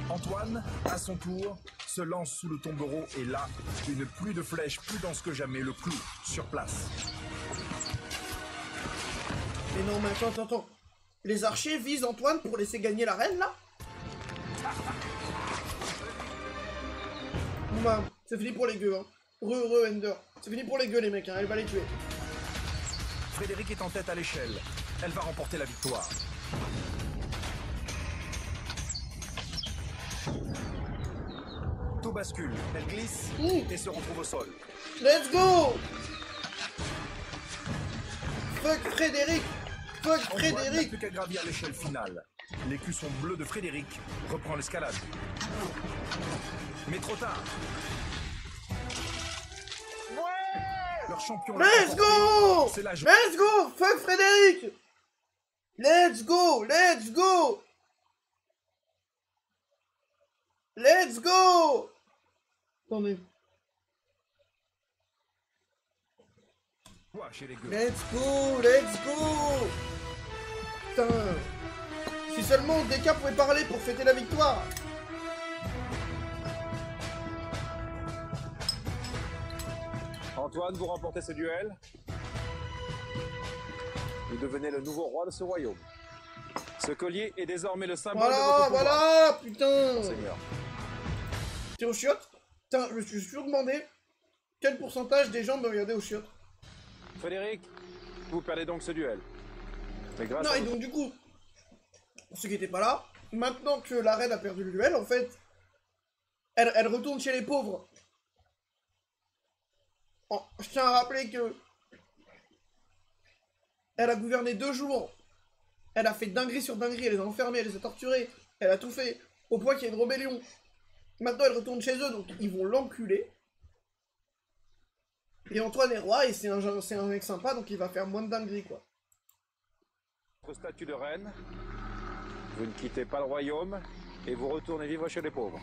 [SPEAKER 2] Antoine, à son tour, se lance sous le tombereau et là, une pluie de flèches plus dense que jamais le cloue sur place.
[SPEAKER 1] Mais non, mais attends. Les archers visent Antoine pour laisser gagner la reine, là? Bon bah, c'est fini pour les gueux, hein. Ender. C'est fini pour les gueux, les mecs, hein. Elle va les tuer.
[SPEAKER 2] Frédéric est en tête à l'échelle. Elle va remporter la victoire. Tout bascule. Elle glisse et se retrouve au sol.
[SPEAKER 1] Let's go! Fuck Frédéric! Fuck
[SPEAKER 2] Antoine n'a
[SPEAKER 1] Frédéric!
[SPEAKER 2] plus qu'à gravir l'échelle finale. L'écusson bleu de Frédéric reprend l'escalade. Mais trop tard. Leur champion.
[SPEAKER 1] Let's go!
[SPEAKER 2] C'est la
[SPEAKER 1] Let's go! Fuck Frédéric! Let's go! Let's go! Let's go! Attendez.
[SPEAKER 2] Chez les gueux.
[SPEAKER 1] Let's go! Let's go! Putain! Si seulement Deka pouvait parler pour fêter la victoire!
[SPEAKER 5] Antoine, vous remportez ce duel. Vous devenez le nouveau roi de ce royaume. Ce collier est désormais le symbole de votre pouvoir.
[SPEAKER 1] Voilà! Putain!
[SPEAKER 5] Seigneur.
[SPEAKER 1] T'es au chiottes? Putain, je me suis toujours demandé quel pourcentage des gens me regardaient au chiottes.
[SPEAKER 5] Frédéric, vous perdez donc ce duel. Mais grâce
[SPEAKER 1] Non,
[SPEAKER 5] à
[SPEAKER 1] et donc du coup, pour ceux qui n'étaient pas là, maintenant que la reine a perdu le duel, en fait, elle retourne chez les pauvres. Je tiens à rappeler que Elle a gouverné 2 jours. Elle a fait dinguerie sur dinguerie, elle les a enfermés, elle les a torturés. Elle a tout fait, au point qu'il y a une rébellion. Maintenant, elle retourne chez eux, donc ils vont l'enculer. Et Antoine est roi, et c'est un mec sympa, donc il va faire moins de dinguerie, quoi.
[SPEAKER 5] Votre statut de reine, vous ne quittez pas le royaume, et vous retournez vivre chez les pauvres.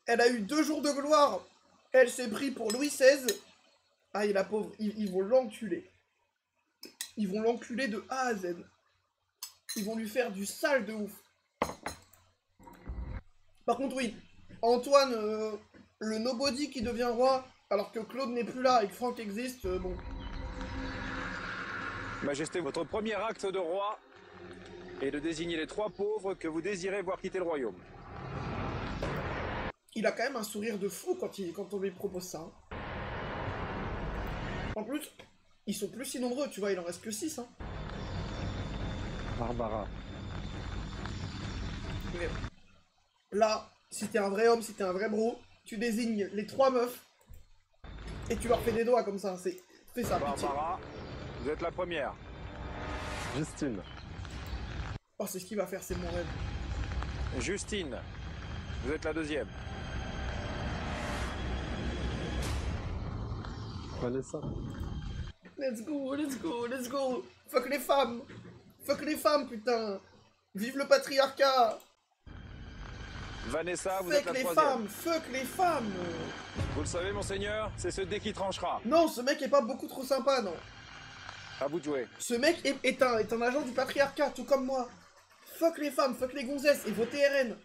[SPEAKER 1] Elle a eu 2 jours de gloire. Elle s'est pris pour Louis XVI. Ah, et la pauvre, ils vont l'enculer. Ils vont l'enculer de A à Z. Ils vont lui faire du sale de ouf. Par contre, oui, Antoine, le nobody qui devient roi, alors que Claude n'est plus là et que Franck existe, bon.
[SPEAKER 5] Majesté, votre premier acte de roi est de désigner les 3 pauvres que vous désirez voir quitter le royaume.
[SPEAKER 1] Il a quand même un sourire de fou quand on lui propose ça. Hein. En plus, ils sont plus si nombreux, tu vois, il en reste que 6. Hein.
[SPEAKER 5] Barbara.
[SPEAKER 1] Mais là, si t'es un vrai homme, si t'es un vrai bro, tu désignes les 3 meufs et tu leur fais des doigts comme ça. Fais ça, pitié.
[SPEAKER 5] Barbara, vous êtes la première.
[SPEAKER 15] Justine.
[SPEAKER 1] Oh, c'est ce qu'il va faire, c'est mon rêve.
[SPEAKER 5] Justine, vous êtes la deuxième.
[SPEAKER 15] Vanessa.
[SPEAKER 1] Let's go, let's go, let's go. Fuck les femmes. Fuck les femmes, putain. Vive le patriarcat.
[SPEAKER 5] Vanessa, vous êtes la troisième.
[SPEAKER 1] Fuck les femmes.
[SPEAKER 5] Vous le savez, monseigneur, c'est ce dé qui tranchera.
[SPEAKER 1] Non, ce mec est pas beaucoup trop sympa, non.
[SPEAKER 5] À vous de jouer.
[SPEAKER 1] Ce mec est un agent du patriarcat, tout comme moi. Fuck les femmes, fuck les gonzesses et votez RN.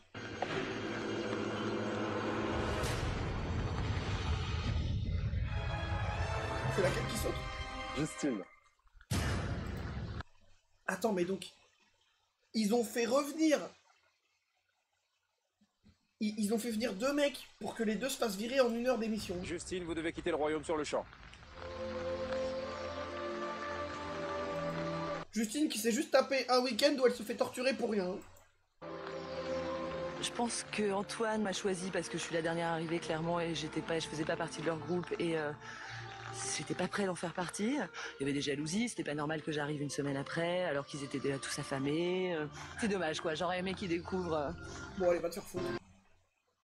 [SPEAKER 1] C'est laquelle qui saute?
[SPEAKER 15] Justine.
[SPEAKER 1] Attends, mais donc... Ils ont fait revenir... Ils ont fait venir 2 mecs pour que les 2 se fassent virer en 1 heure d'émission.
[SPEAKER 5] Justine, vous devez quitter le royaume sur le champ.
[SPEAKER 1] Justine qui s'est juste tapé un week-end où elle se fait torturer pour rien.
[SPEAKER 20] Je pense que Antoine m'a choisi parce que je suis la dernière arrivée clairement et je faisais pas partie de leur groupe et j'étais pas prêt d'en faire partie. Il y avait des jalousies, c'était pas normal que j'arrive une semaine après alors qu'ils étaient déjà tous affamés. C'est dommage quoi, j'aurais aimé qu'ils découvrent.
[SPEAKER 1] Bon allez, va te faire foutre.